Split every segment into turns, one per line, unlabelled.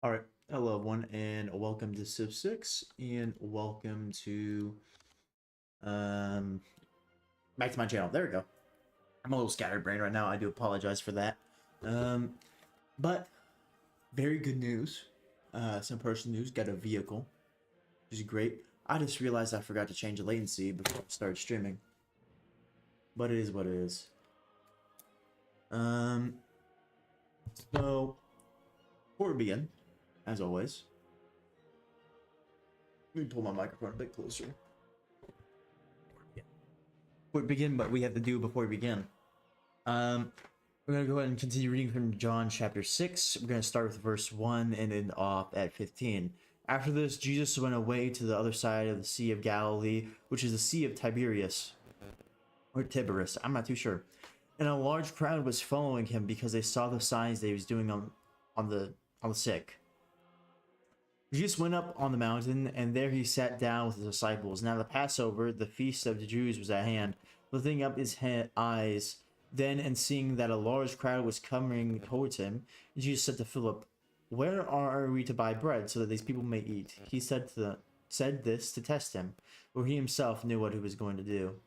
All right, hello everyone, and welcome to Civ 6, and welcome to um back to my channel. There we go. I'm a little scatterbrained right now. I do apologize for that. Um, but very good news. Some personal news. Got a vehicle, which is great. I just realized I forgot to change the latency before I started streaming, but it is what it is. Um, so before we begin, as always, let me pull my microphone a bit closer. Before we begin, but we have to do before we begin. We're going to go ahead and continue reading from John chapter 6. We're going to start with verse 1 and end off at 15. After this, Jesus went away to the other side of the Sea of Galilee, which is the Sea of Tiberias, or Tiberias, I'm not too sure. And a large crowd was following him because they saw the signs that he was doing on the sick. Jesus went up on the mountain, and there he sat down with his disciples. Now the Passover, the feast of the Jews, was at hand. Lifting up his eyes, then and seeing that a large crowd was coming towards him, Jesus said to Philip, "Where are we to buy bread so that these people may eat?" He said this to test him, for he himself knew what he was going to do.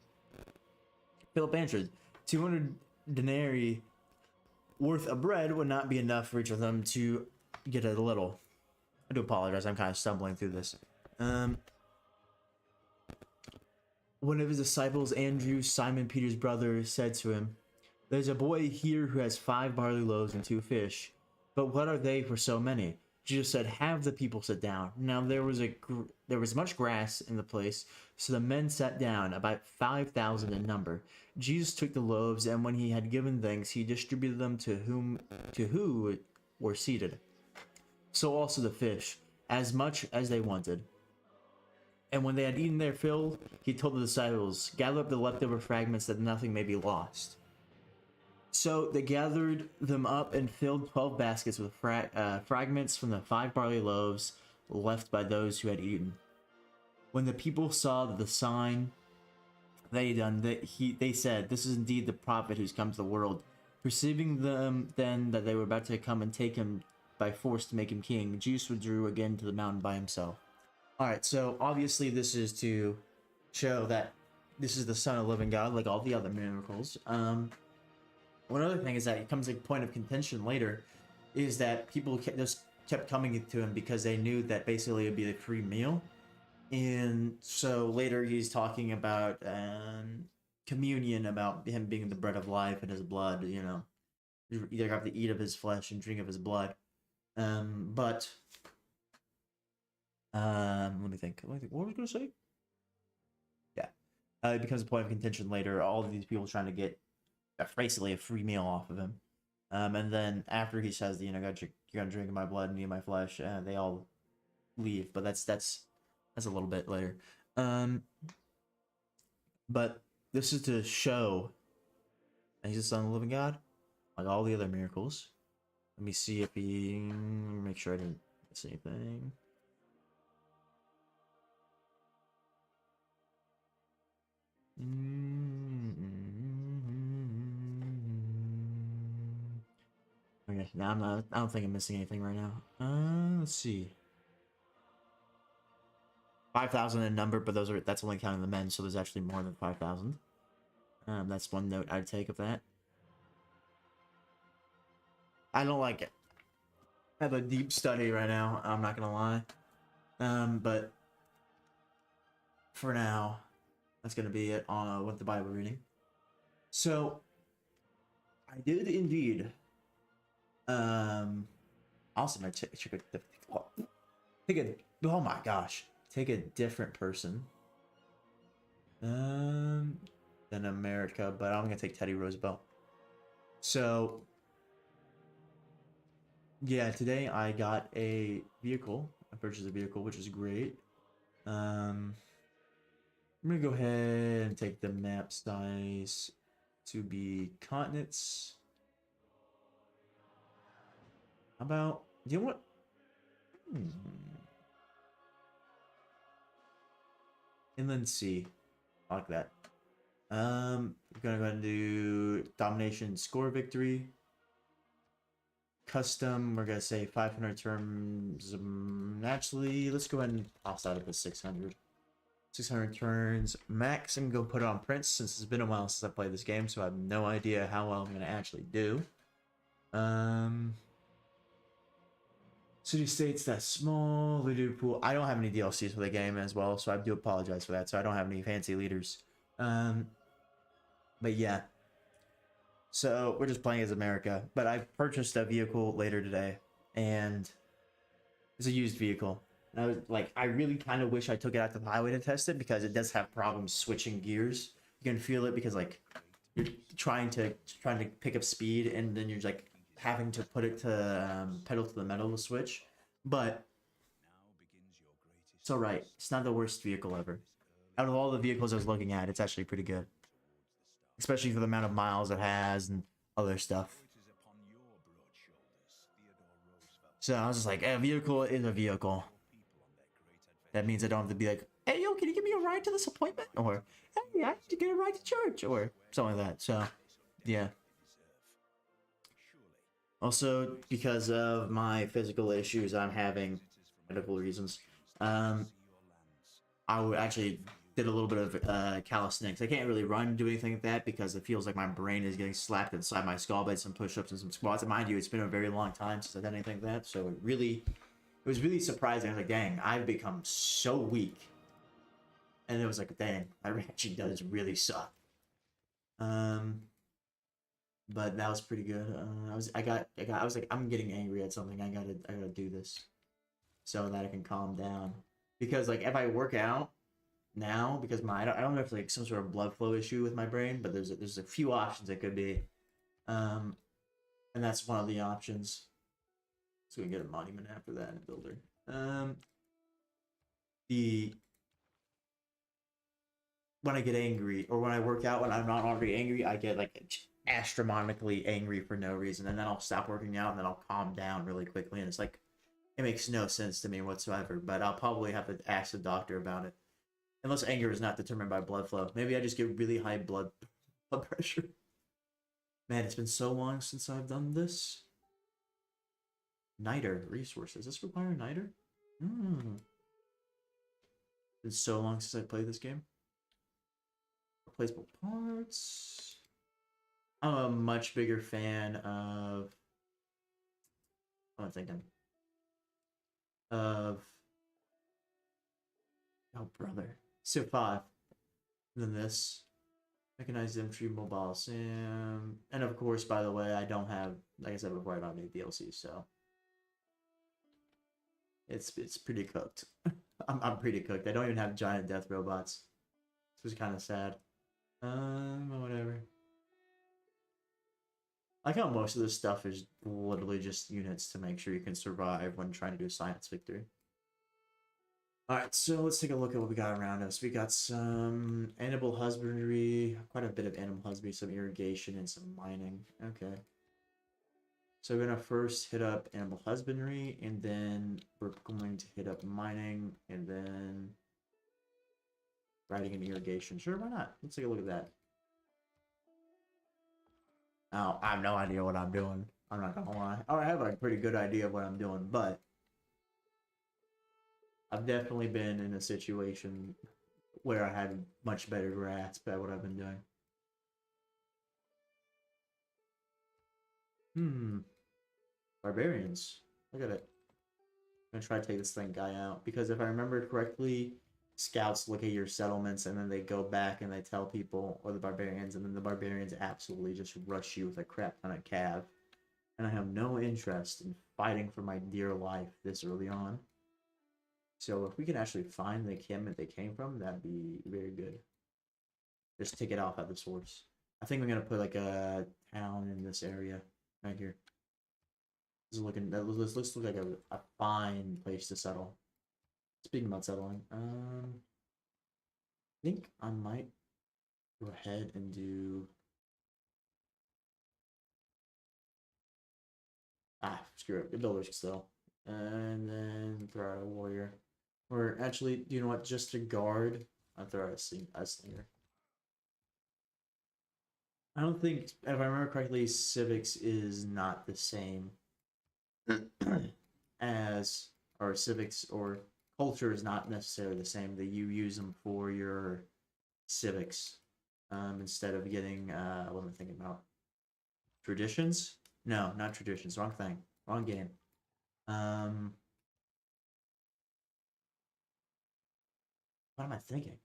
Philip answered, 200 denarii worth of bread would not be enough for each of them to get a little. I do apologize, I'm kind of stumbling through this. One of his disciples, Andrew, Simon Peter's brother, said to him, "There's a boy here who has 5 barley loaves and 2 fish, but what are they for so many?" Jesus said, "Have the people sit down." Now there was much grass in the place, so the men sat down, about 5,000 in number. Jesus took the loaves, and when he had given thanks, he distributed them to who were seated. So also the fish, as much as they wanted. And when they had eaten their fill, he told the disciples, "Gather up the leftover fragments that nothing may be lost." So they gathered them up and filled 12 baskets with fragments from the 5 barley loaves left by those who had eaten. When the people saw that the sign they had done, they said, "This is indeed the prophet who's come to the world." Perceiving them then that they were about to come and take him by force to make him king, Jesus withdrew again to the mountain by himself. Alright, so obviously this is to show that this is the Son of the Living God, like all the other miracles. One other thing is that it comes to a point of contention later, is that people just kept coming to him because they knew that basically it would be a free meal. And so later he's talking about communion, about him being the bread of life and his blood, you know. You either have to eat of his flesh and drink of his blood. Let me think. What was I going to say? Yeah. It becomes a point of contention later. All of these people trying to get basically a free meal off of him. And then after he says, you're gonna drink my blood and eat my flesh, they all leave. But that's a little bit later. But this is to show that he's the Son of the Living God, like all the other miracles. Let me see if make sure I didn't miss anything. Okay, now I don't think I'm missing anything right now. Let's see. 5,000 in number, but that's only counting the men, so there's actually more than 5,000. That's one note I'd take of that. I don't like it. I have a deep study right now, I'm not gonna lie. But for now, that's gonna be it on with the Bible reading. So, I did indeed. Also, my oh my gosh, take a different person. Than America, but I'm gonna take Teddy Roosevelt. So, yeah, today I got a vehicle. I purchased a vehicle, which is great. I'm gonna go ahead and take the map size to be continents. How about, you know what? Inland Sea. I like that. We're gonna go ahead and do domination score victory. Custom, we're gonna say 500 turns. Actually, let's go ahead and toss out of the 600. 600 turns max. I'm gonna put it on Prince since it's been a while since I played this game, so I have no idea how well I'm gonna actually do. City states that small leader pool. I don't have any DLCs for the game as well, so I do apologize for that. So I don't have any fancy leaders. But yeah. So we're just playing as America. But I purchased a vehicle later today, and it's a used vehicle. And I was like, I really kind of wish I took it out to the highway to test it because it does have problems switching gears. You can feel it because like you're trying to pick up speed, and then you're like having to put it to pedal to the metal to switch. But it's all right. It's not the worst vehicle ever. Out of all the vehicles I was looking at, it's actually pretty good, especially for the amount of miles it has and other stuff. So I was just like, a vehicle is a vehicle. That means I don't have to be like, hey, yo, can you give me a ride to this appointment? Or, hey, I have to get a ride to church, or something like that. So, yeah. Also, because of my physical issues I'm having, medical reasons, I actually did a little bit of calisthenics. I can't really run and do anything like that because it feels like my brain is getting slapped inside my skull by some push-ups and some squats. And mind you, it's been a very long time since I've done anything like that, so it was really surprising. I was like, dang, I've become so weak. And it was like, dang, my ranching does really suck. But that was pretty good. I was like, I'm getting angry at something. I gotta do this so that I can calm down. Because like, if I work out now, because I don't know if it's like some sort of blood flow issue with my brain, but there's a few options it could be, and that's one of the options. So we can get a monument after that in a builder. The When I get angry or when I work out when I'm not already angry, I get like astronomically angry for no reason, and then I'll stop working out and then I'll calm down really quickly, and it's like it makes no sense to me whatsoever. But I'll probably have to ask the doctor about it, unless anger is not determined by blood flow. Maybe I just get really high blood pressure. Man, it's been so long since I've done this. Niter resources. Does this require a niter? Hmm. It's been so long since I played this game. Replaceable parts. I'm a much bigger fan of. I'm thinking of. Oh brother, Civ 5. Than this. Mechanized infantry, mobile sim, and of course, by the way, I don't have, like I said before, I don't need DLC, so it's pretty cooked. I'm pretty cooked. I don't even have giant death robots. This was kind of sad. Whatever. I like how most of this stuff is literally just units to make sure you can survive when trying to do science victory. Alright, so let's take a look at what we got around us. We got some animal husbandry, quite a bit of animal husbandry, some irrigation, and some mining. Okay. So we're going to first hit up animal husbandry, and then we're going to hit up mining, and then riding and irrigation. Sure, why not? Let's take a look at that. Oh, I have no idea what I'm doing. I'm not gonna lie. Oh, I have a pretty good idea of what I'm doing, but I've definitely been in a situation where I had much better grasp at what I've been doing. Barbarians. Look at it. I'm gonna try to take this guy out because if I remember correctly, scouts look at your settlements and then they go back and they tell people, or the barbarians, and then the barbarians absolutely just rush you with a crap ton of cav. And I have no interest in fighting for my dear life this early on. So if we can actually find the encampment they came from, that'd be very good. Just take it off at the source. I think I'm gonna put like a town in this area right here. This looks like a fine place to settle. Speaking about settling, I think I might go ahead and do. Screw it. The builders still, and then throw out a warrior. Or actually, you know what? Just to guard, I'll throw out a slinger. I don't think, if I remember correctly, civics is not the same as our civics or culture is not necessarily the same. That you use them for your civics instead of getting what am I thinking about? Traditions? No, not traditions. Wrong thing. Wrong game. Um, what am I thinking?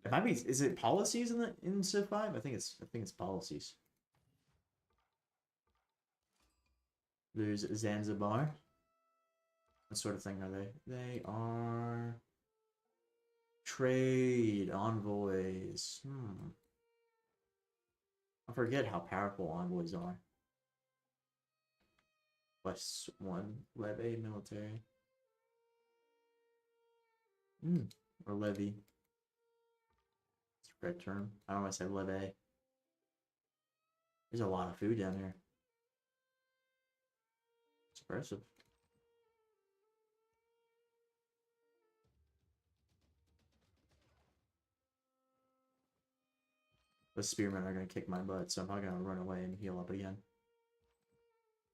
It might be. Is it policies in Civ 5? I think it's policies. There's Zanzibar. What sort of thing are they? They are trade envoys. I forget how powerful envoys are. +1 levy military. Or levy. It's a correct term. I don't want to say levy. There's a lot of food down here. It's impressive. The spearmen are going to kick my butt, so I'm not going to run away and heal up again.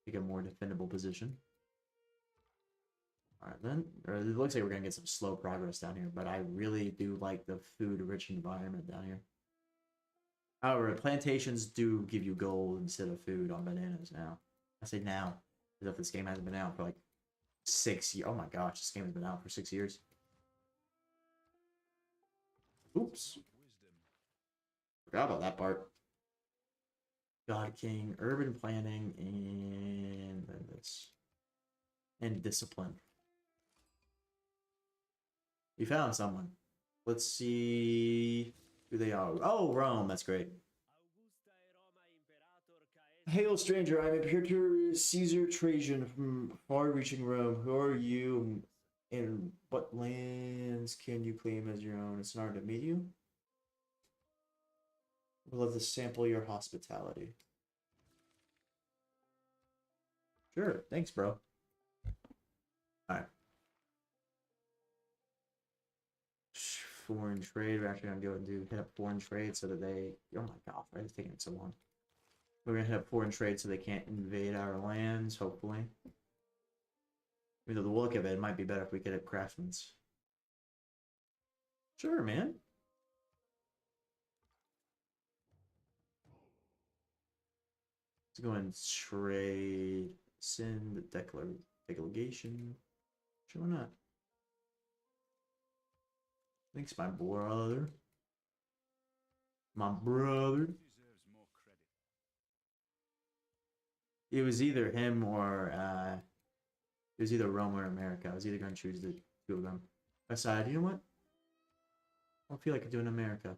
Take a more defendable position. Alright then. It looks like we're going to get some slow progress down here, but I really do like the food-rich environment down here. However, plantations do give you gold instead of food on bananas now. I say now, as if this game hasn't been out for like 6 years. Oh my gosh, this game has been out for 6 years. Oops. Forgot about that part. God King, urban planning, and then this. And discipline. We found someone. Let's see who they are. Oh, Rome. That's great. Hail, stranger. I'm Imperator Caesar Trajan from far-reaching Rome. Who are you, and what lands can you claim as your own? It's an honor to meet you. We'd love to sample your hospitality. Sure. Thanks, bro. Alright. Foreign trade. We're actually gonna go and hit up foreign trade so that they. Oh my god, why is it taking so long? We're gonna hit up foreign trade so they can't invade our lands. Hopefully, even though the look of it might be better if we get at craftsmen's. Sure, man. Let's go and trade. Send delegation. Sure, why not? Thanks, my brother. My brother. It was either him or it was either Rome or America. I was either going to choose the two of them. I decided, you know what? I don't feel like doing America.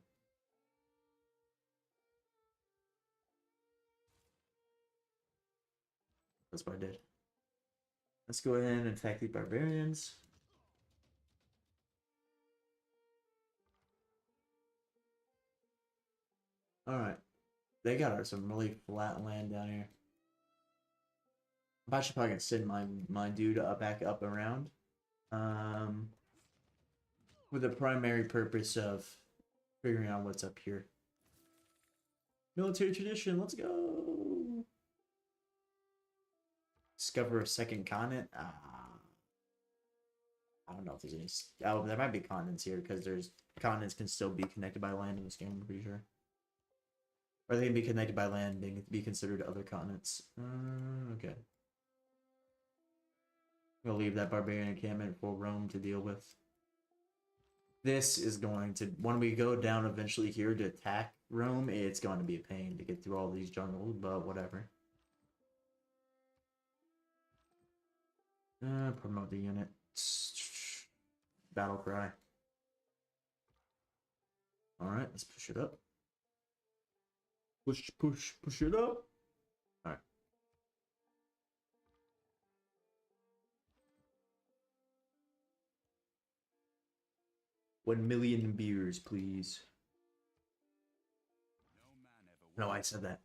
That's what I did. Let's go ahead and attack the barbarians. Alright. They got some really flat land down here. I'm actually probably gonna send my dude back up around. With the primary purpose of figuring out what's up here. Military tradition, let's go. Discover a second continent. I don't know if there's any. Oh, there might be continents here because there's continents can still be connected by land in this game. I'm pretty sure. Or they can be connected by land, be considered other continents. Okay. We'll leave that barbarian encampment for Rome to deal with. This is going to, when we go down eventually here to attack Rome, it's going to be a pain to get through all these jungles, but whatever. Promote the unit. Battle cry. Alright, let's push it up. Push it up. Alright. 1,000,000 beers, please. No, I said that.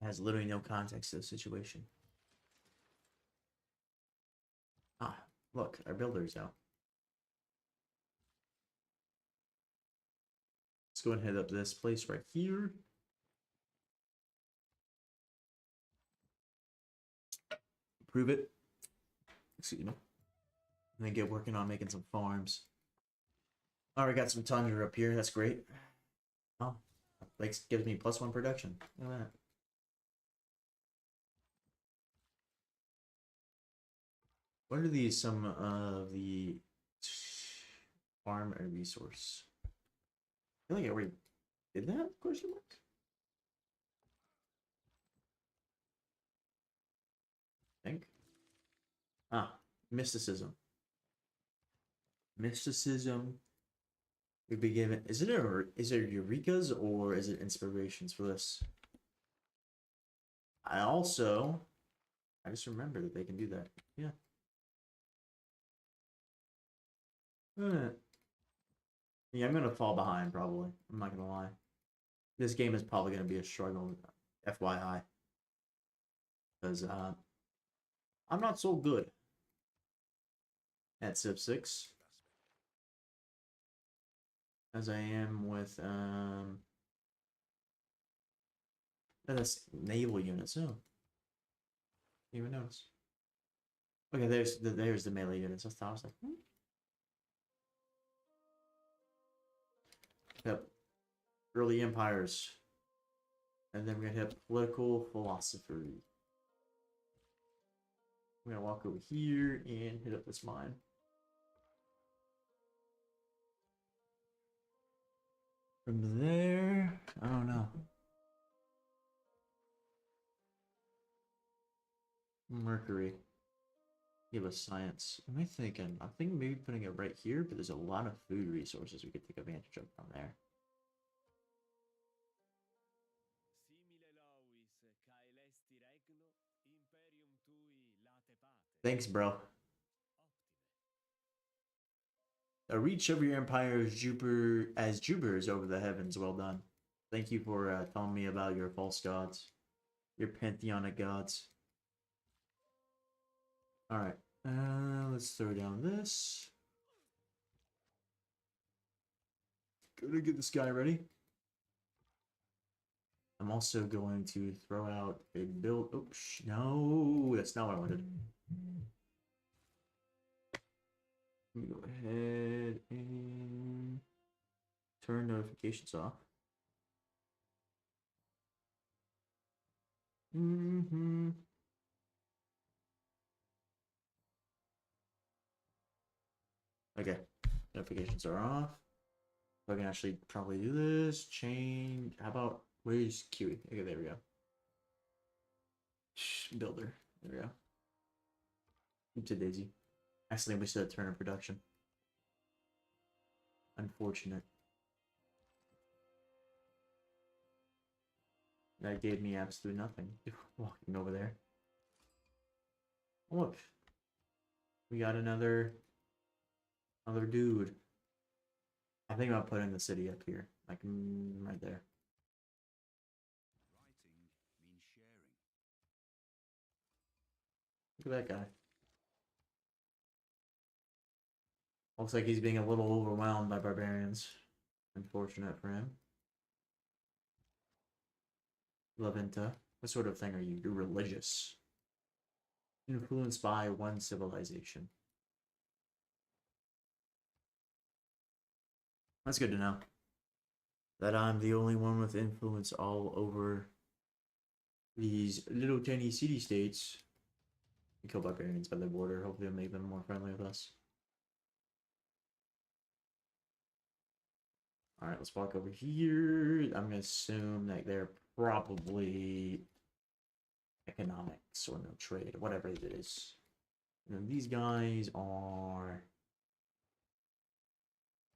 It has literally no context to the situation. Ah, look, our builder's out. Let's go and head up to this place right here. improve it. Excuse me. And then get working on making some farms. Alright, got some tundra up here. That's great. Oh, like gives me +1 production. Look at that. What are these? Some of the farm and resource. I feel like I already did that? Question mark. I think. Ah, mysticism. Mysticism. We'd be given. Is it Eureka's or is it inspirations for this? I just remember that they can do that. Yeah. Yeah, I'm gonna fall behind probably. I'm not gonna lie. This game is probably gonna be a struggle, FYI, because I'm not so good at Civ 6 as I am with that's naval units. Oh, even notice. Okay, there's the melee units. I thought I was like, Yep, early empires, and then we're gonna hit political philosophy. We're gonna walk over here and hit up this mine. From there, I don't know. Mercury. Give us science. Am I thinking? I'm thinking maybe putting it right here, but there's a lot of food resources we could take advantage of from there. Thanks, bro. A reach of your empire as Jupiter is over the heavens. Well done. Thank you for telling me about your false gods, your pantheon of gods. All right, let's throw down this. Gonna get this guy ready. I'm also going to throw out a build. Oh, no, that's not what I wanted. Let me go ahead and turn notifications off. Okay, notifications are off. I can actually probably do this. Change. How about where's QE? Okay, there we go. Builder. There we go. Oops, a daisy. Accidentally wasted a turn of production. Unfortunate. That gave me absolutely nothing. Walking over there. Oh, look. We got another dude. I think about putting the city up here. Like right there. Look at that guy. Looks like he's being a little overwhelmed by barbarians. Unfortunate for him. Laventa. What sort of thing are you? You're religious. Influenced by one civilization. That's good to know. That I'm the only one with influence all over these little tiny city-states. We kill barbarians by the border. Hopefully it'll make them more friendly with us. Alright, let's walk over here. I'm gonna assume that they're probably economics or no trade, whatever it is. And then these guys are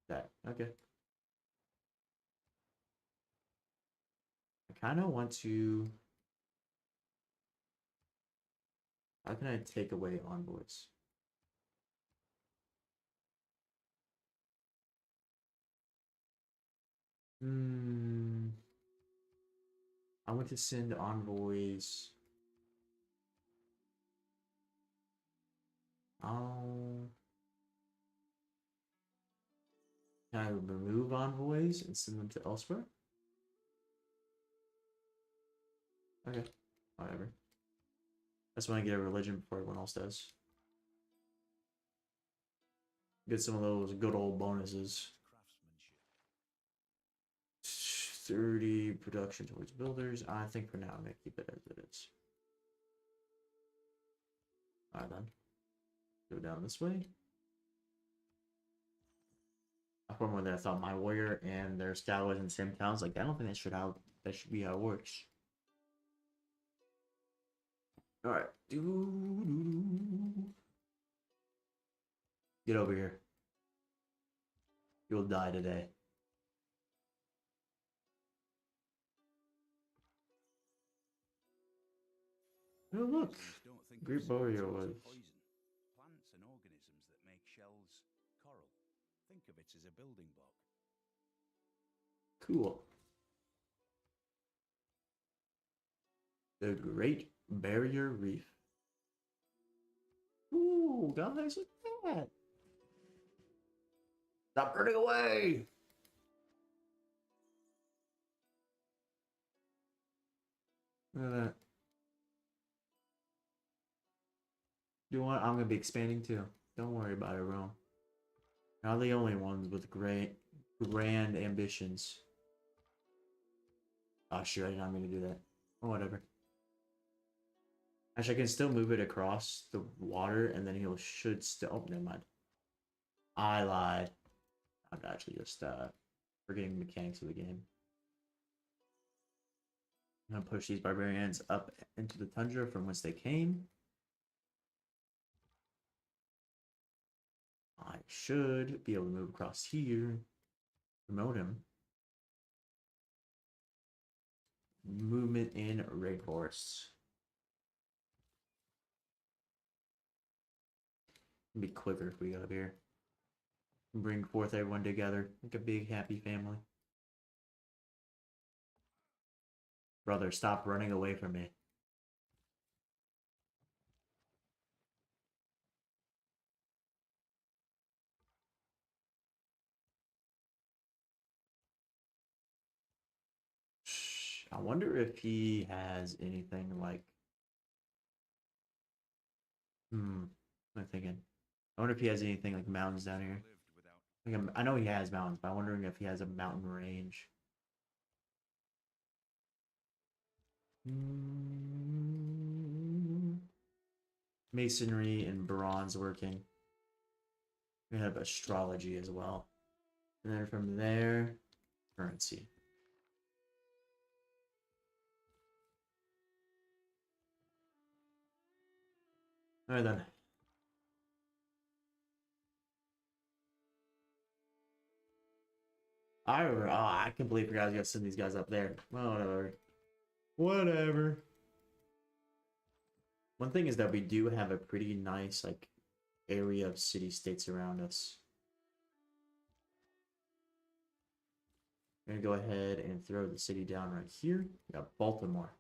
that. Okay. I kind of want to. How can I take away envoys? I want to send envoys. Can I remove envoys and send them to elsewhere? Okay, whatever. That's when I get a religion before everyone else does. Get some of those good old bonuses. 30 production towards builders. I think for now I'm gonna keep it as it is. Alright then. Go down this way. For more than I thought my warrior and their scout was in the same towns. Like I don't think that should be how it works. Alright. Get over here. You'll die today. Oh look. Great warrior was.
Plants and organisms that make shells coral. Think of it as a building block.
Cool. The Great Barrier Reef. Ooh, guys, look at that. Stop running away! Look at that. You know what? I'm gonna be expanding too. Don't worry about it, Rome. Not the only ones with grand ambitions. Oh, sure, I did not mean to do that. Or whatever. Actually, I can still move it across the water, and then should still. Oh, never mind. I lied. I'm actually just forgetting the mechanics of the game. I'm gonna push these barbarians up into the tundra from whence they came. I should be able to move across here. Promote him. Movement in raid horse. It'd be quicker if we got up here. Bring forth everyone together like a big happy family. Brother, stop running away from me. I wonder if he has anything like. I'm thinking. I wonder if he has anything like mountains down here. I know he has mountains, but I'm wondering if he has a mountain range. Masonry and bronze working. We have astrology as well. And then from there, currency. Alright then. I completely forgot I was gonna send these guys up there. Well, whatever. Whatever. One thing is that we do have a pretty nice like area of city-states around us. I'm gonna go ahead and throw the city down right here. We got Baltimore.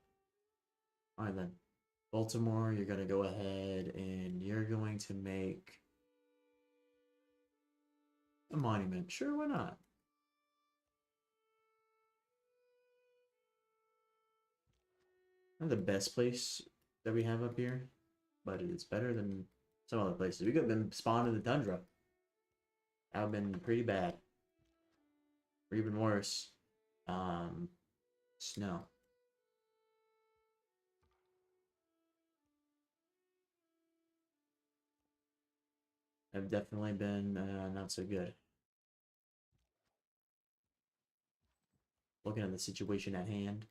Alright then. Baltimore, you're gonna go ahead and you're going to make a monument. Sure, why not? Not the best place that we have up here, but it's better than some other places. We could have been spawned in the tundra. That would have been pretty bad. Or even worse, snow. Have definitely been not so good. Looking at the situation at hand.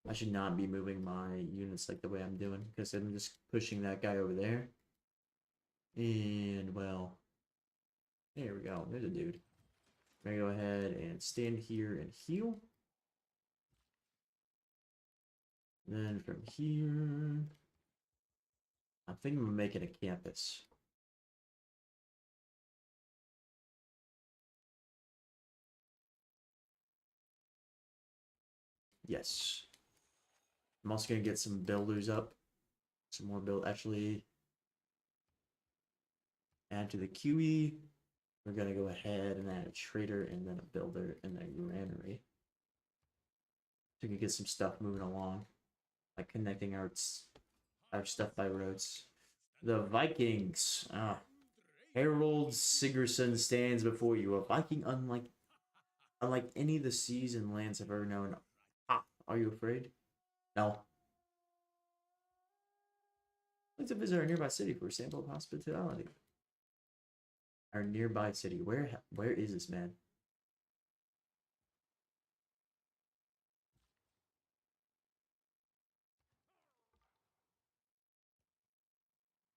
I should not be moving my units like the way I'm doing, because I'm just pushing that guy over there. And, well, there we go. There's a dude. I'm gonna go ahead and stand here and heal. Then from here, I think I'm gonna make it a campus. Yes. I'm also gonna get some builders up. Some more build. Actually, add to the QE. We're gonna go ahead and add a trader and then a builder and then a granary. So we can get some stuff moving along. like connecting our stuff by roads. The Vikings. Harold Sigerson stands before you, a Viking unlike any of the seas and lands I've ever known. Are you afraid? No. Let's visit our nearby city for a sample of hospitality. Our nearby city. Where is this man?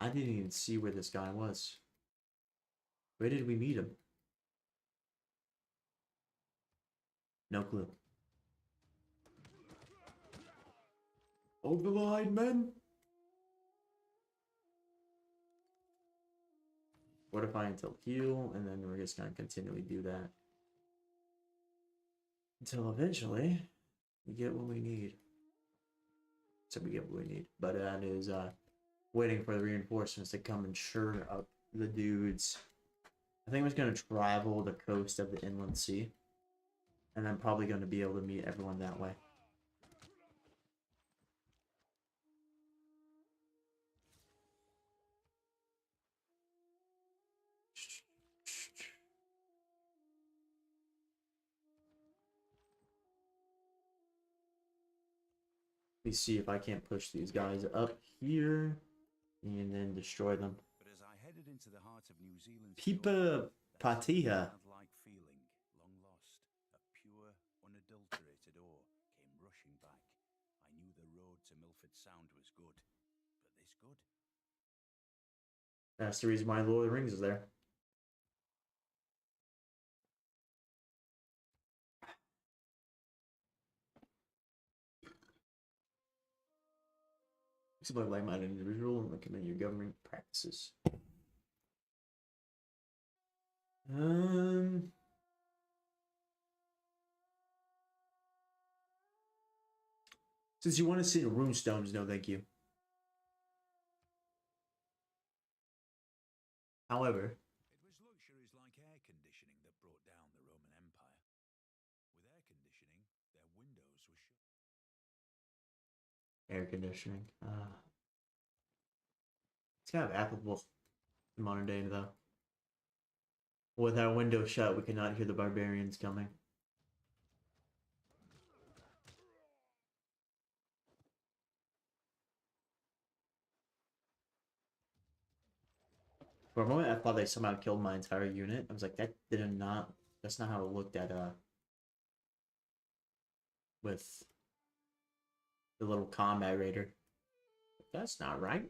I didn't even see where this guy was. Where did we meet him? No clue. Over the line, men! Fortify until heal, and then we're just gonna continually do that. Until eventually, we get what we need. So we get what we need. But that is, waiting for the reinforcements to come and churn up the dudes. I think I was going to travel the coast of the inland sea. And I'm probably going to be able to meet everyone that way. Let me see if I can't push these guys up here and then destroy them.
But as I headed into the heart of New Zealand's
Pipa Patiha.
like feeling, long lost, a pure, unadulterated awe came rushing back. I knew the road to Milford Sound was good, but this good?
That's the reason why Lord of the Rings is there. Explain like-minded individual and recommend your government practices. Since you want to sit in runestones, no thank you. However,
It was luxuries like air conditioning that brought down the Roman Empire. With air conditioning, their windows were shut.
air conditioning. It's kind of applicable in modern day, though. With our window shut, we cannot hear the barbarians coming. For a moment, I thought they somehow killed my entire unit. I was like, that's not how it looked at, with the little combat raider. That's not right.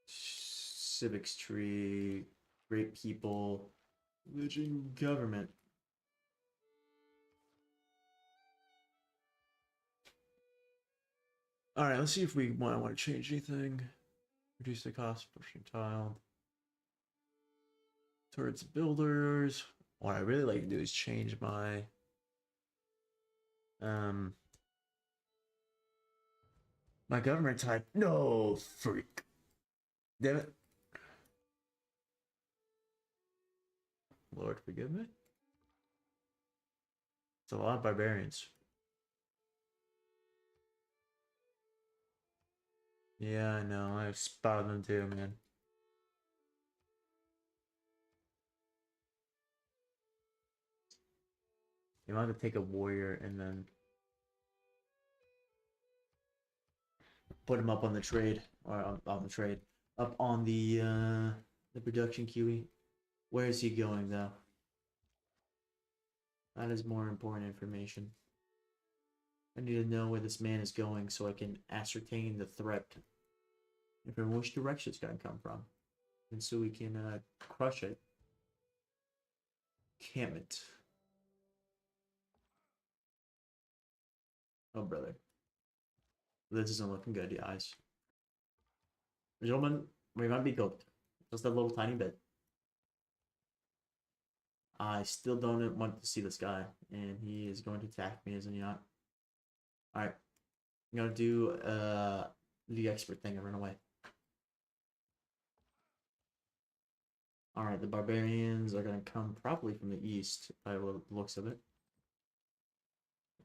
Civics tree, great people, religion, government. All right, let's see if we want to change anything. Reduce the cost per tile. Towards builders. What I really like to do is change my my government type. No, freak. Damn it. Lord, forgive me. It's a lot of barbarians. Yeah, I know. I've spotted them too, man. You might have to take a warrior and then put him up on the trade, or on the trade, up on the production QE. Where is he going though? That is more important information. I need to know where this man is going so I can ascertain the threat and from which direction it's going to come from, and so we can crush it. Camp it. Oh, brother. This isn't looking good, guys. Gentlemen, we might be cooked. Just a little tiny bit. I still don't want to see this guy, and he is going to attack me, isn't he not? Alright. I'm gonna do the expert thing and run away. Alright, the barbarians are gonna come probably from the east by the looks of it.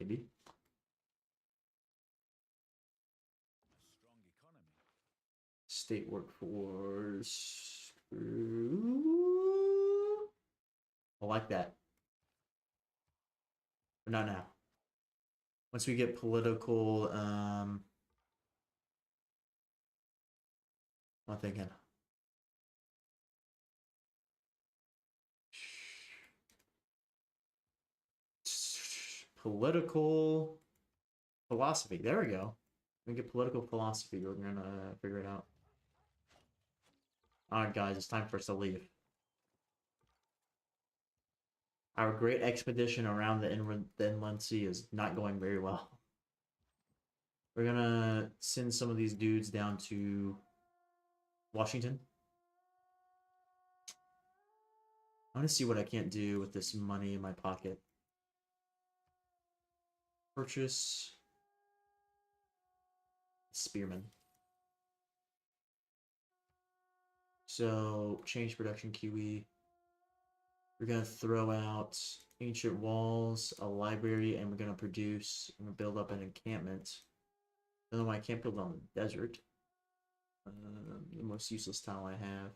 Maybe.
A strong economy.
State workforce. Ooh. I like that. But not now. Once we get political, I'm thinking. Political philosophy. There we go. We get political philosophy. We're gonna figure it out. Alright, guys, it's time for us to leave. Our great expedition around the Inland Sea is not going very well. We're gonna send some of these dudes down to Washington. I want to see what I can't do with this money in my pocket. Purchase Spearman. So change production QE. We're gonna throw out ancient walls, a library, and we're gonna produce. I'm gonna build up an encampment. I don't know why I can't build on the desert. The most useless tile I have.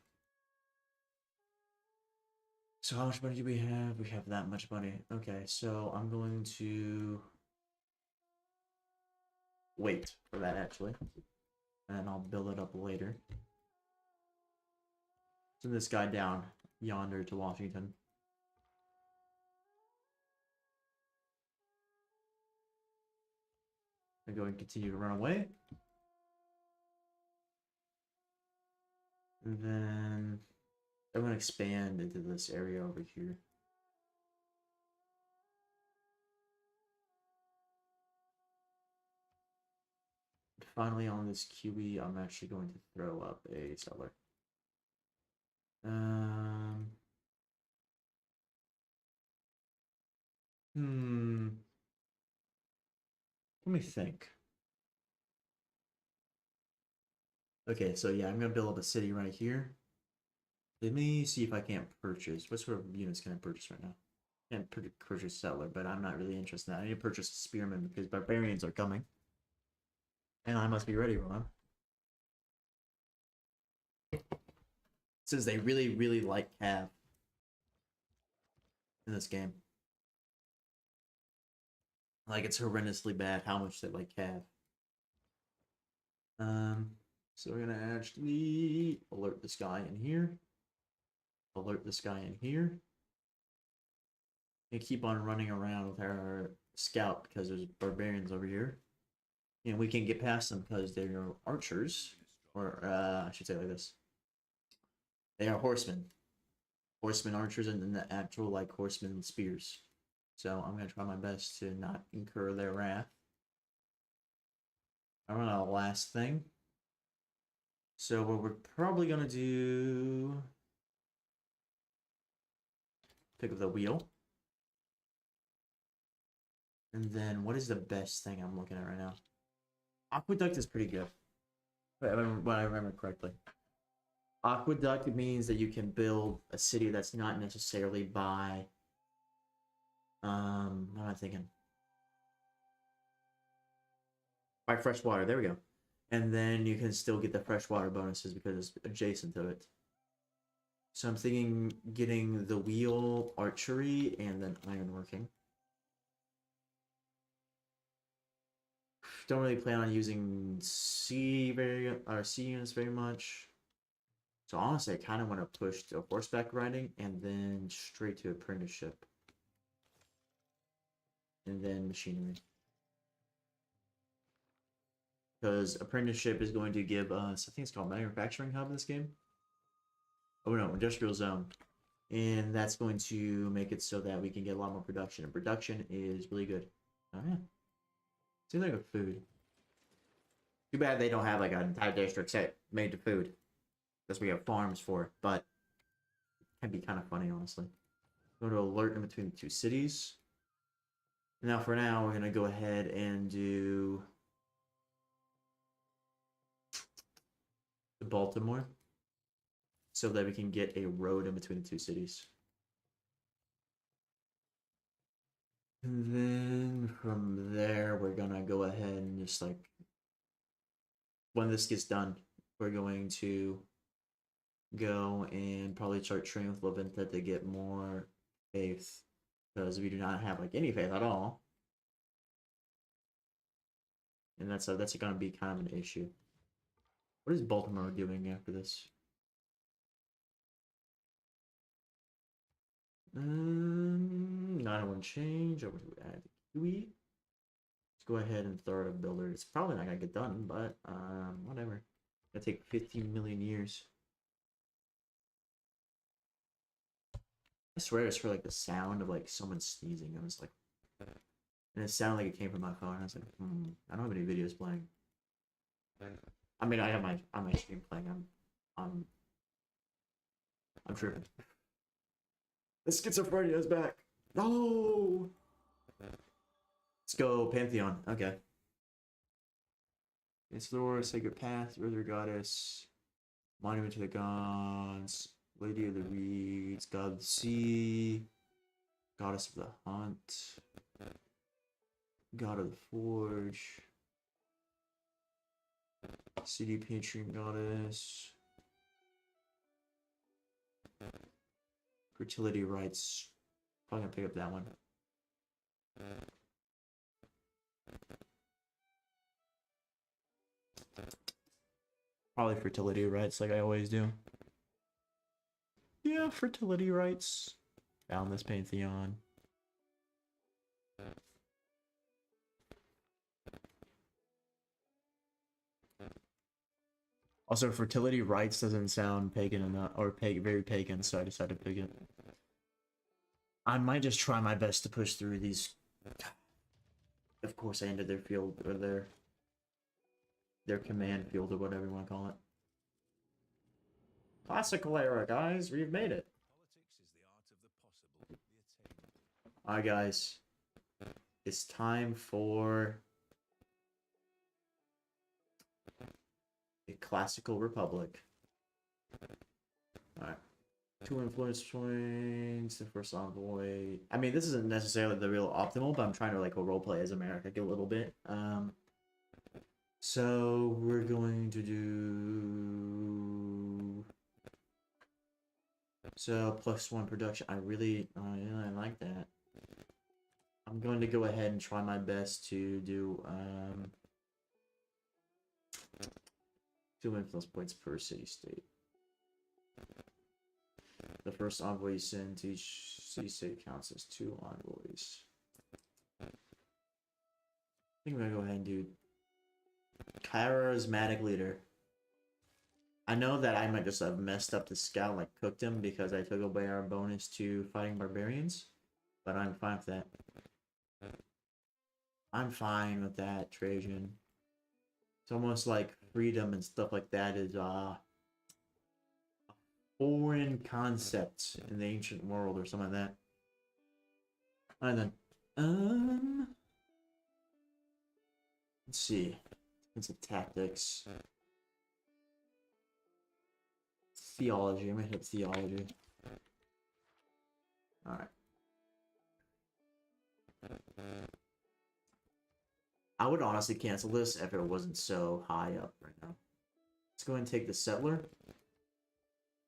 So how much money do we have? We have that much money. Okay, so I'm going to wait for that actually, and I'll build it up later. Send this guy down yonder to Washington. I'm going to continue to run away. And then I'm going to expand into this area over here. Finally, on this QE, I'm actually going to throw up a settler. Let me think. Okay, so yeah, I'm gonna build up a city right here. Let me see if I can't purchase. What sort of units can I purchase right now? Can't purchase settler, but I'm not really interested in that. I need to purchase a spearman because barbarians are coming. And I must be ready for them. Since they really, really like cav in this game. Like, it's horrendously bad how much they like cav. So we're gonna actually alert this guy in here. Alert this guy in here. And keep on running around with our scout because there's barbarians over here. And we can get past them because they're archers. Or, I should say like this. They are horsemen. Horsemen archers and then the actual, like, horsemen spears. So I'm going to try my best to not incur their wrath. I run out of last thing. So what we're probably going to do... Pick up the wheel. And then what is the best thing I'm looking at right now? Aqueduct is pretty good. If I remember correctly. Aqueduct means that you can build a city that's not necessarily by... what am I thinking? By fresh water, there we go. And then you can still get the freshwater bonuses because it's adjacent to it. So I'm thinking getting the wheel, archery, and then ironworking. Don't really plan on using C units very much. So honestly, I kind of want to push to horseback riding and then straight to apprenticeship. And then machinery. Because apprenticeship is going to give us, I think it's called manufacturing hub in this game. Oh no, industrial zone. And that's going to make it so that we can get a lot more production. And production is really good. Oh yeah. Seems like a food. Too bad they don't have like an entire district set made to food. That's what we have farms for, but it can be kind of funny, honestly. Go to alert in between the two cities. Now for now, we're gonna go ahead and do Baltimore so that we can get a road in between the two cities. And then from there, we're gonna go ahead and just like, when this gets done, we're going to go and probably start training with Levinta to get more faith. Because we do not have like any faith at all. And that's gonna be kind of an issue. What is Baltimore doing after this? Not one change over to add QE. Let's go ahead and throw out a builder. It's probably not gonna get done, but whatever. It'll take 15 million years. I swear it's for like the sound of like someone sneezing. I was like, and it sounded like it came from my phone. I was like, I don't have any videos playing. I mean, I have my on my stream playing. I'm tripping. The schizophrenia is back. No. Let's go Pantheon. Okay. It's Thor, Sacred Path, River Goddess, Monument to the Gods, Lady of the Reeds, God of the Sea, Goddess of the Hunt, God of the Forge, City Patron Goddess, Fertility Rites. Probably gonna pick up that one. Probably fertility rites, like I always do. Yeah, fertility rites. Found this Pantheon. Also, fertility rites doesn't sound pagan enough, or very pagan, so I decided to pick it. I might just try my best to push through these. Of course, I ended their field, or their command field, or whatever you want to call it. Classical era, guys. We've made it. Alright, guys. It's time for a classical republic. Alright. 2 influence points, the first envoy. I mean, this isn't necessarily the real optimal, but I'm trying to like roleplay as America a little bit. So we're going to do +1 production. I really like that. I'm going to go ahead and try my best to do 2 influence points per city state. The first envoy you send to each city state counts as 2 envoys. I think I'm gonna go ahead and do charismatic leader. I know that I might just have messed up the scout, like cooked him, because I took away our bonus to fighting barbarians, but I'm fine with that. I'm fine with that, Trajan. It's almost like freedom and stuff like that is a foreign concept in the ancient world or something like that. Alright then. Let's see. Defensive tactics. Theology. I'm gonna hit theology. Alright. I would honestly cancel this if it wasn't so high up right now. Let's go ahead and take the settler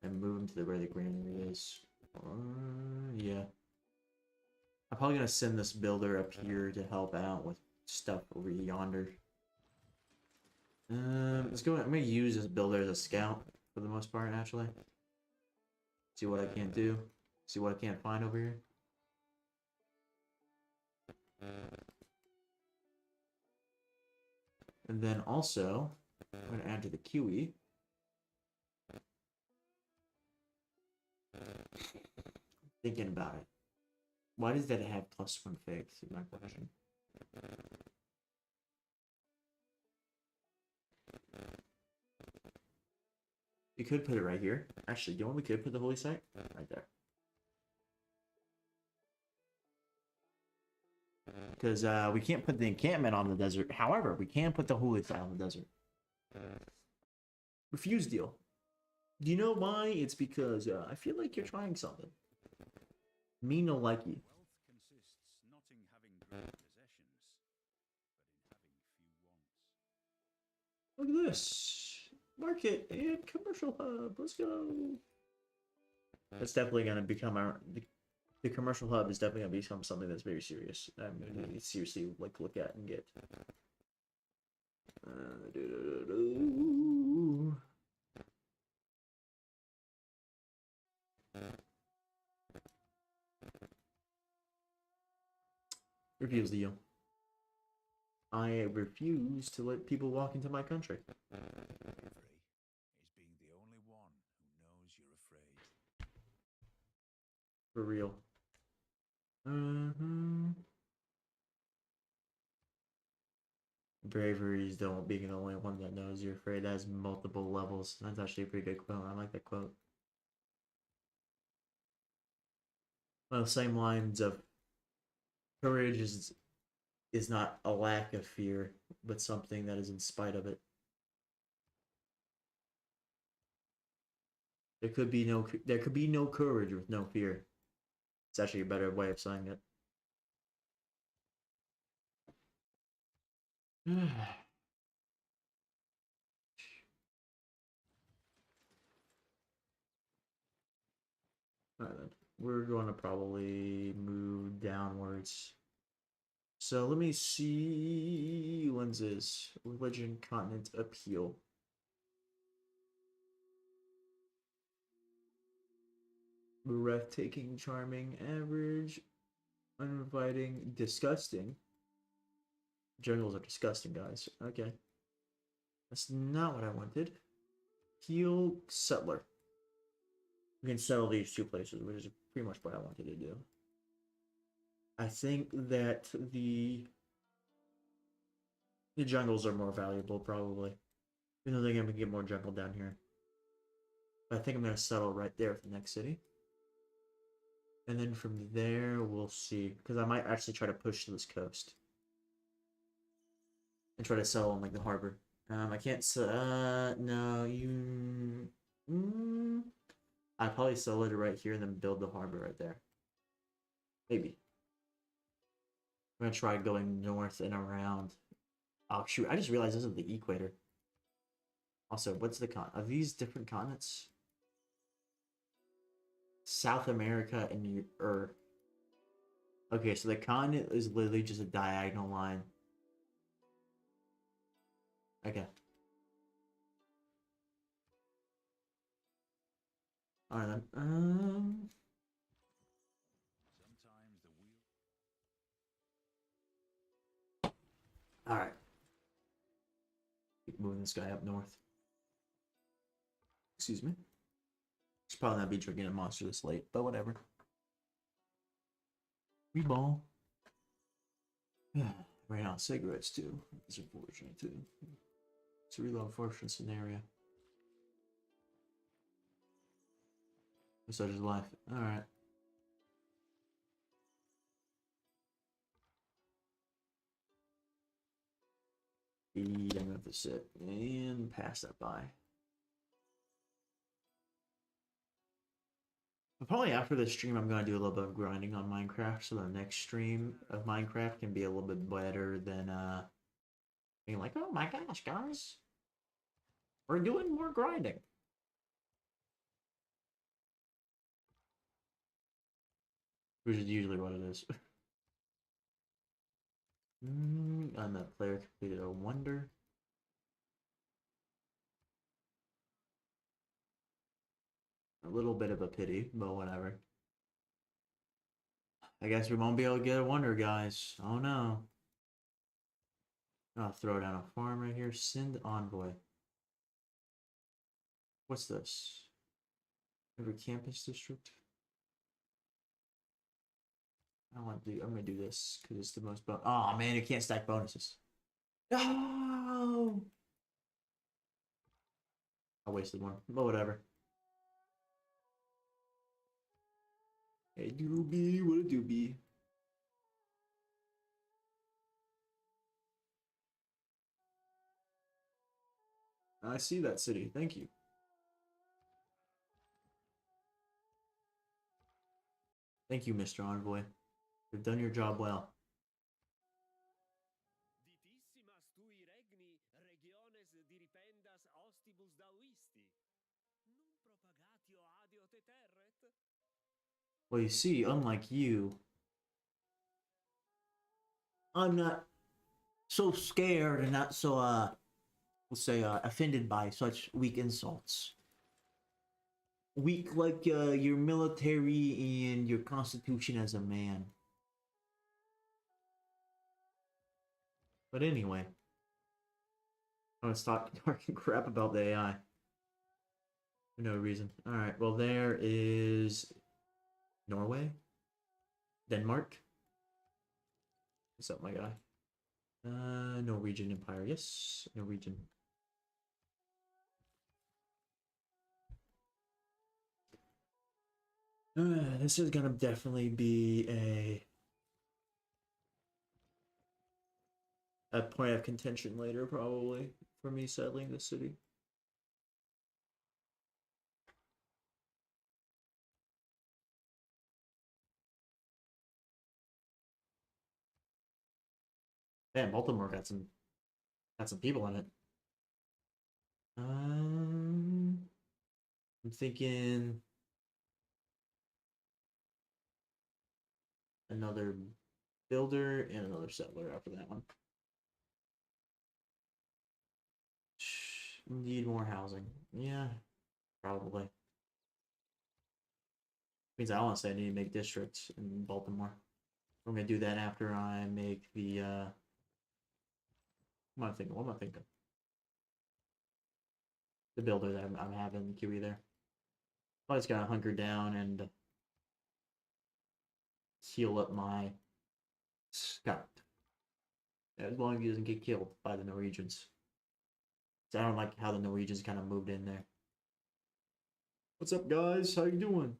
and move him to where the granary is. Yeah. I'm probably gonna send this builder up here to help out with stuff over yonder. Let's go. I'm gonna use this builder as a scout for the most part, actually. See what I can't do. See what I can't find over here. And then also, I'm gonna add to the QE. Thinking about it. Why does that have +1 faith? Is my question. We could put it right here. Actually, you know what? We could put the holy site right there. Because we can't put the encampment on the desert. However, we can put the holy site on the desert. Refuse deal. Do you know why? It's because I feel like you're trying something. Me no like you.
Wealth consists not in having
Look at this. Market and commercial hub. Let's go. That's definitely going to become the commercial hub is definitely going to become something that's very serious. I'm going to seriously like look at and get. Refuse the deal. I refuse to let people walk into my country.
Bravery is being the only one who knows you're afraid.
For real. Bravery is don't being the only one that knows you're afraid. That has multiple levels. That's actually a pretty good quote. I like that quote. Well, same lines of courage is not a lack of fear, but something that is in spite of it. There could be no courage with no fear. It's actually a better way of saying it. Alright then. We're going to probably move downwards. So let me see lenses. Religion, continent, appeal. Breathtaking, charming, average, uninviting, disgusting. Jungles are disgusting, guys. Okay. That's not what I wanted. Heal, settler. We can settle these two places, which is pretty much what I wanted to do. I think that the jungles are more valuable, probably. Even though they're going to get more jungle down here. But I think I'm going to settle right there at the next city. And then from there, we'll see. Because I might actually try to push to this coast. And try to settle in, like, the harbor. I can't... no, you... I'd probably settle it right here and then build the harbor right there. Maybe. I'm going to try going north and around. Oh, shoot. I just realized this is the equator. Also, what's the Are these different continents? South America and okay, so the continent is literally just a diagonal line. Okay. Alright then.
Sometimes the wheel.
Alright. Keep moving this guy up north. Excuse me. Should probably not be drinking a monster this late, but whatever. We ball. Ran out of cigarettes too. It's unfortunate too. It's a real unfortunate scenario. Such is life. Alright. I'm gonna have to sit and pass that by. But probably after this stream, I'm gonna do a little bit of grinding on Minecraft, so the next stream of Minecraft can be a little bit better than being like, oh my gosh, guys, we're doing more grinding. Which is usually what it is. And that player completed a wonder. A little bit of a pity, but whatever. I guess we won't be able to get a wonder, guys. Oh no. I'll throw down a farm right here. Send envoy. What's this? Every campus district. I want to do. I'm gonna do this because it's the most. Oh man, you can't stack bonuses. No. I wasted one, but whatever. Hey, doobie, what a doobie. I see that city. Thank you. Thank you, Mr. Envoy. You've done your job well. Well, you see, unlike you, I'm not so scared and not so, we'll say, offended by such weak insults. Weak like your military and your constitution as a man. But anyway, I'm gonna stop talking crap about the AI for no reason. Alright, well, there is Norway, Denmark. What's up, my guy? Norwegian Empire. Yes, Norwegian. This is gonna definitely be a point of contention later, probably, for me settling the city. Man, Baltimore got some people in it. I'm thinking another builder and another settler after that one. Need more housing. Yeah, probably. Means I want to say I need to make districts in Baltimore. I'm gonna do that after I make the what am I thinking? What am I thinking? The builder that I'm having the QE there. I just gotta hunker down and heal up my scout. As long as he doesn't get killed by the Norwegians. So I don't like how the Norwegians kind of moved in there. What's up, guys? How you doing?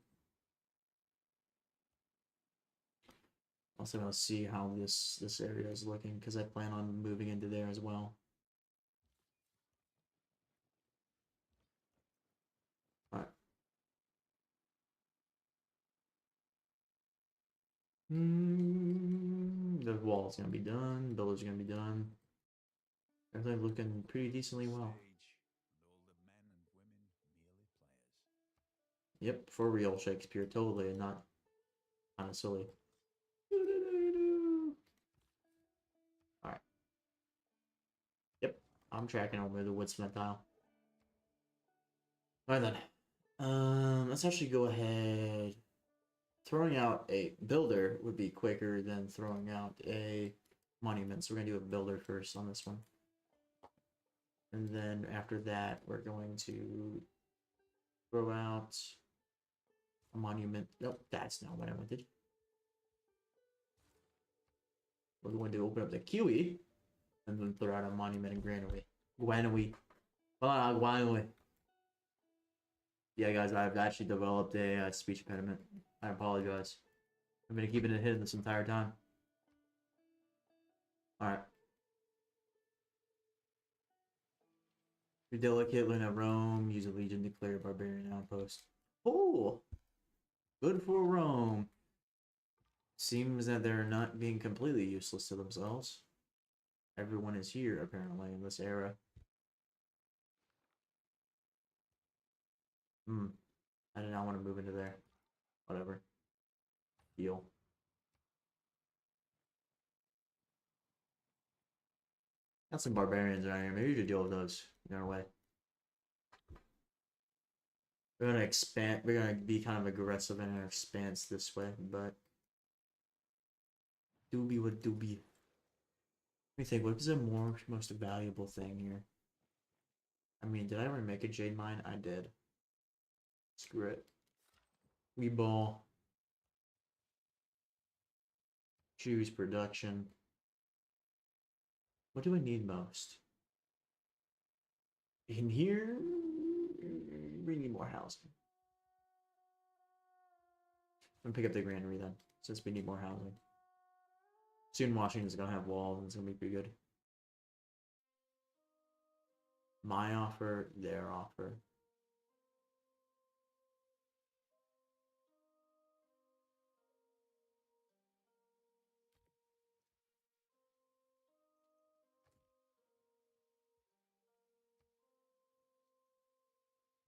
Also, gonna see how this area is looking because I plan on moving into there as well. All right. The wall's gonna be done. Builders gonna be done. Everything looking pretty decently well. Yep, for real, Shakespeare, totally, and not kind of silly. All right. Yep, I'm tracking over the wood cement tile. All right then. Let's actually go ahead. Throwing out a builder would be quicker than throwing out a monument. So we're gonna do a builder first on this one. And then after that, we're going to throw out a monument. Nope, that's not what I wanted. We're going to open up the QE and then throw out a monument in Granaway. Granaway. Yeah, guys, I've actually developed a speech impediment. I apologize. I've been keeping it hidden this entire time. Alright. You're delicate, learn at Rome, use a legion, declare a barbarian outpost. Oh! Good for Rome. Seems that they're not being completely useless to themselves. Everyone is here, apparently, in this era. I did not want to move into there. Whatever. Deal. Got some barbarians around here. Maybe you should deal with those in our way. We're gonna expand. We're gonna be kind of aggressive in our expanse this way, but doobie with doobie. Let me think. What is the most valuable thing here? I mean, did I ever make a jade mine? I did. Screw it. We ball. Choose production. What do I need most? In here, we need more housing. I'm gonna pick up the granary then, since we need more housing. Soon Washington's gonna have walls and it's gonna be pretty good. My offer, their offer.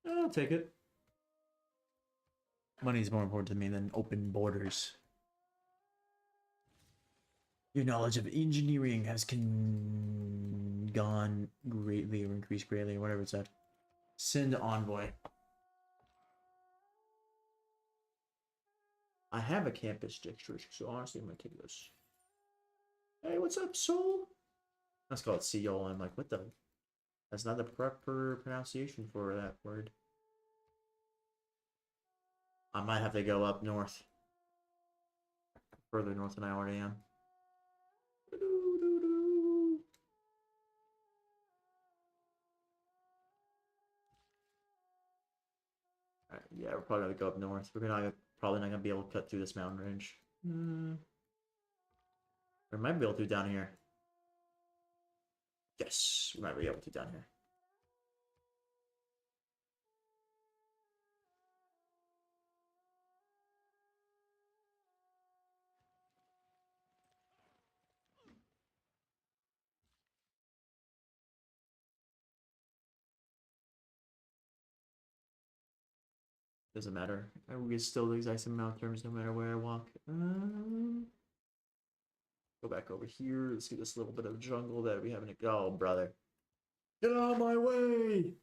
I'll take it. Money is more important to me than open borders. Your knowledge of engineering has gone greatly or increased greatly, or whatever it said. Send envoy. I have a campus district, so honestly, I'm gonna take this. Hey, what's up, soul? Let's call it Seol. I'm like, what the? That's not the proper pronunciation for that word. I might have to go up north. Further north than I already am. Alright, yeah, we're probably gonna go up north. Probably not gonna be able to cut through this mountain range. We might be able to down here. Yes, we might be able to down here. Doesn't matter. I will get still the exact same amount of turns no matter where I walk. Go back over here. Let's see this little bit of jungle that we haven't. Oh, brother. Get out of my way!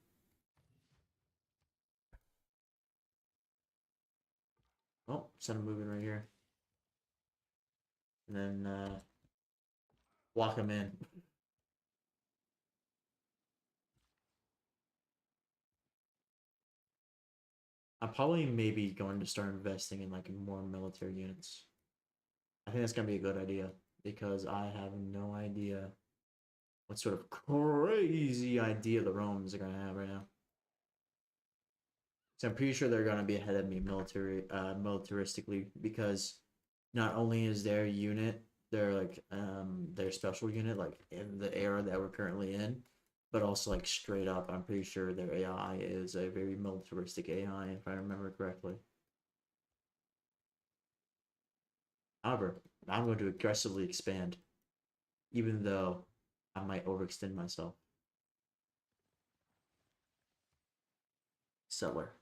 Oh, send him moving right here. And then, walk him in. I'm probably maybe going to start investing in like more military units. I think that's gonna be a good idea because I have no idea what sort of crazy idea the Romans are gonna have right now. So I'm pretty sure they're gonna be ahead of me militaristically because not only is their unit their special unit like in the era that we're currently in, but also like straight up, I'm pretty sure their AI is a very militaristic AI if I remember correctly. However, I'm going to aggressively expand, even though I might overextend myself. Settler.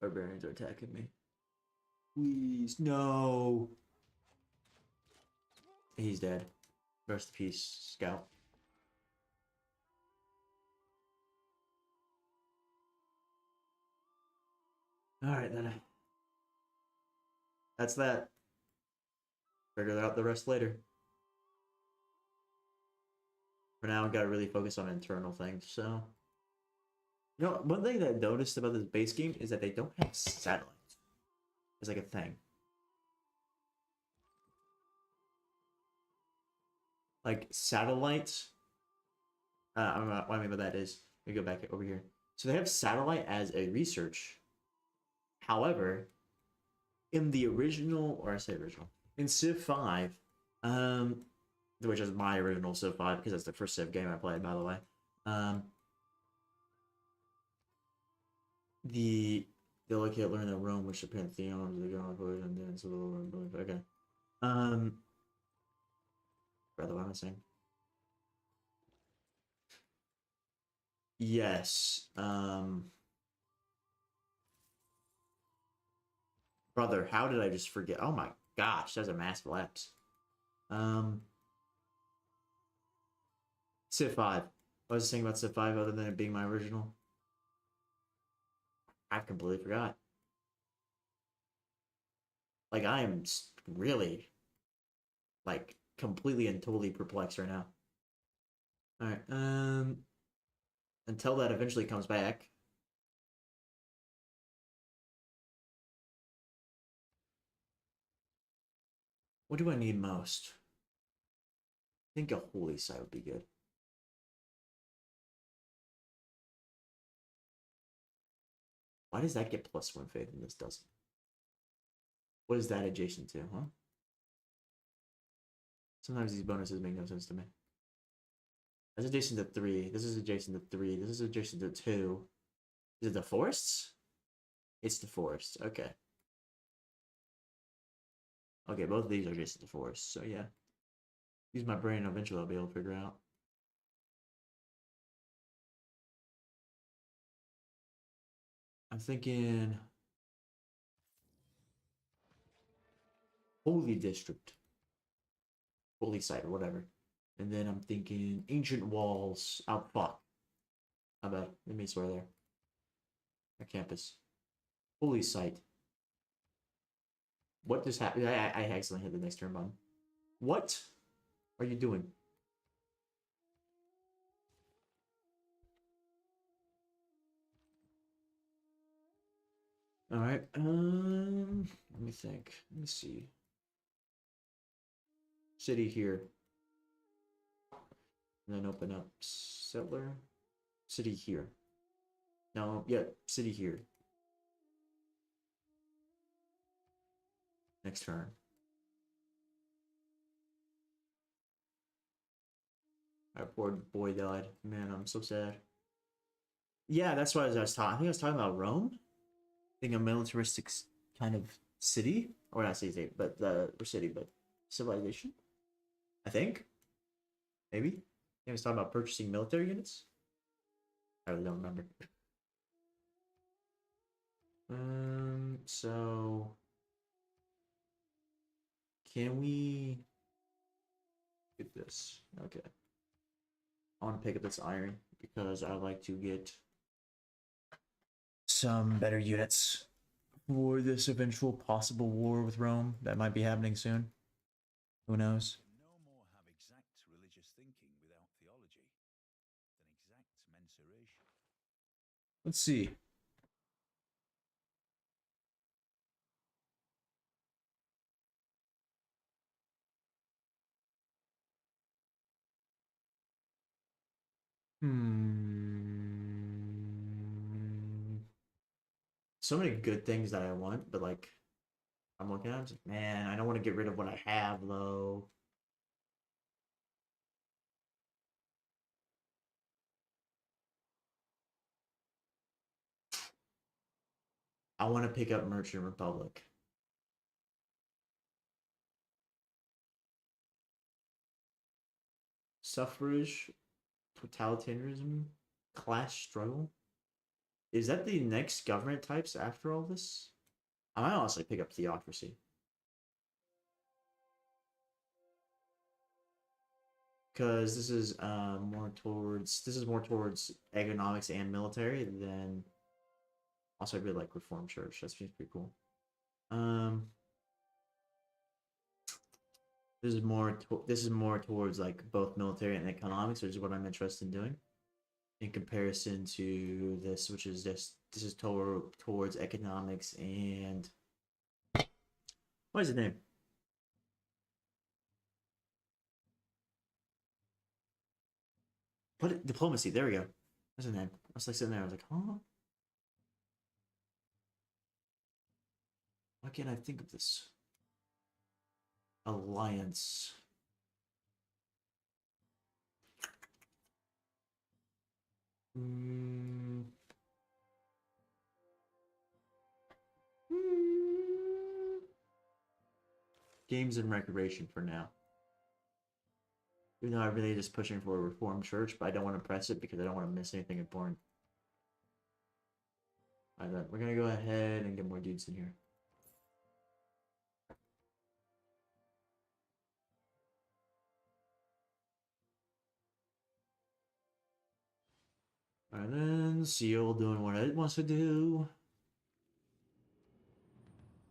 Barbarians are attacking me. Please, no. He's dead. Rest in peace, Scout. Alright, then. That's that. Figure out the rest later. For now, I've got to really focus on internal things, so. You know, one thing that I noticed about this base game is that they don't have satellites. It's like a thing. Like, satellites. I don't know what I mean by that is. Let me go back over here. So they have satellite as a research. However, in the original, or I say original, in Civ 5, which is my original Civ 5, because that's the first Civ game I played, by the way, they look at learn the Rome, which the Pantheon, the God, and then so the Lord, okay. Brother, what am I saying? Yes, brother, how did I just forget? Oh my gosh, that's a massive lapse. Civ 5. What was I saying about Civ 5 other than it being my original? I've completely forgot. Like, I am really, like, completely and totally perplexed right now. Alright, until that eventually comes back. What do I need most? I think a holy site would be good. Why does that get +1 faith and this doesn't? What is that adjacent to, huh? Sometimes these bonuses make no sense to me. That's adjacent to 3. This is adjacent to 3. This is adjacent to 2. Is it the forests? It's the forests. Okay. Okay, both of these are adjacent to forests, so yeah. Use my brain, eventually I'll be able to figure out. I'm thinking Holy District, Holy Site, or whatever. And then I'm thinking Ancient Walls out fuck. How about let me swear there. Our campus. Holy Site. What just happened? I accidentally hit the next turn button. What are you doing? All right. Let me think. Let me see. City here. And then open up settler. City here. No, yeah, city here. Next turn. Our poor boy died. Man, I'm so sad. Yeah, that's what I was talking. I think I was talking about Rome. I think a militaristic kind of city, or not city, but or city, but civilization. I think, maybe. I think I was talking about purchasing military units. I really don't remember. So can we get this? Okay. I want to pick up this iron because I like to get some better units for this eventual possible war with Rome that might be happening soon. Who knows?
Can no more have exact religious thinking without theology than exact mensuration.
Let's see. So many good things that I want, but like I'm looking at, I'm like, man, I don't want to get rid of what I have though. I want to pick up Merchant Republic. Suffrage, totalitarianism, class struggle. Is that the next government types after all this? I might honestly pick up theocracy. Because this is more towards economics and military than also I really like Reformed Church. That seems pretty cool. Um, this is more towards like both military and economics, which is what I'm interested in doing. In comparison to this, which is this is towards economics and what is the name? What diplomacy? There we go. That's the name. I was like sitting there. I was like, huh? Why can't I think of this? Alliance. Mm. Games and recreation for now. Even though I really just pushing for a reformed church, but I don't want to press it because I don't want to miss anything important. Alright, we're gonna go ahead and get more dudes in here. Alright, then Seal doing what it wants to do.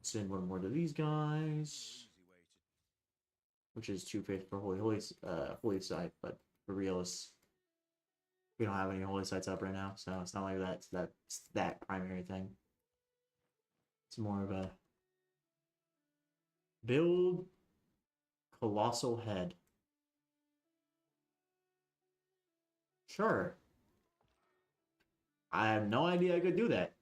Send one more to these guys, which is two faith for holy site, but for real, we don't have any holy sites up right now, so it's not like that's that primary thing. It's more of a build colossal head. Sure. I have no idea I could do that.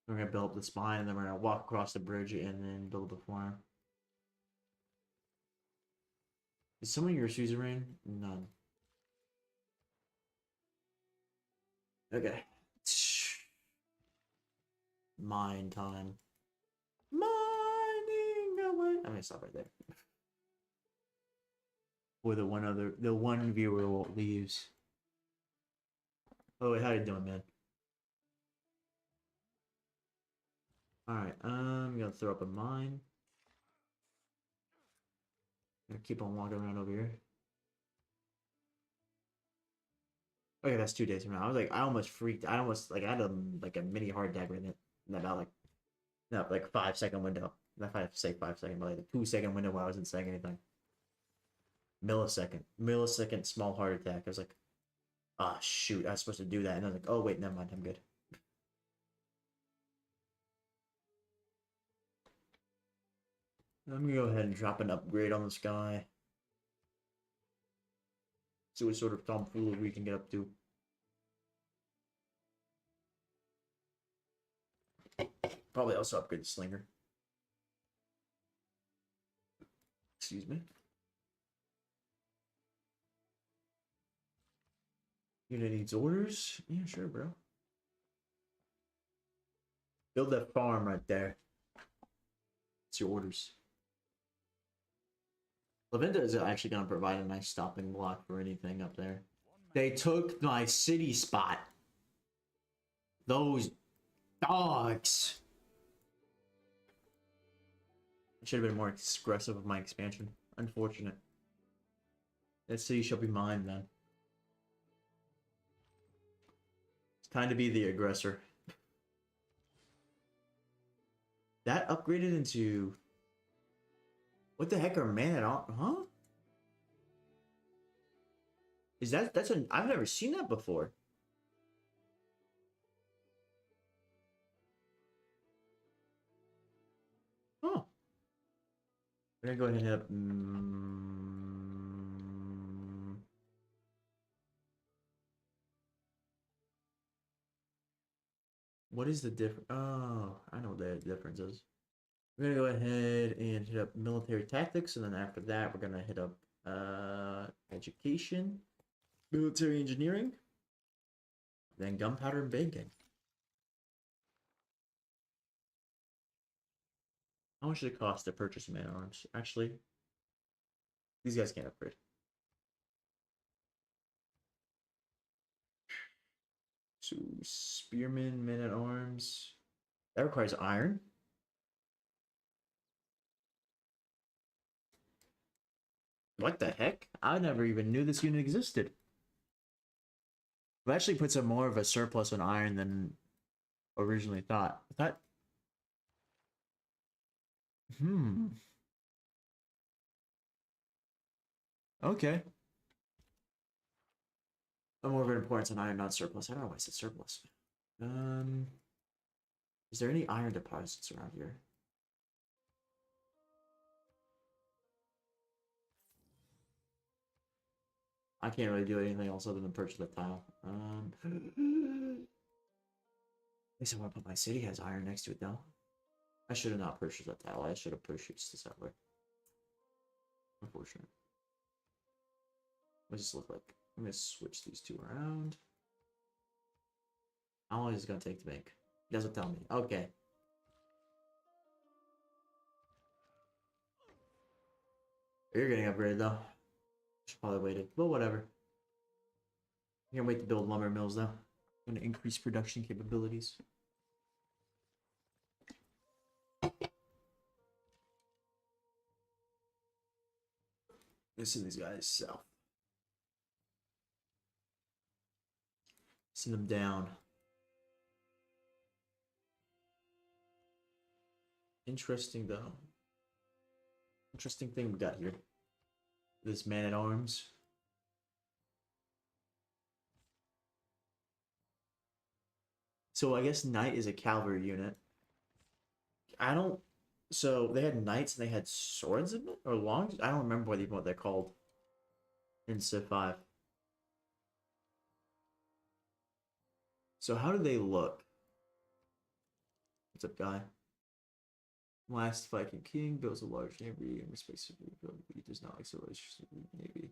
We're gonna build up the spine, and then we're gonna walk across the bridge and then build the farm. Is someone your suzerain? None. Okay. Mine time. Mining away. I'm gonna stop right there. Or the one viewer leaves. Oh wait, how you doing, man? Alright, I'm gonna throw up a mine. Gonna keep on walking around over here. Okay, that's 2 days from now. I was like, I almost freaked. I almost like I had a mini heart attack right in about like no, like 5 second window. Not if I say 5 second, but like a 2 second window while I wasn't saying anything. Millisecond small heart attack. I was like, ah, shoot, I was supposed to do that, and I was like, oh wait, never mind, I'm good. I'm gonna go ahead and drop an upgrade on this guy. See what sort of tomfoolery we can get up to. Probably also upgrade the slinger. Excuse me. Unit needs orders? Yeah, sure, bro. Build that farm right there. It's your orders. Lavenda is actually going to provide a nice stopping block for anything up there. They took my city spot. Those dogs. I should have been more aggressive with my expansion. Unfortunate. That city shall be mine then. It's time to be the aggressor. That upgraded into... What the heck are man at all? Huh? Is that's an... I've never seen that before. Huh. We're gonna go ahead and hit up... What is the difference? Oh, I know what the difference is. We're gonna go ahead and hit up military tactics, and then after that, we're gonna hit up education, military engineering, then gunpowder and banking. How much does it cost to purchase man arms? Actually, these guys can't upgrade. So spearmen, men at arms. That requires iron. What the heck? I never even knew this unit existed. It actually puts a more of a surplus on iron than originally thought. I thought. Okay. More of an importance on iron, not surplus. I don't know why I said surplus. Is there any iron deposits around here? I can't really do anything else other than purchase that tile. At least I want to put my city has iron next to it though. I should have not purchased that tile. I should have purchased the settler. Unfortunate. What does this look like? I'm gonna switch these two around. How long is it gonna take to make? It doesn't tell me. Okay. You're getting upgraded though. Should probably waited, but whatever. I can't wait to build lumber mills though. I'm gonna increase production capabilities. Let's send these guys south. Send them down. Interesting though. Interesting thing we got here. This man at arms. So I guess knight is a cavalry unit. I don't. So they had knights and they had swords in it or longs. I don't remember what they're called in Civ 5. So how do they look? What's up, guy? Last Viking king builds a large navy and respects he does not like so navy.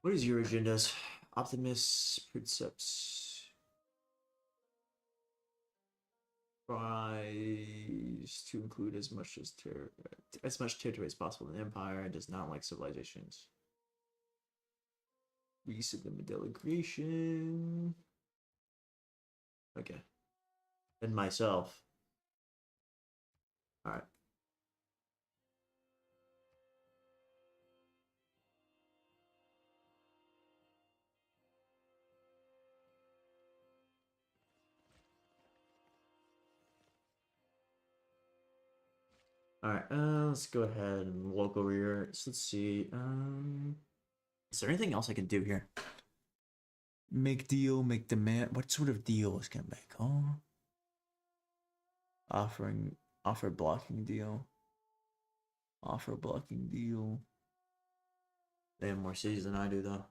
What is your agendas? Optimus, Princeps. Tries to include as much territory as possible in the Empire and does not like civilizations. Reset the Mandela creation. Okay. And myself. Alright. Alright, let's go ahead and walk over here. So let's see. Is there anything else I can do here? Make deal, make demand. What sort of deal is gonna make? Oh, offer blocking deal. Offer blocking deal. They have more cities than I do, though.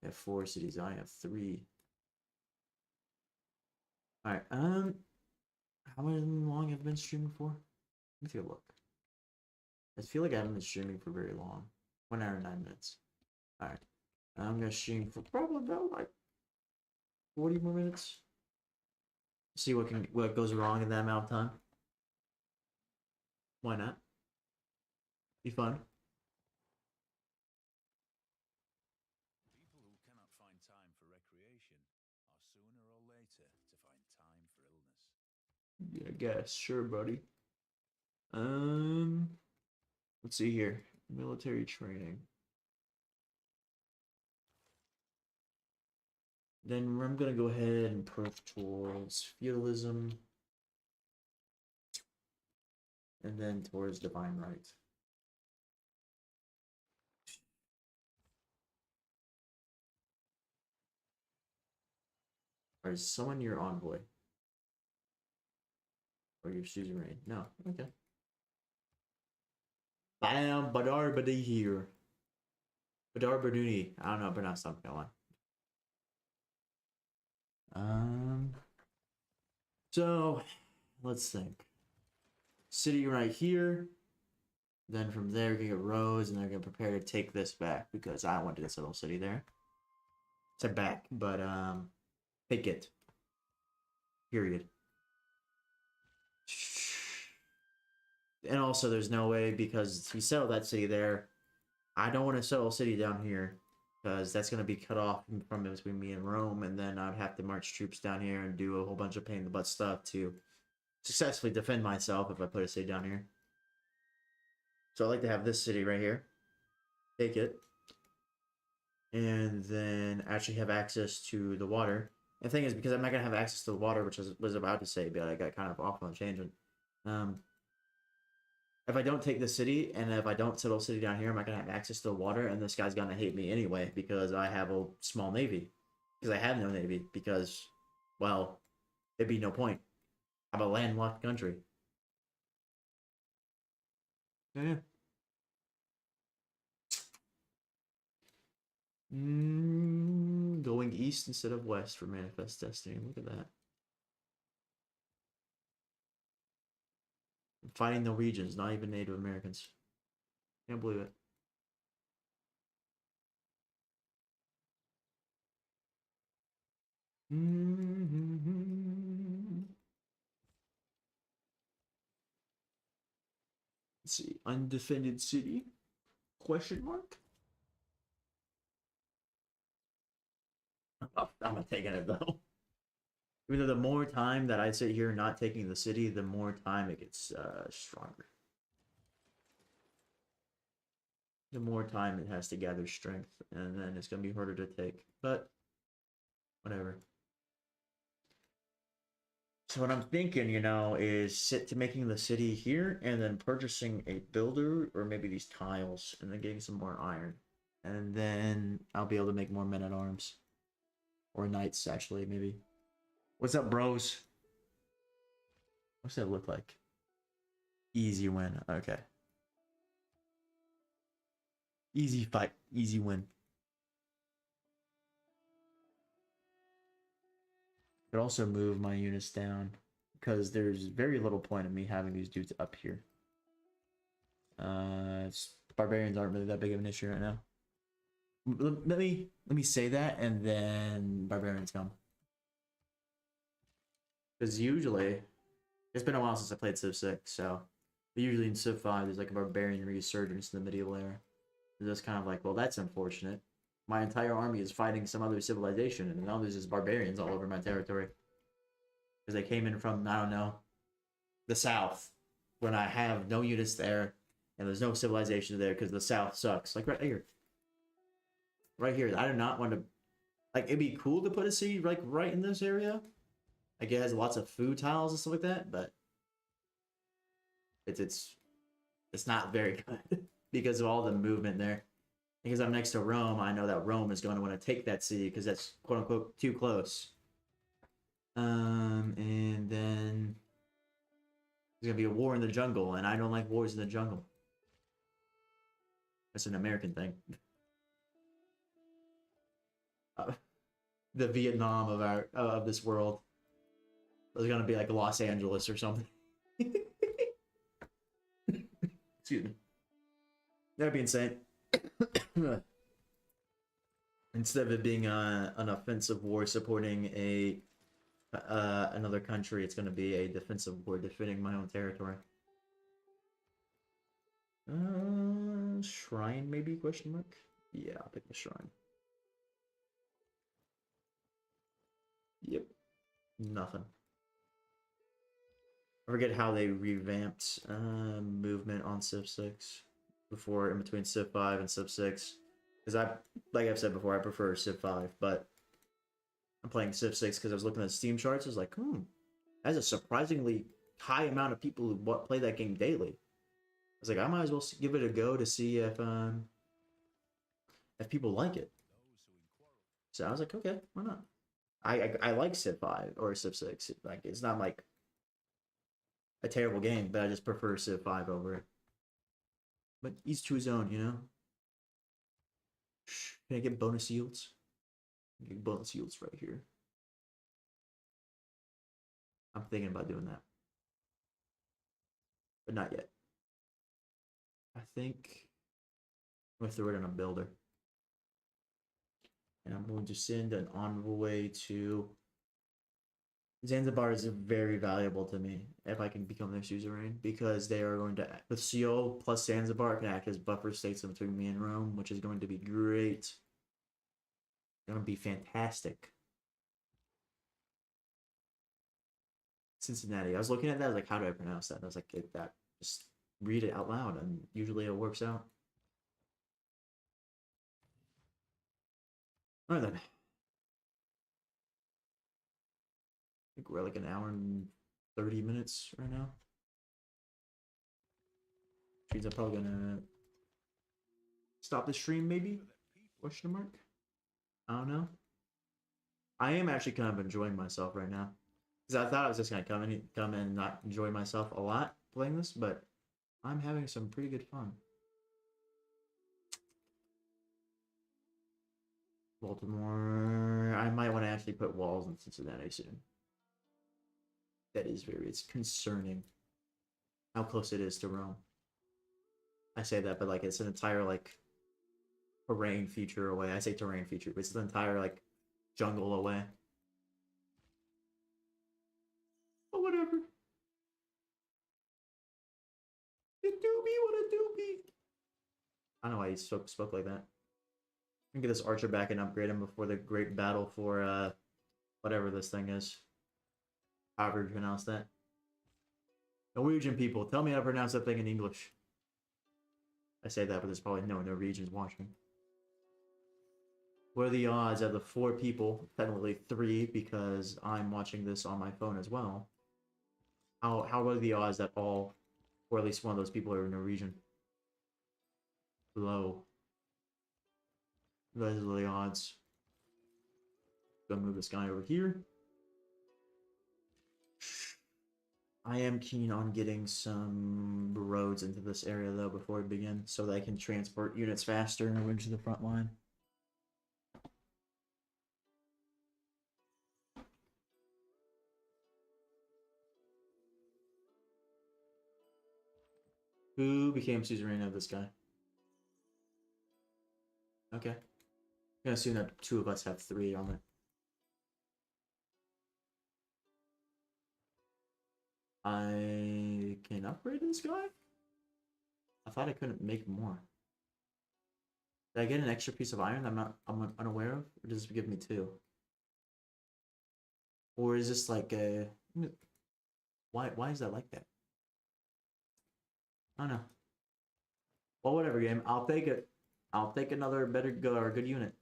They have 4 cities. I have 3. All right. How long have I been streaming for? Let me take a look. I feel like I haven't been streaming for very long. 1 hour and 9 minutes. All right. I'm gonna stream for probably about like 40 more minutes. See what goes wrong in that amount of time. Why not? Be fun.
People who cannot find time for recreation are sooner or later to find time for illness.
Yeah, I guess. Sure, buddy. Let's see here. Military training. Then I'm gonna go ahead and push towards feudalism. And then towards divine right. Or is someone your envoy? Or your suzerain? No. Okay. Bam, Badar Badi here. Badar Baduni. I don't know, pronounce something on. So let's think. City right here. Then from there, we get roads, and they're gonna prepare to take this back because I wanted this little city there. It's back, but take it. Period. And also, there's no way because he settled that city there. I don't want to settle a city down here because that's going to be cut off from between me and Rome, and then I'd have to march troops down here and do a whole bunch of pain in the butt stuff to successfully defend myself if I put a city down here. So I like to have this city right here. Take it. And then actually have access to the water. And the thing is, because I'm not going to have access to the water, which I was about to say, but I got kind of off on a tangent. If I don't take the city, and if I don't settle city down here, I'm not going to have access to the water, and this guy's going to hate me anyway, because I have a small navy. Because I have no navy, because, well, there'd be no point. I'm a landlocked country. Yeah. Going east instead of west for Manifest Destiny. Look at that. Fighting Norwegians, not even Native Americans. Can't believe it. Let's see. Undefended city? Question mark? I'm not taking it though. Even though the more time that I sit here not taking the city, the more time it gets stronger. The more time it has to gather strength, and then it's going to be harder to take. But, whatever. So what I'm thinking, is sit to making the city here, and then purchasing a builder, or maybe these tiles, and then getting some more iron. And then I'll be able to make more men-at-arms. Or knights, actually, maybe. What's up, bros? What's that look like? Easy win. Okay. Easy fight. Easy win. Could also move my units down because there's very little point in me having these dudes up here. Barbarians aren't really that big of an issue right now. Let me say that, and then barbarians come. Because usually, it's been a while since I played Civ 6, so usually in Civ 5 there's like a barbarian resurgence in the medieval era. It's just kind of like, well, that's unfortunate. My entire army is fighting some other civilization, and now there's just barbarians all over my territory. Because they came in from, I don't know, the south, when I have no units there, and there's no civilization there because the south sucks. Like right here. Right here. I do not want to... Like, it'd be cool to put a city, like, right in this area. Like, it has lots of food tiles and stuff like that, but... It's not very good because of all the movement there. Because I'm next to Rome, I know that Rome is going to want to take that city because that's quote-unquote too close. And then... There's gonna be a war in the jungle, and I don't like wars in the jungle. That's an American thing. The Vietnam of this world. There's gonna be like Los Angeles or something. Excuse me. That being said, instead of it being an offensive war supporting another country, it's gonna be a defensive war defending my own territory. Shrine maybe? Question mark. Yeah, I'll pick the shrine. Yep. Nothing. I forget how they revamped movement on Civ 6 before, in between Civ 5 and Civ 6. Because like I've said before, I prefer Civ 5, but I'm playing Civ 6 because I was looking at Steam charts. I was like, that's a surprisingly high amount of people who play that game daily. I was like, I might as well give it a go to see if people like it. So I was like, okay, why not? I like Civ 5 or Civ 6. Like, it's not like a terrible game, but I just prefer Civ 5 over it. But each to his own, you know? Can I get bonus yields? Get bonus yields right here. I'm thinking about doing that. But not yet. I think I'm going to throw it on a builder. And I'm going to send an envoy to... Zanzibar is very valuable to me if I can become their suzerain, because they are going to, with Seoul plus Zanzibar, can act as buffer states between me and Rome, which is going to be great. It's going to be fantastic. Cincinnati. I was looking at that. I was like, how do I pronounce that? And I was like, that. Just read it out loud, and usually it works out. All right then. I think we're like an hour and 30 minutes right now. Means I'm probably gonna stop the stream, maybe? Question mark? I don't know. I am actually kind of enjoying myself right now. Because I thought I was just gonna come in and not enjoy myself a lot playing this, but I'm having some pretty good fun. Baltimore. I might want to actually put walls in Cincinnati soon. It's concerning how close it is to Rome. I say that, but like it's an entire like terrain feature away. I say terrain feature, but it's an entire like jungle away. But whatever. It do be what it do be. I don't know why he spoke like that. I can get this archer back and upgrade him before the great battle for whatever this thing is. However you pronounce that. Norwegian people, tell me how to pronounce that thing in English. I say that, but there's probably no Norwegians watching. What are the odds of the 4 people, technically 3 because I'm watching this on my phone as well? How are the odds that all, or at least one of those people are Norwegian? Low. Those are the odds. Gonna move this guy over here. I am keen on getting some roads into this area though before we begin, so that I can transport units faster and into the front line. Who became suzerain of this guy? Okay. I'm gonna assume that two of us have 3 on it. I can upgrade this guy? I thought I couldn't make more. Did I get an extra piece of iron I'm unaware of? Or does it give me 2? Or is this like a... Why is that like that? I don't know. Well, whatever, game. I'll take it. I'll take another better go or good unit.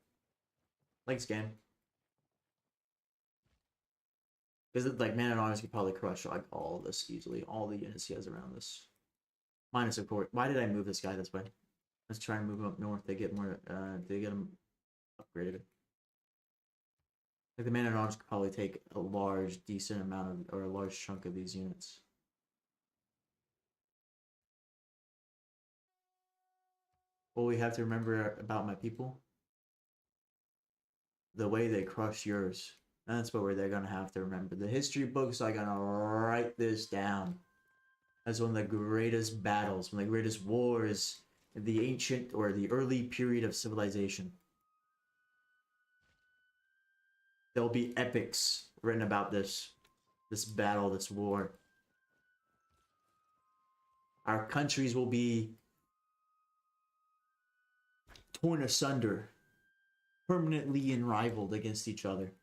Thanks, game. Because like Man at Arms could probably crush like all of this easily. All the units he has around this. Minus of course. Why did I move this guy this way? Let's try and move him up north. They get more. They get him upgraded. Like the Man at Arms could probably take a large, decent amount of, or a large chunk of these units. What we have to remember about my people, the way they crush yours. That's what they're gonna have to remember. The history books are gonna write this down as one of the greatest battles, one of the greatest wars in the ancient or the early period of civilization. There'll be epics written about this battle, this war. Our countries will be torn asunder, permanently enrivaled against each other.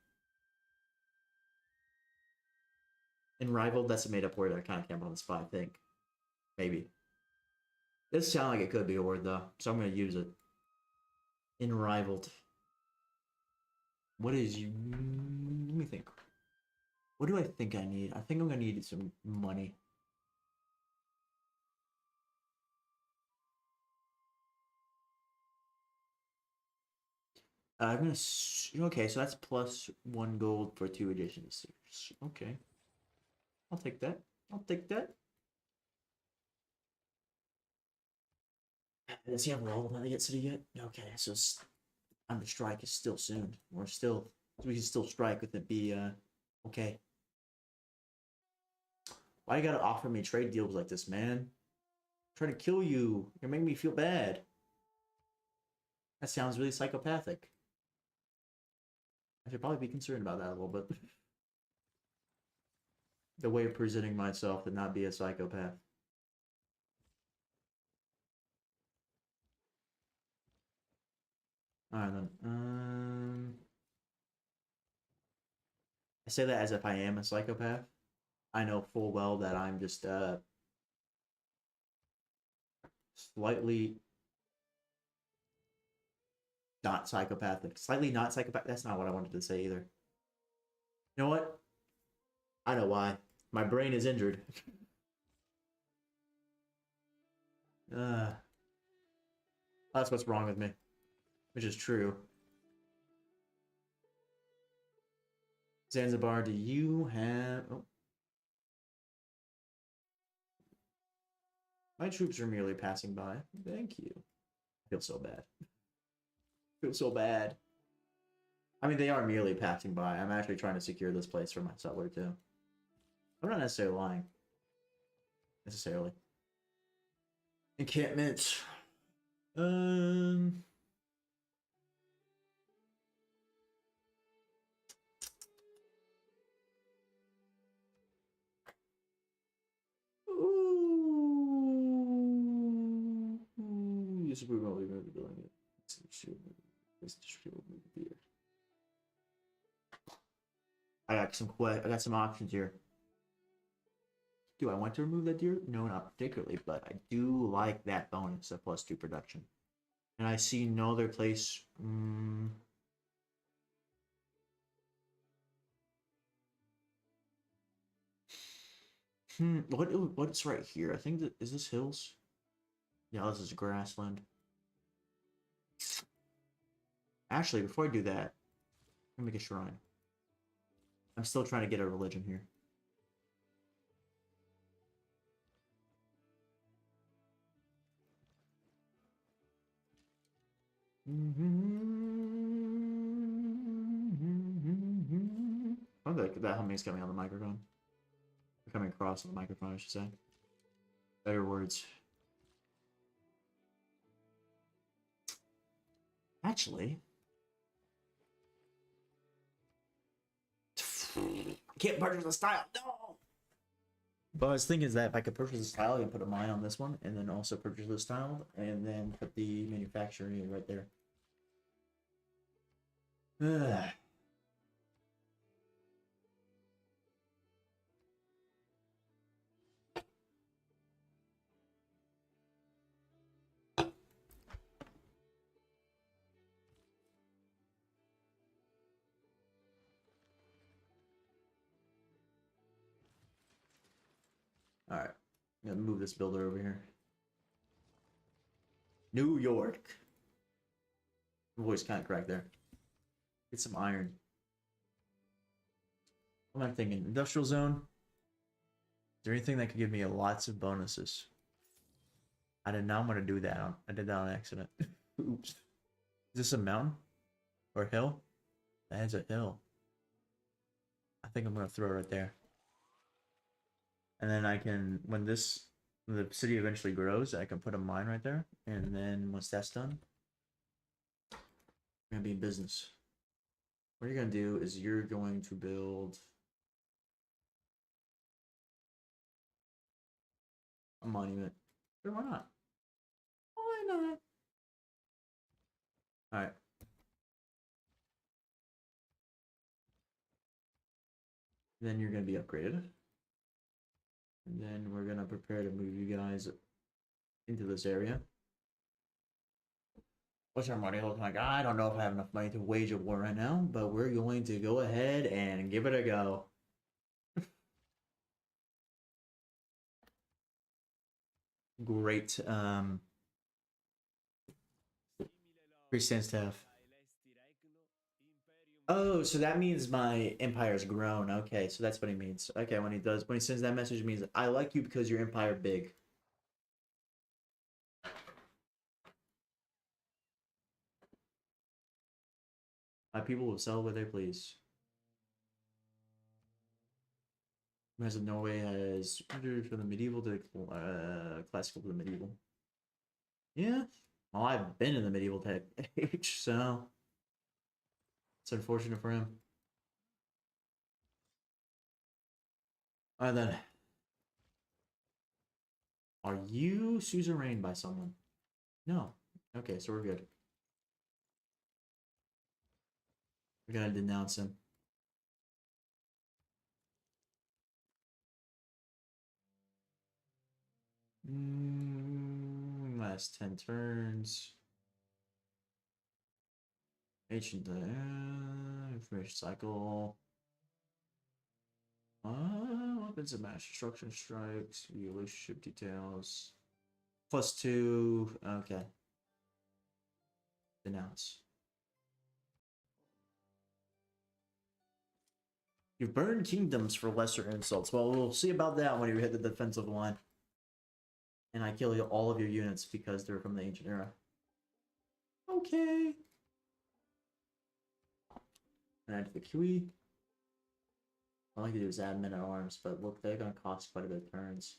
Enrivaled, that's a made-up word I kind of came on the spot, I think. Maybe. This sounds like it could be a word, though, so I'm going to use it. Enrivaled. What is you? Let me think. What do I think I need? I think I'm going to need some money. I'm going to... Okay, so that's plus 1 gold for 2 editions. Okay. I'll take that. I'll take that. Does he have roll when they get city yet? Okay, so under strike is still soon. We're still, we can still strike with it be okay. Why you gotta offer me trade deals like this, man? I'm trying to kill you. You're making me feel bad. That sounds really psychopathic. I should probably be concerned about that a little bit. The way of presenting myself to not be a psychopath. Alright then. I say that as if I am a psychopath. I know full well that I'm just slightly not psychopathic. Slightly not psychopathic. That's not what I wanted to say either. You know what? I know why. My brain is injured. That's what's wrong with me. Which is true. Zanzibar, do you have... Oh. My troops are merely passing by. Thank you. I feel so bad. I feel so bad. I mean, they are merely passing by. I'm actually trying to secure this place for my settler, too. I'm not necessarily lying. Necessarily. Encampment. Ooh. Yes, we will be doing it. I got some options here. Do I want to remove that deer? No, not particularly, but I do like that bonus of +2 production. And I see no other place. What's right here? I think that is this hills? Yeah, this is grassland. Actually, before I do that, I'm gonna make a shrine. I'm still trying to get a religion here. I like that humming's coming on the microphone. Coming across on the microphone, I should say. Better words. Actually, I can't purchase a style. No. But I was thinking is that if I could purchase a tile, I can put a mine on this one, and then also purchase this tile, and then put the manufacturing right there. Ugh. All right, I'm gonna move this builder over here. New York. Voice kind of cracked there. Get some iron. What am I thinking? Industrial zone. Is there anything that could give me lots of bonuses? I did not want to do that. I did that on accident. Oops. Is this a mountain or a hill? That is a hill. I think I'm gonna throw it right there. And then I can, when the city eventually grows, I can put a mine right there. And then once that's done, I'm gonna be in business. What you're gonna do is you're going to build a monument. Sure, why not? Why not? All right. Then you're gonna be upgraded. And then we're gonna prepare to move you guys into this area. What's our money looking like? I don't know if I have enough money to wage a war right now, but we're going to go ahead and give it a go. Great. Freestance staff. Oh, so that means my empire's grown. Okay, so that's what he means. Okay, when he sends that message, it means I like you because your empire big. My people will sell what they please. As of Norway has from the medieval to classical to the medieval. Yeah, well, I've been in the medieval tech age, so it's unfortunate for him. All right then. Are you suzerained by someone? No. Okay, so we're good. We're gonna denounce him. Last 10 turns. Ancient information cycle. Weapons of mass destruction strikes. Relationship details. +2. Okay. Denounce. You burn kingdoms for lesser insults. Well, we'll see about that when you hit the defensive line. And I kill all of your units because they're from the ancient era. Okay. And add to the QE. All I can do is add men at arms, but look, they're gonna cost quite a bit of turns.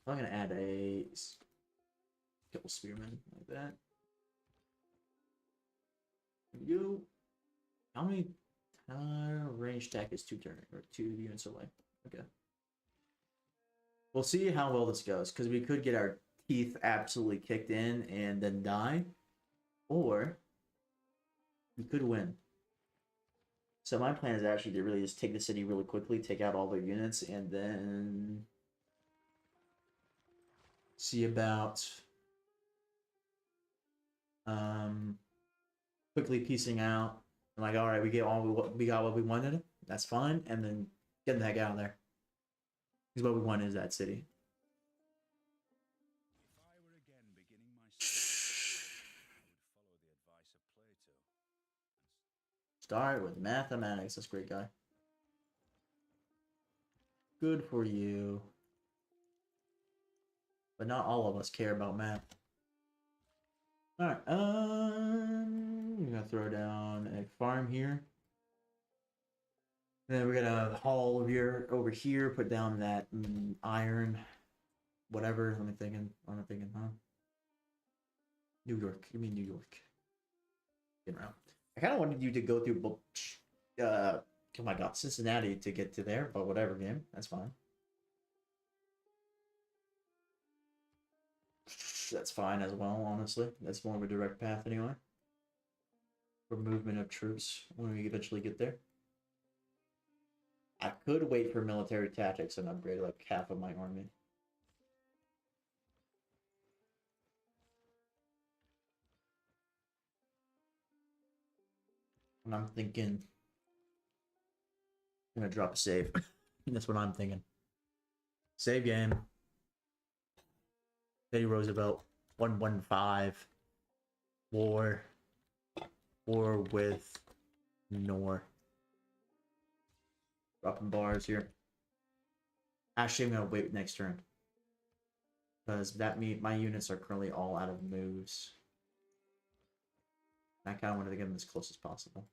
I'm gonna add a couple spearmen like that. There we go. How many range attack is 2 turns or 2 units away? Okay. We'll see how well this goes, because we could get our teeth absolutely kicked in and then die, or we could win. So my plan is actually to really just take the city really quickly, take out all their units, and then see about quickly piecing out. I'm like, all right, we got what we wanted. That's fine, and then get the heck out of there. Because what we want is that city.
If I were again beginning my studies, I would follow the advice of Plato.
Start with mathematics. That's a great guy. Good for you. But not all of us care about math. Alright, we're gonna throw down a farm here. And then we're gonna haul over here, put down that iron, whatever. I'm thinking, huh? New York. Give me New York. Getting around. I kind of wanted you to go through, oh my god, Cincinnati to get to there, but whatever, game. That's fine. That's fine as well, honestly. That's more of a direct path anyway. For movement of troops when we eventually get there. I could wait for military tactics and upgrade like half of my army. And I'm thinking I'm gonna drop a save. That's what I'm thinking. Save game. Teddy Roosevelt 115 war with Nor. Dropping bars here. Actually, I'm gonna wait next turn. Because that my units are currently all out of moves. I kinda wanted to get them as close as possible.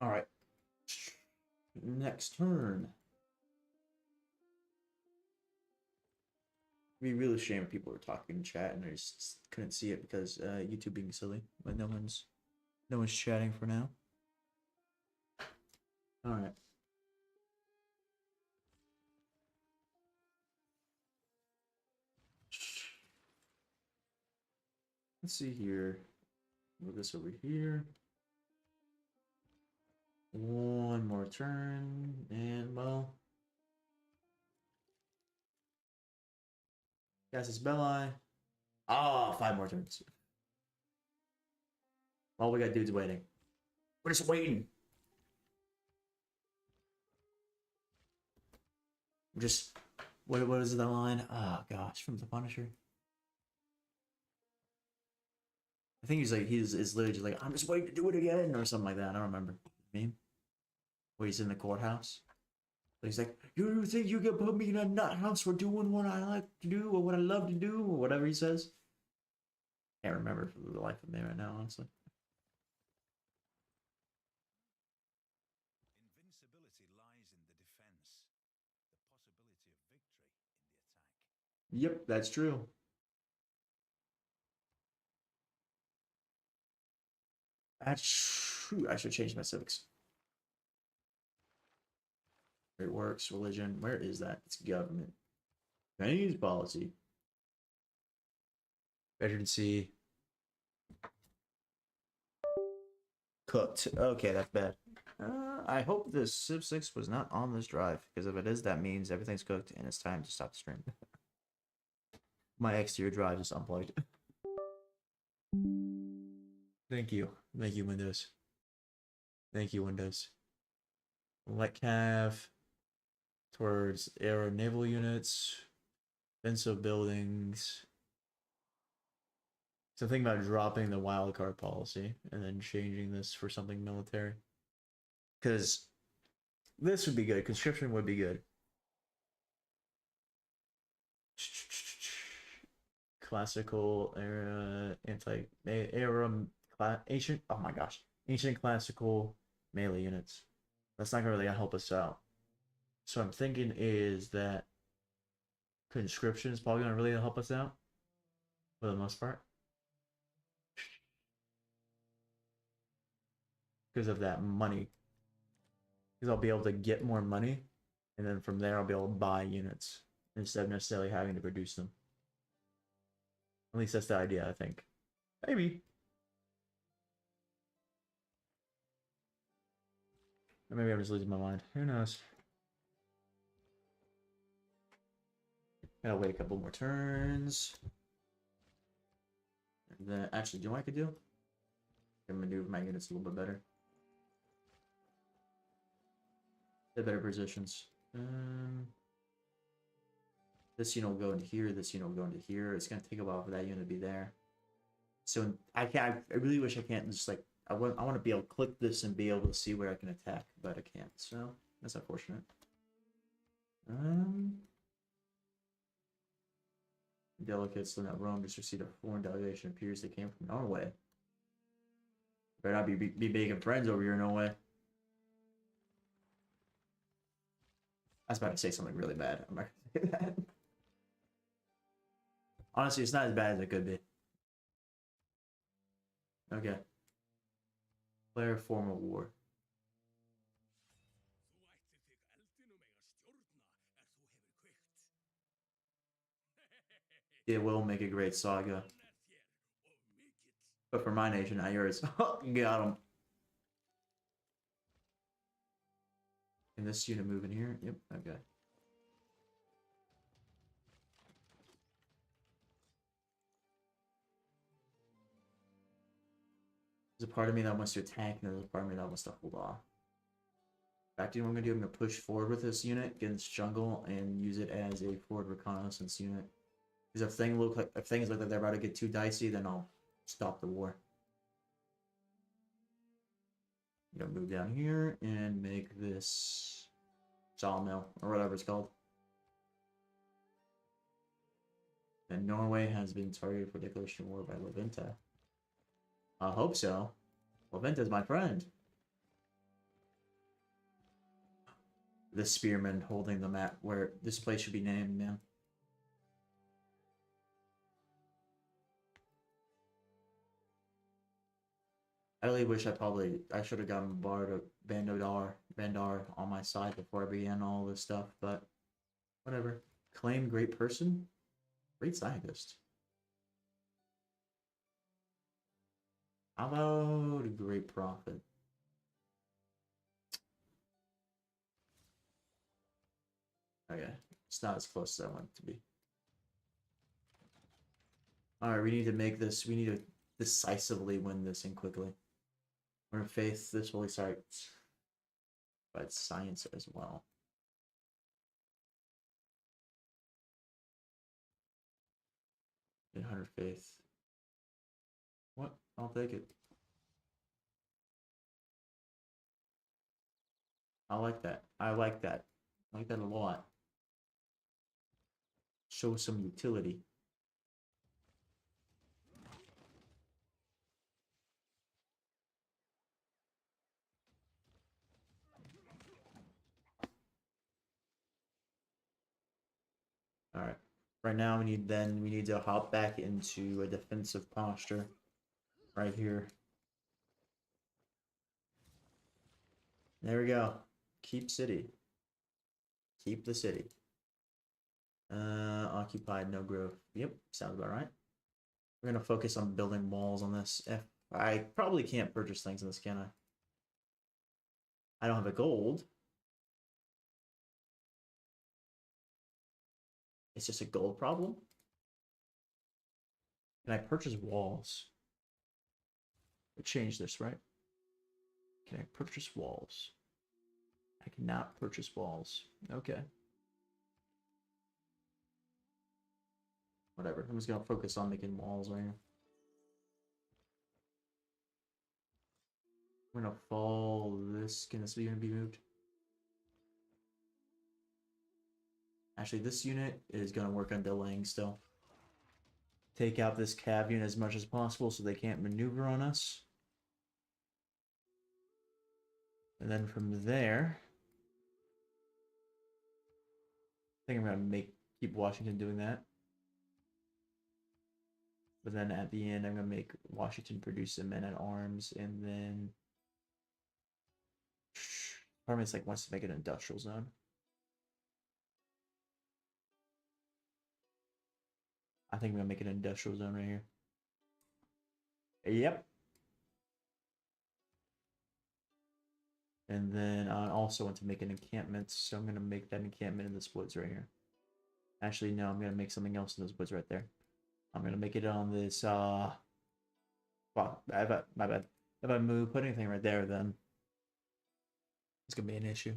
Alright. Next turn. It'd be really shame if people were talking in chat and I just couldn't see it because YouTube being silly. But no one's chatting for now. Alright. Let's see here. Move this over here. One more turn, and well, Casus Belli. Ah, 5 more turns. All we got dudes waiting. We're just waiting. Just what is the line? Oh gosh, from the Punisher. I think he's literally just like, I'm just waiting to do it again or something like that. I don't remember the meme. Where he's in the courthouse. But he's like, you think you can put me in a nut house for doing what I like to do or what I love to do or whatever he says? Can't remember for the life of me right now, honestly.
Invincibility lies in the defense. The possibility of victory in the attack.
Yep, that's true. That's true. I should change my civics. It works. Religion. Where is that? It's government. Chinese policy. Veterancy. Cooked. Okay, that's bad. I hope the Civ 6 was not on this drive, because if it is, that means everything's cooked and it's time to stop the stream. My exterior drive is unplugged. Thank you. Thank you, Windows. Thank you, Windows. Light cav towards aero naval units, defensive buildings. So think about dropping the wildcard policy and then changing this for something military. Because this would be good. Conscription would be good. Classical era, ancient. Oh my gosh, ancient classical melee units. That's not really gonna help us out. So I'm thinking is that conscription is probably gonna really help us out for the most part because of that money. Because I'll be able to get more money, and then from there I'll be able to buy units instead of necessarily having to produce them. At least that's the idea, I think. Maybe. Or maybe I'm just losing my mind. Who knows? Gotta wait a couple more turns. And then, actually, do you know what I could do? I'm gonna maneuver my units a little bit better. The better positions. This unit will go into here. This unit will go into here. It's gonna take a while for that unit to be there. So I can't. I really wish I can't just like. I want to be able to click this and be able to see where I can attack, but I can't. So that's unfortunate. Delegates in that Rome just received a foreign delegation. Appears they came from Norway. Better not be making friends over here, no way. I was about to say something really bad. I'm not gonna say that. Honestly, it's not as bad as it could be. Okay. Player form of war. It will make a great saga. But for my nation, not yours. Got him. Can this unit move in here? Yep, okay. There's a part of me that wants to attack, and there's a part of me that wants to hold off. In fact, you know what I'm going to do? I'm going to push forward with this unit, get in this jungle, and use it as a forward reconnaissance unit. Because if things look like they're about to get too dicey, then I'll stop the war. I'm going to move down here and make this sawmill, or whatever it's called. And Norway has been targeted for declaration of war by Leventa. I hope so. Leventa's my friend. The spearman holding the map where this place should be named, man. I really wish I should have gotten Bandar on my side before I began all this stuff, but whatever. Claim great person? Great scientist. How about a great prophet? Okay, it's not as close as I want it to be. Alright, we need to make this, we need to decisively win this and quickly. We're in faith, this holy starts, but science as well. 800 faith. What? I'll take it. I like that. I like that. I like that a lot. Show some utility. Alright. Right now we need to hop back into a defensive posture. Right here. There we go. Keep city. Keep the city. Occupied, no growth. Yep, sounds about right. We're gonna focus on building walls on this. I probably can't purchase things in this, can I? I don't have a gold. It's just a gold problem. Can I purchase walls? I change this, right? Can I purchase walls? I cannot purchase walls. Okay. Whatever. I'm just gonna focus on making walls right here. I'm gonna fall this. Can this unit be moved? Actually, this unit is gonna work on delaying still. Take out this cav unit as much as possible so they can't maneuver on us. And then from there, I think I'm gonna keep Washington doing that. But then at the end, I'm gonna make Washington produce some men at arms, and then Department's like wants to make an industrial zone. I think I'm gonna make an industrial zone right here. Yep. And then I also want to make an encampment, so I'm gonna make that encampment in this woods right here. Actually, no, I'm gonna make something else in those woods right there. I'm gonna make it on this. Well, my bad. If I put anything right there, then it's gonna be an issue.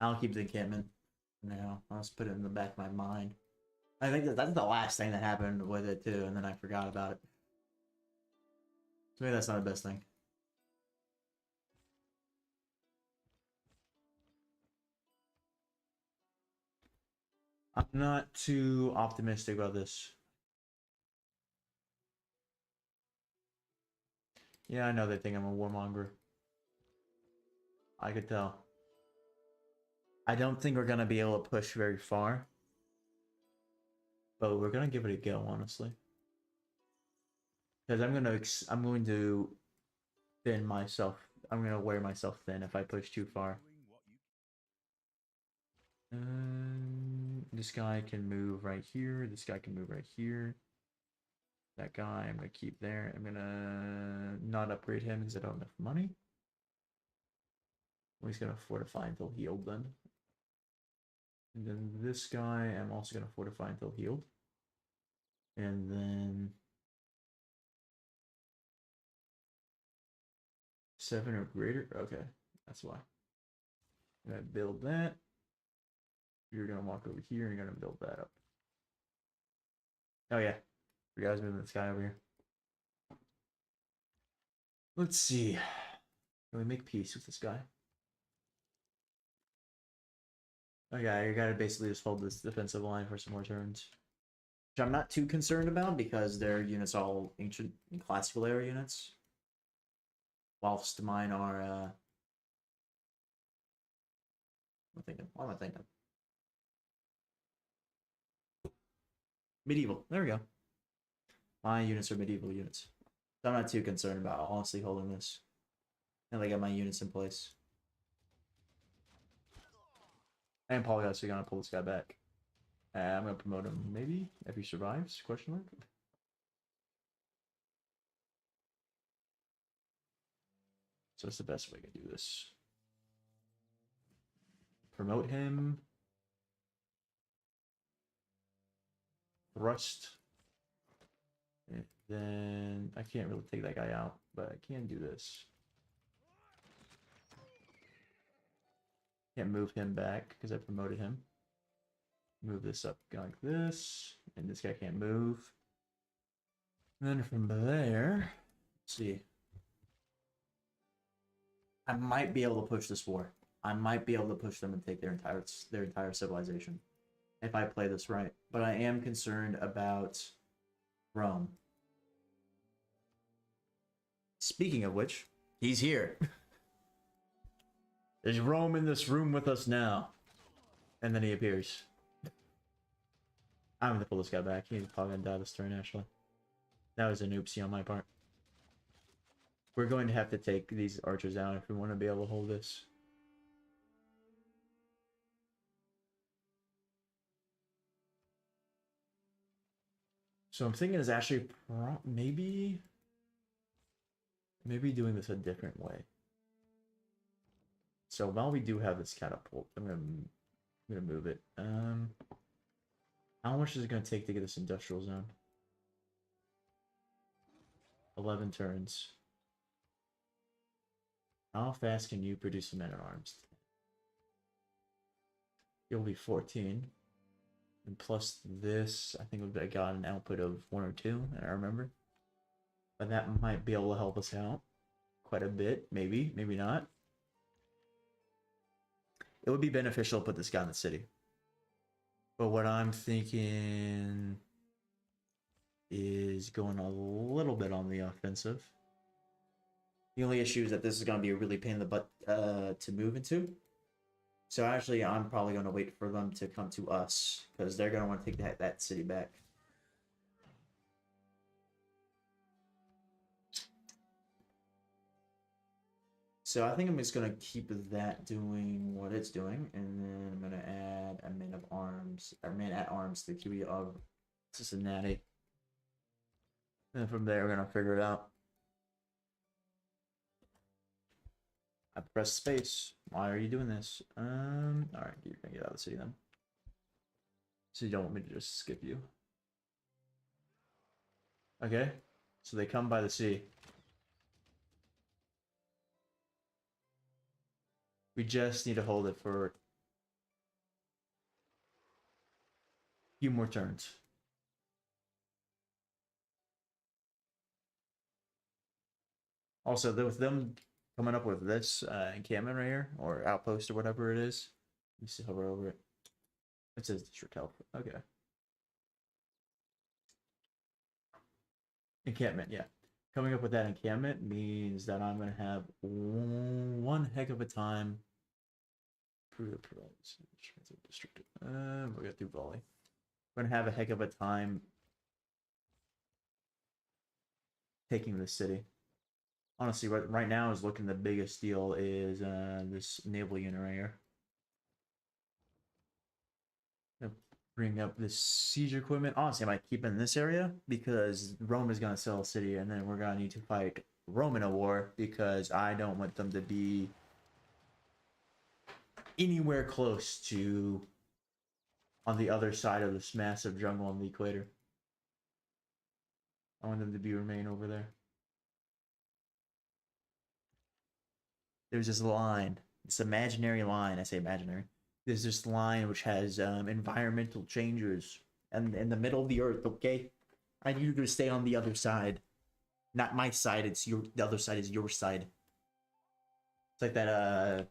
I'll keep the encampment. No, I'll just put it in the back of my mind. I think that's the last thing that happened with it too, and then I forgot about it. So maybe that's not the best thing. I'm not too optimistic about this. Yeah, I know they think I'm a warmonger. I could tell. I don't think we're gonna be able to push very far, but we're gonna give it a go, honestly. Because I'm going to thin myself. I'm gonna wear myself thin if I push too far. This guy can move right here. This guy can move right here. That guy I'm gonna keep there. I'm gonna not upgrade him because I don't have enough money. Well, he's gonna fortify until healed then. And then this guy I'm also gonna fortify until healed. And then 7 or greater. Okay, that's why. I'm gonna build that. You're gonna walk over here and you're gonna build that up. Oh yeah, you guys moving this guy over here. Let's see. Can we make peace with this guy? Okay, you gotta basically just hold this defensive line for some more turns. Which I'm not too concerned about because their units are all ancient and classical era units. Whilst mine are I'm thinking, what am I thinking? Medieval. There we go. My units are medieval units. So I'm not too concerned about honestly holding this. And I got my units in place. And Paul guys are gonna pull this guy back. I'm gonna promote him maybe if he survives? Question mark. So that's the best way to do this. Promote him. Thrust. And then I can't really take that guy out, but I can do this. Can't move him back because I promoted him. Move this up like this, and this guy can't move. And then from there, let's see. I might be able to push this war. I might be able to push them and take their entire civilization if I play this right. But I am concerned about Rome. Speaking of which, he's here. Is Rome in this room with us now? And then he appears. I'm gonna pull this guy back. He's probably gonna die this turn, actually. That was an oopsie on my part. We're going to have to take these archers out if we want to be able to hold this. So I'm thinking is actually maybe doing this a different way. So while we do have this catapult, I'm gonna move it. How much is it gonna take to get this industrial zone? 11 turns. How fast can you produce a men at arms? It'll be 14. And plus this, I think I got an output of 1 or 2, I remember. But that might be able to help us out quite a bit. Maybe, maybe not. It would be beneficial to put this guy in the city. But what I'm thinking is going a little bit on the offensive. The only issue is that this is going to be a really pain in the butt to move into. So actually, I'm probably going to wait for them to come to us because they're going to want to take that city back. So I think I'm just going to keep that doing what it's doing, and then I'm going to add a man of arms, or man at arms to the QE of Cincinnati. And from there, we're going to figure it out. I press space. Why are you doing this? Alright, you're gonna get out of the city then. So you don't want me to just skip you. Okay. So they come by the sea. We just need to hold it for a few more turns. Also, with them coming up with this encampment right here, or outpost or whatever it is. Let me see, hover over it. It says district health. Okay. Encampment, yeah. Coming up with that encampment means that I'm going to have one heck of a time District. We got through volley. We're gonna have a heck of a time taking this city. Honestly, right now is looking the biggest deal is this naval unit right here. Bring up this siege equipment. Honestly, I might keep it in this area because Rome is gonna sell a city, and then we're gonna need to fight Rome in a war because I don't want them to be anywhere close to on the other side of this massive jungle on the equator. I want them to remain over there. There's this line, this imaginary line. I say imaginary. There's this line which has environmental changes, and in the middle of the earth. Okay, I need you to stay on the other side, not my side. It's your. The other side is your side. It's like that.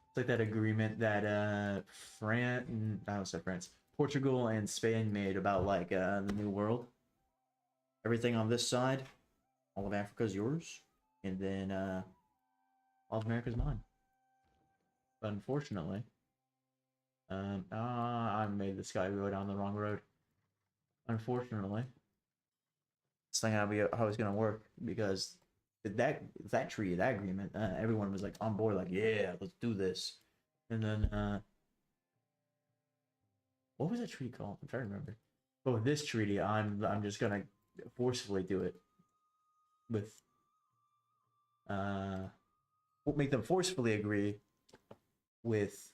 It's like that agreement that France. I don't say France. Portugal and Spain made about like the New World. Everything on this side, all of Africa is yours, and then all of America's mine. But unfortunately, I made this guy go down the wrong road. Unfortunately, it's not gonna be how it's gonna work because that treaty, that agreement, everyone was like on board, like yeah, let's do this, and then what was that treaty called? I'm trying to remember. But with this treaty, I'm just gonna forcefully do it with we'll make them forcefully agree with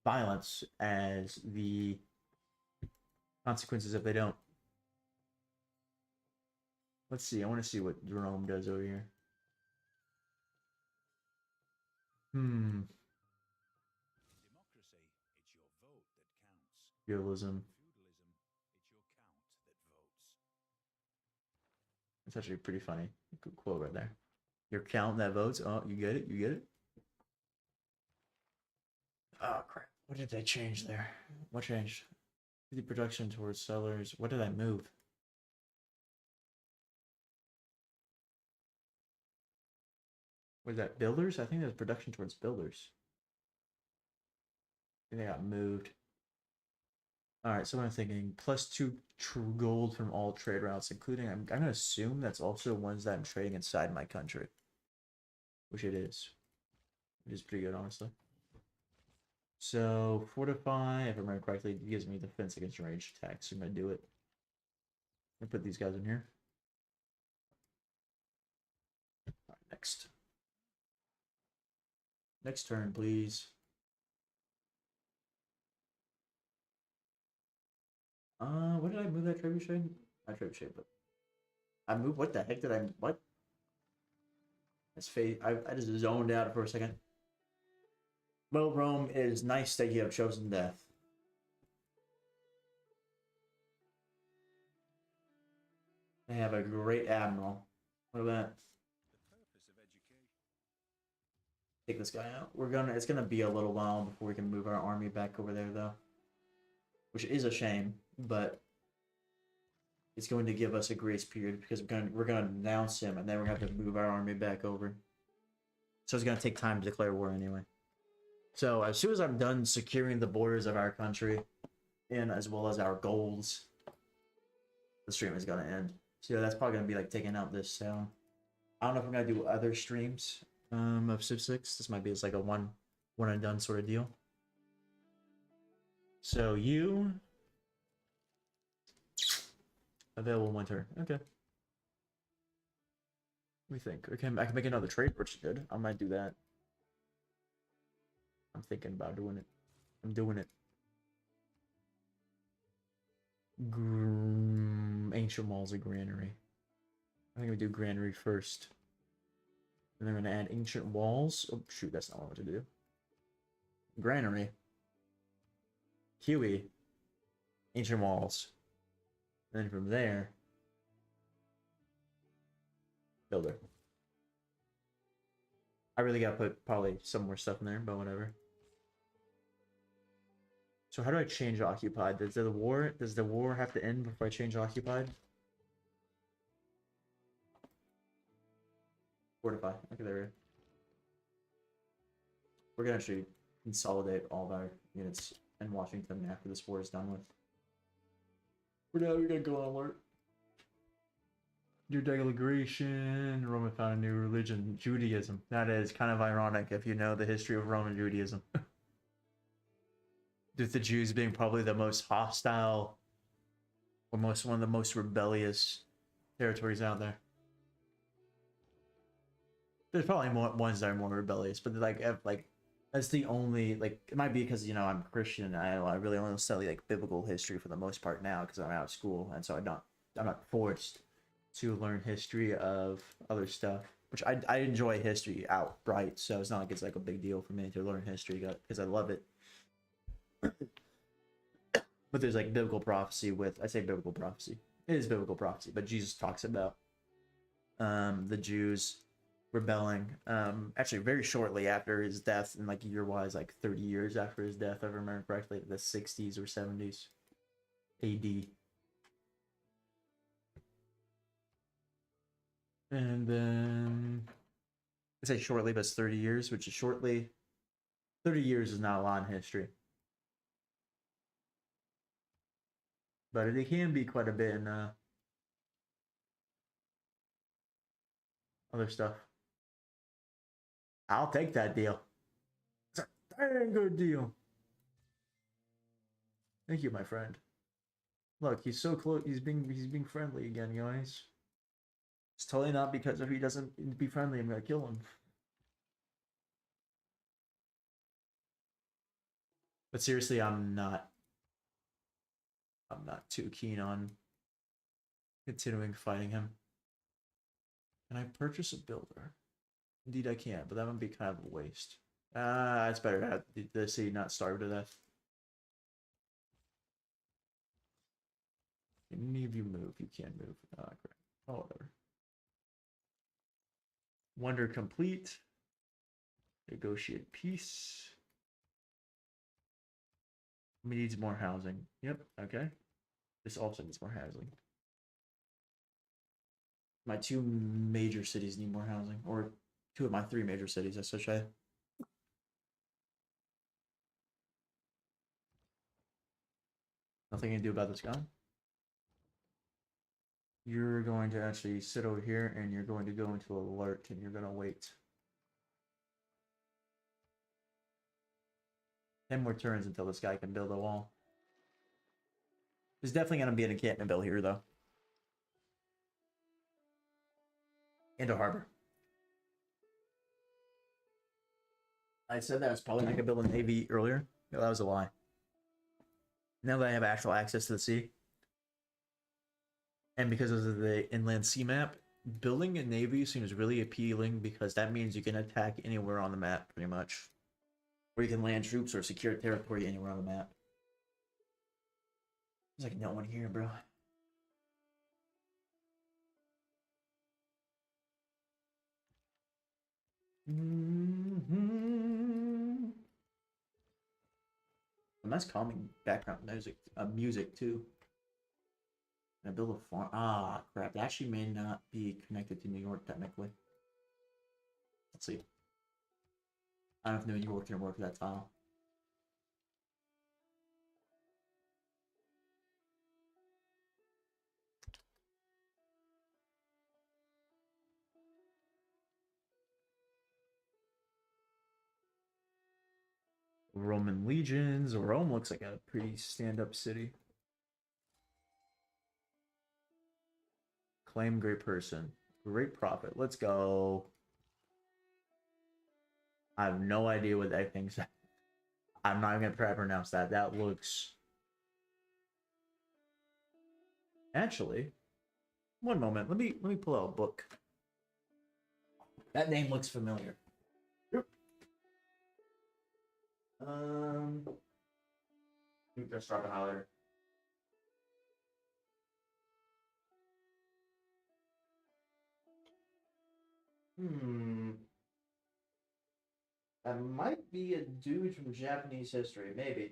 violence as the consequences if they don't. Let's see. I want to see what Jerome does over here.
In democracy, it's your vote that counts.
Feudalism.
Feudalism, it's your count that votes.
It's actually pretty funny. Good quote right there. Your count that votes. Oh, you get it. You get it. Oh crap! What did they change there? What changed? The production towards sellers. What did I move? Was that builders? I think that was production towards builders. I think they got moved. All right, so what I'm thinking, +2 true gold from all trade routes, including, I'm gonna assume that's also ones that I'm trading inside my country, which it is. It is pretty good, honestly. So fortify, if I remember correctly, it gives me defense against ranged attacks. So I'm gonna do it. I'm gonna put these guys in here. All right, next. Next turn, please. What did I move that trebuchet? Not trebuchet, but I moved. What the heck did I? What? That's fate. I just zoned out for a second. Well, Rome, it is nice that you have chosen death. They have a great admiral. What about that?
The purpose of education.
Take this guy out. It's gonna be a little while before we can move our army back over there, though. Which is a shame, but it's going to give us a grace period because we're gonna announce him, and then we're gonna have to move our army back over. So it's gonna take time to declare war anyway. So as soon as I'm done securing the borders of our country, and as well as our goals, the stream is gonna end. So that's probably gonna be like taking out this sound. I don't know if I'm gonna do other streams of Civ 6. This might be just like a one and done sort of deal. So you available winter. Okay. Let me think. Okay, I can make another trade, which is good. I might do that. I'm thinking about doing it. I'm doing it. Ancient walls of granary. I think we do granary first. And then we're gonna add ancient walls. Oh shoot, that's not what I want to do. Granary. Huey. Ancient walls. And then from there, builder. I really gotta put probably some more stuff in there, but whatever. So how do I change occupied? Does the war have to end before I change occupied? Fortify. Okay, there we go. We're gonna actually consolidate all of our units in Washington after this war is done with. For now, we're gonna go on alert. Your declaration, Roman found a new religion, Judaism. That is kind of ironic if you know the history of Roman Judaism. With the Jews being probably the most hostile or one of the most rebellious territories out there. There's probably more ones that are more rebellious, but like that's the only like it might be because I'm Christian. I really only study like biblical history for the most part now because I'm out of school, and so I'm not forced to learn history of other stuff, which I enjoy history outright. So it's not like it's like a big deal for me to learn history because I love it. But there's like biblical prophecy I say biblical prophecy. It is biblical prophecy, but Jesus talks about the Jews rebelling actually very shortly after his death, and like year-wise, like 30 years after his death, if I remember correctly, the 60s or 70s AD. And then I say shortly, but it's 30 years, which is shortly. 30 years is not a lot in history. But it can be quite a bit in other stuff. I'll take that deal. It's a dang good deal. Thank you, my friend. Look, he's so close. He's being friendly again, guys. It's totally not because if he doesn't be friendly, I'm gonna kill him. But seriously, I'm not too keen on continuing fighting him. Can I purchase a builder? Indeed I can, but that would be kind of a waste. It's better to have the city not starve to death. Can any of you move? You can move. Oh, crap. Oh, whatever. Wonder complete. Negotiate peace. Needs more housing. Yep, okay. This also needs more housing. My two major cities need more housing, or two of my three major cities, I should say. Nothing to do about this guy. You're going to actually sit over here, and you're going to go into alert, and you're going to wait 10 more turns until this guy can build a wall. There's definitely going to be an encampment built here, though. And a harbor. I said that I was probably not going to build a navy earlier. No, that was a lie. Now that I have actual access to the sea, and because of the inland sea map, building a navy seems really appealing because that means you can attack anywhere on the map, pretty much. Or you can land troops or secure territory anywhere on the map. There's like no one here, bro. A nice calming background music too. Can I build a farm? Ah, crap. That actually may not be connected to New York technically. Let's see. I don't know if New York can work that tile. Roman legions. Rome looks like a pretty stand-up city. Claim great person. Great prophet. Let's go. I have no idea what that thing's. I'm not even gonna try to pronounce that. That looks. Actually, one moment. Let me pull out a book. That name looks familiar. Yep. Let's start a highlighter. That might be a dude from Japanese history, maybe.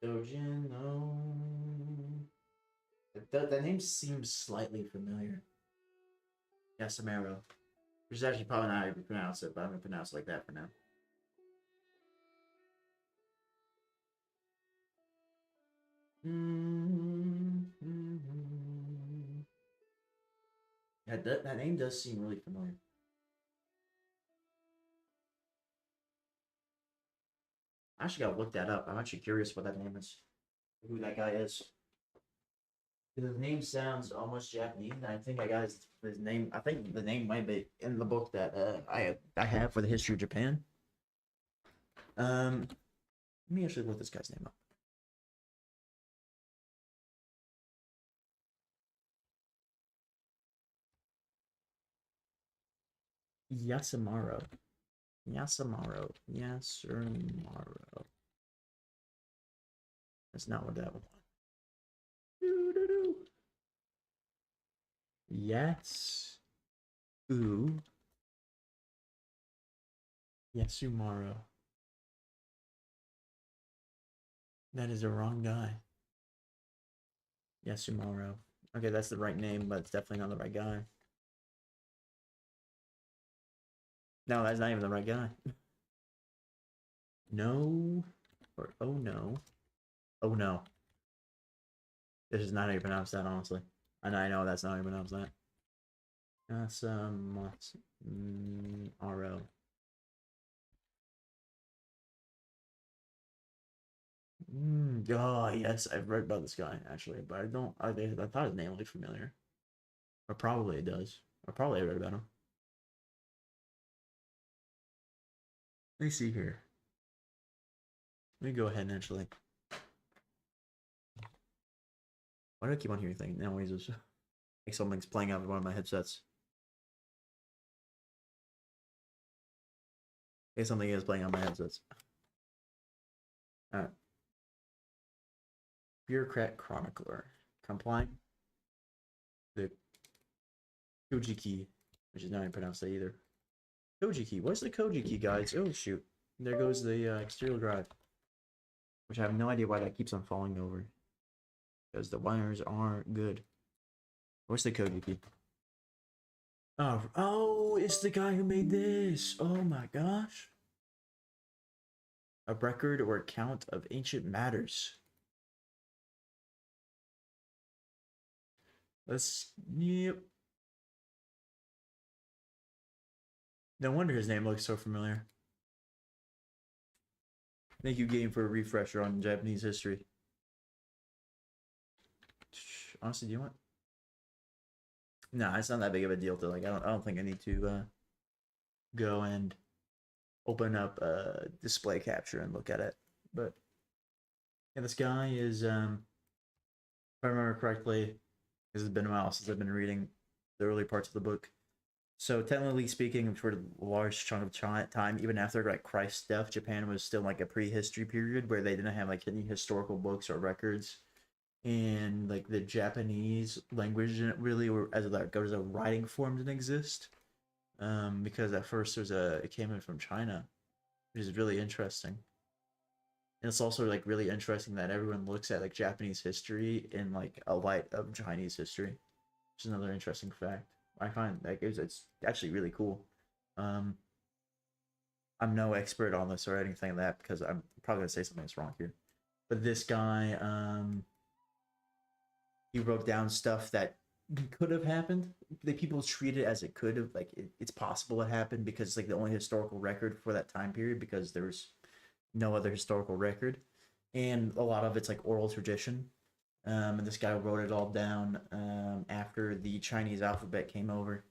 Dojin, no. That name seems slightly familiar. Yasamaro. Which is actually probably not how you pronounce it, but I'm gonna pronounce it like that for now. Yeah, that name does seem really familiar. I actually gotta look that up. I'm actually curious what that name is. Who that guy is. The name sounds almost Japanese. I think I got his name. I think the name might be in the book that I have for the history of Japan. Let me actually look this guy's name up. Yasamaro. Yasamaro. Yasamaro. That's not what that was. Yes. Ooh. Yasumaro. That is the wrong guy. Yasumaro. Okay, that's the right name, but it's definitely not the right guy. No, that's not even the right guy. No. Or oh no. Oh no. This is not how you pronounce that, honestly. And I know that's not how you pronounce that. That's R-O. Oh yes, I've read about this guy actually, but I don't. I thought his name looked familiar, or probably it does, or probably I read about him. Let me see here. Let me go ahead and actually. Why do I keep on hearing things? Noises. Like something's playing out of one of my headsets. Hey, something is playing on my headsets. Alright. Bureaucrat Chronicler. Complying. The Koji key, which is not even pronounced that either. Koji key. What's the Koji key, guys? Oh, shoot. There goes the exterior drive. Which I have no idea why that keeps on falling over. Because the wires aren't good. What's the Koji key? Oh, it's the guy who made this. Oh my gosh. A record or account of ancient matters. Yep. No wonder his name looks so familiar. Thank you, game, for a refresher on Japanese history. Honestly, do you want? No, it's not that big of a deal to like. I don't think I need to go and open up display capture and look at it. But yeah, this guy is if I remember correctly, this has been a while since I've been reading the early parts of the book. So technically speaking, for a large chunk of time, even after like Christ's death, Japan was still like a prehistory period where they didn't have like any historical books or records, and like the Japanese language didn't really, or as like as a writing form, didn't exist. Because at first it came in from China, which is really interesting. And it's also like really interesting that everyone looks at like Japanese history in like a light of Chinese history, which is another interesting fact. I find like it's actually really cool. Um, I'm no expert on this or anything like that because I'm probably gonna say something that's wrong here. But this guy, he wrote down stuff that could have happened. The people treat it as it could have, like it's possible it happened because it's like the only historical record for that time period because there's no other historical record, and a lot of it's like oral tradition. And this guy wrote it all down after the Chinese alphabet came over.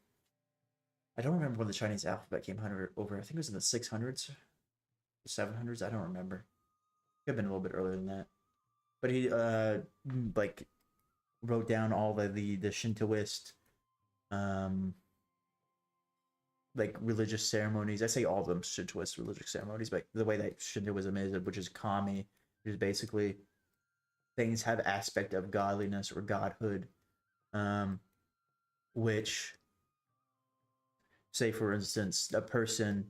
I don't remember when the Chinese alphabet came over. I think it was in the 600s, 700s. I don't remember. Could have been a little bit earlier than that. But he like wrote down all the Shintoist like religious ceremonies. I say all of them Shintoist religious ceremonies, but the way that Shintoism is, which is kami, which is basically things have aspect of godliness or godhood, which, say for instance, a person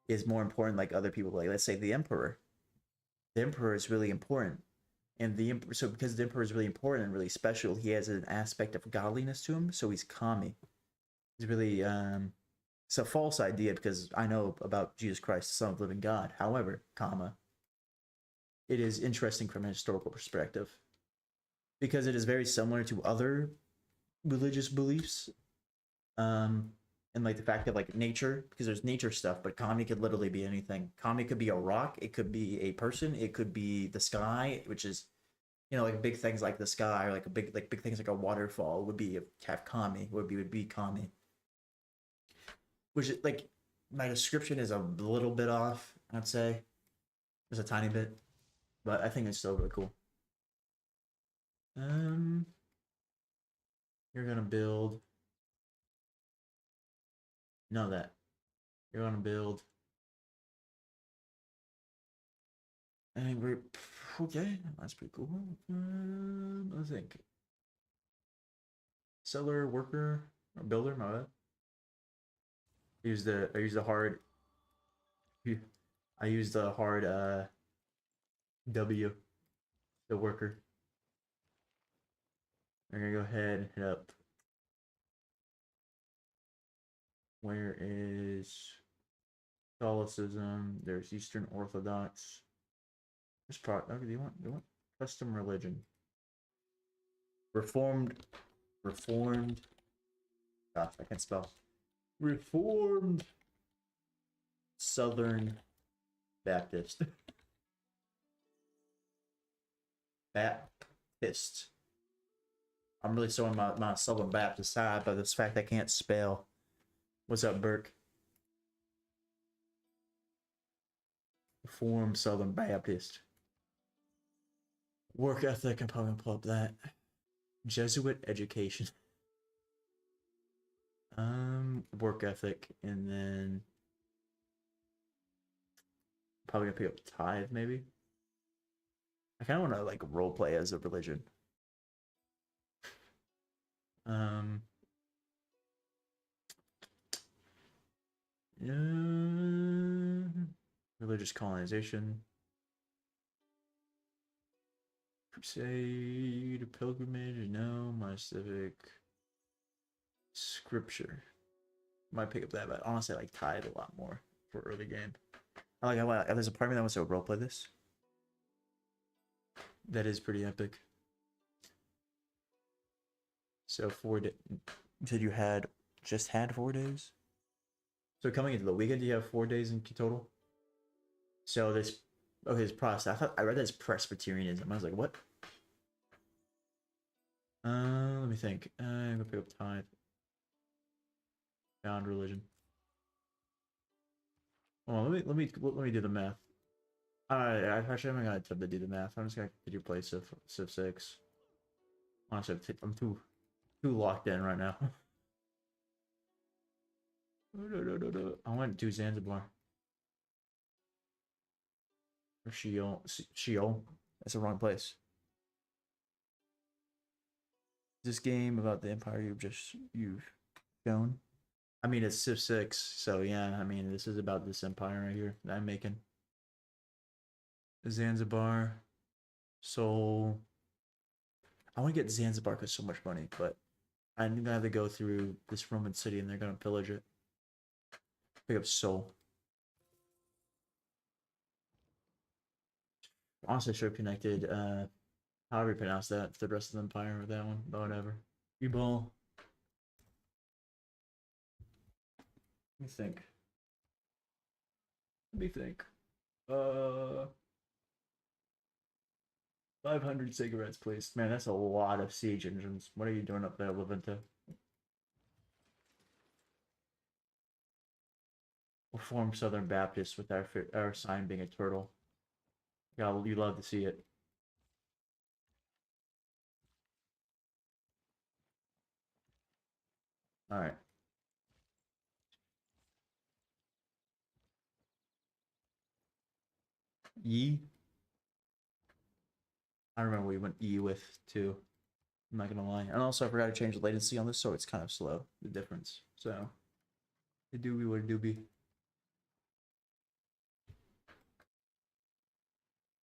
is more important like other people. Like let's say the emperor. The emperor is really important, And so because the emperor is really important and really special, he has an aspect of godliness to him. So he's kami. He's really it's a false idea because I know about Jesus Christ, the Son of the Living God. However, comma, it is interesting from a historical perspective because it is very similar to other religious beliefs. And like the fact of like nature, because there's nature stuff, but kami could literally be anything. Kami could be a rock, it could be a person, it could be the sky, which is, you know, like big things like the sky, or like big things like a waterfall would be have kami, would be kami. Which is like my description is a little bit off, I'd say. Just a tiny bit. But I think it's still really cool. Um you're gonna build know that. You're gonna build and we're okay, that's pretty cool. I think seller, worker, or builder, my bad. I use the hard I use the hard W, the worker. I'm gonna go ahead and hit up. Where is Catholicism? There's Eastern Orthodox. There's okay, do you want custom religion? Reformed Reformed gosh, I can't spell. Reformed Southern Baptist. Baptist. I'm really showing my Southern Baptist side by this fact I can't spell. What's up, Burke? Reformed Southern Baptist. Work ethic, I'm probably gonna pull up that. Jesuit education. Work ethic, and then probably gonna pick up tithe, maybe. I kind of want to like role play as a religion. Um, religious colonization, crusade, pilgrimage. No, my civic scripture. Might pick up that, but honestly, I like tithe a lot more for early game. I like. There's a part of me that wants to role play this. That is pretty epic. So 4 days. You said you had just had 4 days. So coming into the weekend, you have 4 days in total. So this, okay, this process. I read that as Presbyterianism. I was like, what? Let me think. I'm gonna pick up tithe. Found religion. Oh, let me do the math. I actually haven't got time to do the math. I'm just gonna do play Civ 6. Honestly, I'm too locked in right now. I went to Zanzibar. Or Sheol. Sheol. That's the wrong place. This game about the empire you've shown. I mean, it's Civ 6, so yeah, I mean, this is about this empire right here that I'm making. Zanzibar, Seoul. I want to get Zanzibar because so much money, but I'm gonna have to go through this Roman city and they're gonna pillage it. Pick up Seoul. Honestly, should have connected, however you pronounce that, to the rest of the empire with that one, but whatever. U-ball. Let me think. Let me think. 500 cigarettes, please. Man, that's a lot of siege engines. What are you doing up there, Levinta? Reformed Southern Baptist with our sign being a turtle. Yeah, you love to see it. All right. Yi. I remember we went Yi with too. I'm not gonna lie. And also, I forgot to change the latency on this, so it's kind of slow. The difference. So, it do be what it do be.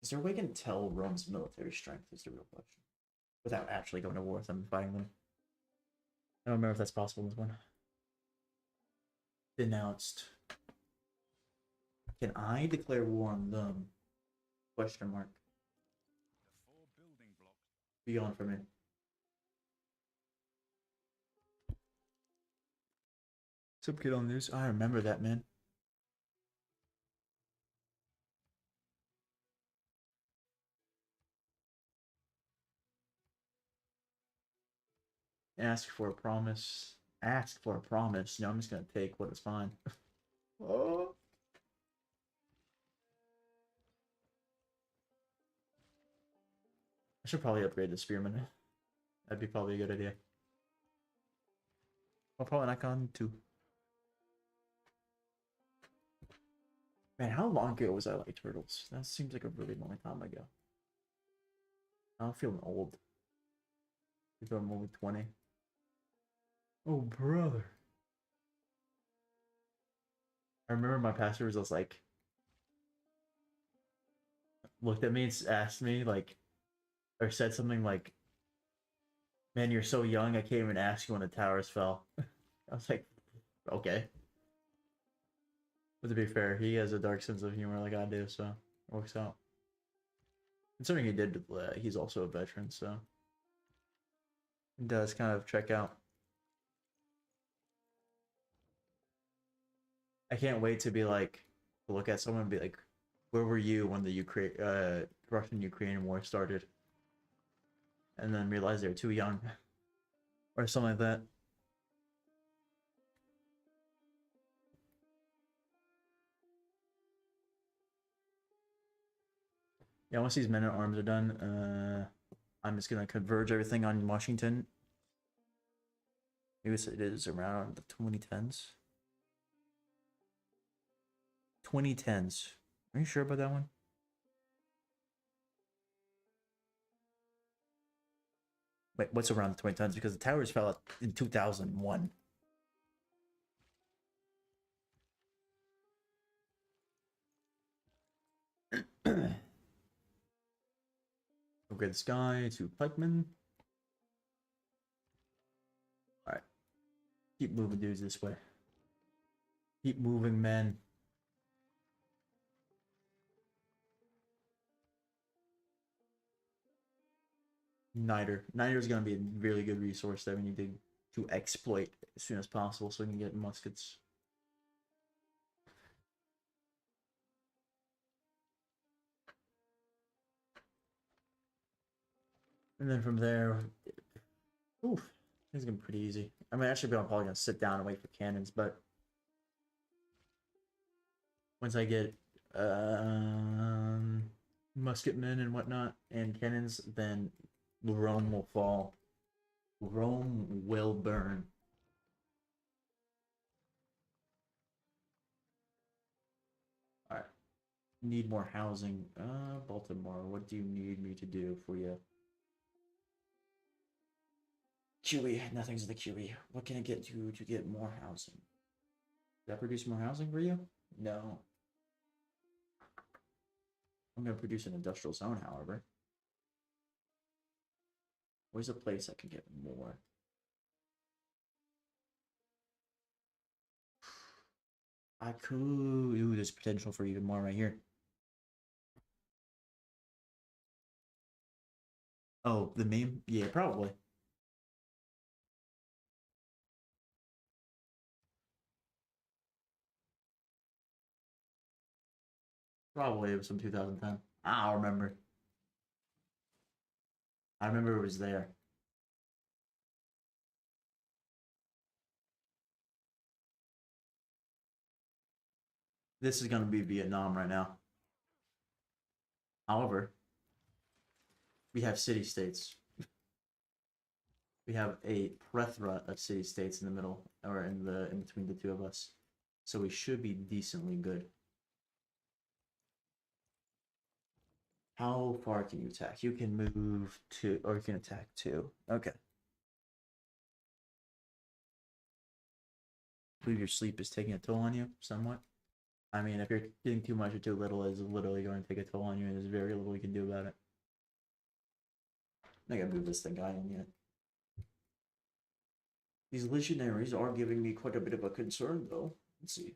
Is there a way we can tell Rome's military strength is the real question. Without actually going to war with them and fighting them. I don't remember if that's possible in this one. Denounced. Can I declare war on them? Question mark.
The 4 building blocks.
Be gone from me. Some kid on news. I remember that, man. Ask for a promise. Ask for a promise. No, I'm just gonna take what is mine. Oh. I should probably upgrade the spearman. That'd be probably a good idea. I'll probably not on 2. Man, how long ago was I like turtles? That seems like a really long time ago. I'm feeling old. Even though I'm only 20. Oh, brother. I remember my pastor was just like, looked at me and asked me, like, or said something like, man, you're so young, I can't even ask you when the towers fell. I was like, okay. But to be fair, he has a dark sense of humor like I do, so it works out. Considering he did, he's also a veteran, so it does kind of check out. I can't wait to be like, to look at someone and be like, where were you when the Russian-Ukrainian war started? And then realize they're too young. Or something like that. Yeah, once these men-at-arms are done, I'm just gonna converge everything on Washington. Maybe it is around the 2010s. 2010s. Are you sure about that one? Wait, what's around the 2010s? Because the towers fell out in 2001. Upgrade this guy to pikeman. Alright. Keep moving dudes this way. Keep moving, men. Niter. Niter's gonna be a really good resource that we need to exploit as soon as possible so we can get muskets. And then from there, oof, it's gonna be pretty easy. I mean, actually, I'm probably gonna sit down and wait for cannons, but once I get musketmen and whatnot and cannons, then Rome will fall. Rome will burn. All right. Need more housing. Baltimore, what do you need me to do for you? QE, nothing's in the QE. What can I get you to get more housing? Did I produce more housing for you? No. I'm gonna produce an industrial zone, however. Where's a place I can get more? I could. Ooh, there's potential for even more right here. Oh, the meme? Yeah, probably. Probably it was from 2010. I don't remember. I remember it was there. This is gonna be Vietnam right now. However, we have city states. We have a plethora of city states in the middle, or in between the two of us. So we should be decently good. How far can you attack? You can move to, or you can attack 2. Okay. I believe your sleep is taking a toll on you, somewhat. I mean, if you're getting too much or too little, it's literally going to take a toll on you, and there's very little you can do about it. I gotta move this thing guy in yet. These legionaries are giving me quite a bit of a concern, though. Let's see.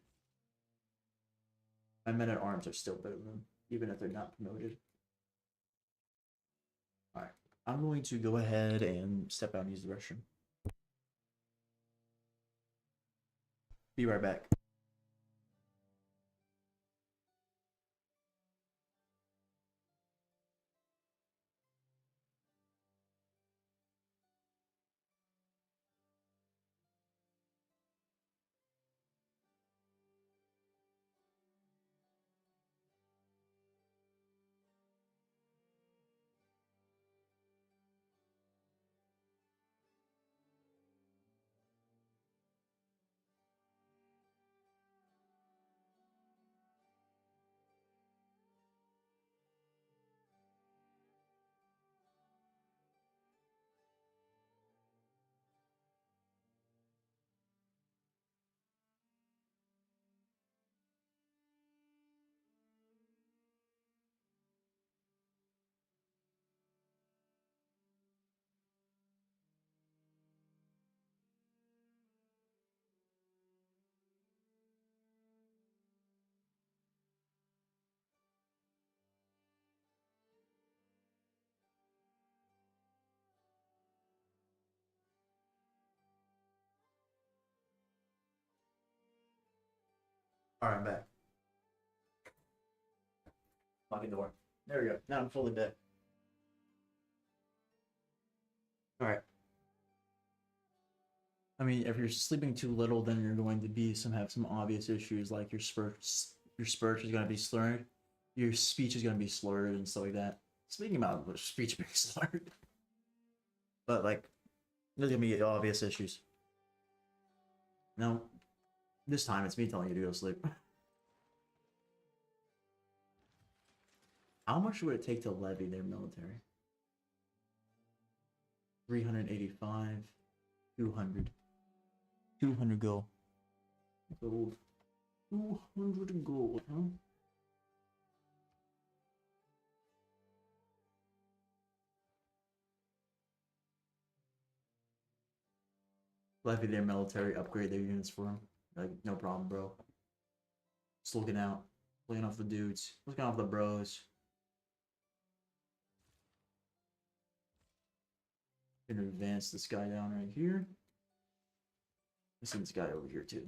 My men at arms are still better than them, even if they're not promoted. Alright. I'm going to go ahead and step out and use the restroom. Be right back. Alright, I'm back. Locking the door. There we go. Now I'm fully back. Alright. I mean, if you're sleeping too little, then you're going to be have some obvious issues, like your speech is going to be slurred, your speech is going to be slurred and stuff like that. Speaking about speech being slurred, but like, there's going to be obvious issues. No, this time it's me telling you to go to sleep. How much would it take to levy their military? 385, 200. 200 gold. Gold. 200 gold, huh? Levy their military, upgrade their units for them. Like, no problem, bro. Just looking out. Looking off the dudes. Looking off the bros. Gonna advance this guy down right here. I see this guy over here too.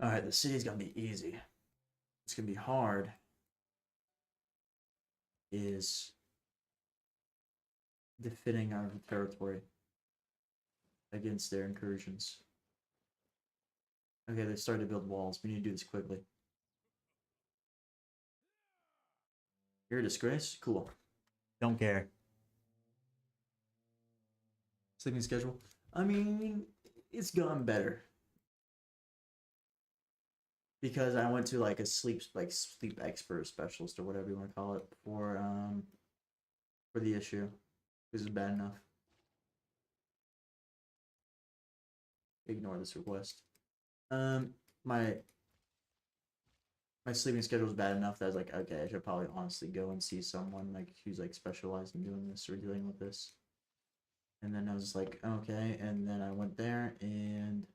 Alright, the city's gonna be easy. It's gonna be hard is defending our territory against their incursions. Okay, they started to build walls. We need to do this quickly. You're a disgrace? Cool. Don't care. Sleeping schedule? I mean, it's gotten better. Because I went to like a sleep expert specialist or whatever you want to call it for the issue. This is bad enough. Ignore this request. My sleeping schedule is bad enough that I was like, okay, I should probably honestly go and see someone like who's like specialized in doing this or dealing with this. And then I was like, okay, and then I went there and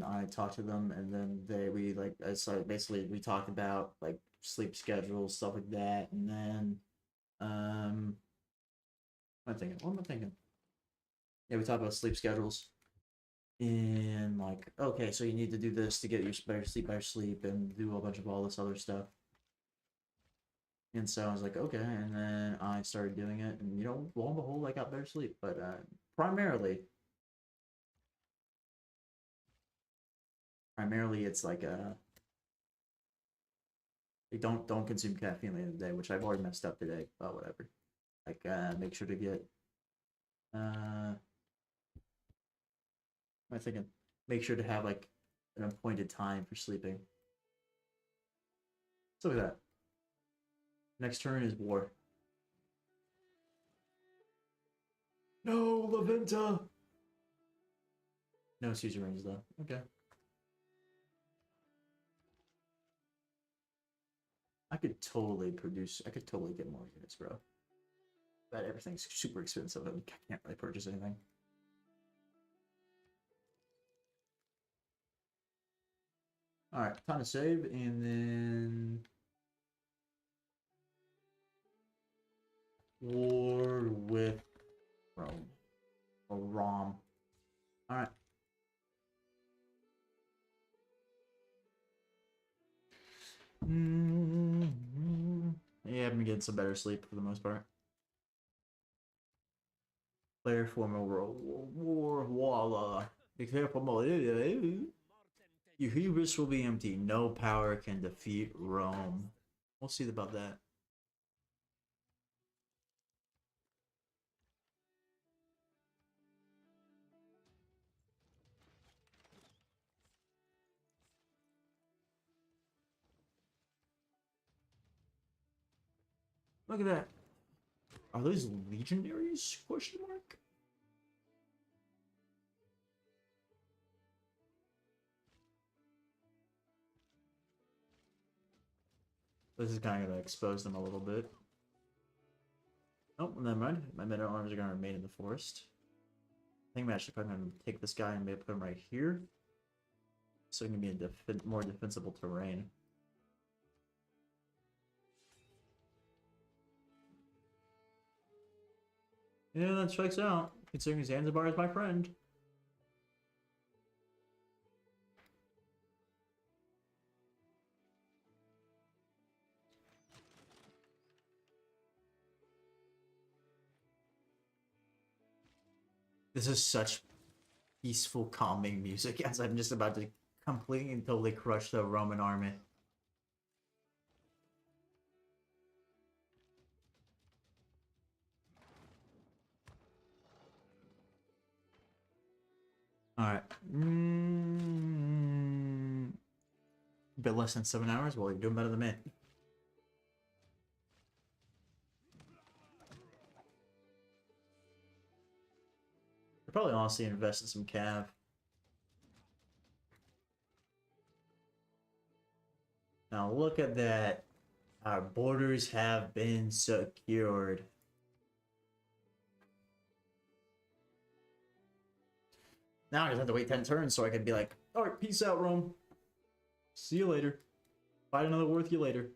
I talked to them, and then we like so basically we talked about like sleep schedules, stuff like that, and then what am I thinking? What am I thinking? Yeah, we talked about sleep schedules and like, okay, so you need to do this to get your better sleep, and do a bunch of all this other stuff. And so I was like, okay, and then I started doing it, and you know, lo and behold, I got better sleep. But primarily, it's like don't consume caffeine at the end of the day, which I've already messed up today. But whatever. Like, make sure to get am I thinking? Make sure to have like an appointed time for sleeping. So look at that. Next turn is war. No, Laventa! No suzerains though. Okay. I could totally get more units, bro. But everything's super expensive. I can't really purchase anything. Alright, time to save, and then... War with Rome. Or Rom. Alright. Yeah, I've been getting some better sleep for the most part. Player form over war, voila. Be careful, your hubris will be empty. No power can defeat Rome. We'll see about that. Look at that. Are those legionaries? Question mark. This is kind of gonna expose them a little bit. Oh, never mind. My men at arms are gonna remain in the forest. I think I'm actually probably gonna take this guy and maybe put him right here, so it can be a more defensible terrain. Yeah, that checks out. Considering Zanzibar is my friend. This is such peaceful, calming music as I'm just about to completely and totally crush the Roman army. Alright. Bit less than 7 hours? Well, you're doing better than me. I'd probably honestly invest in some cav. Now look at that. Our borders have been secured. Now I just have to wait 10 turns so I can be like, alright, peace out, Rome. See you later. Fight another war with you later.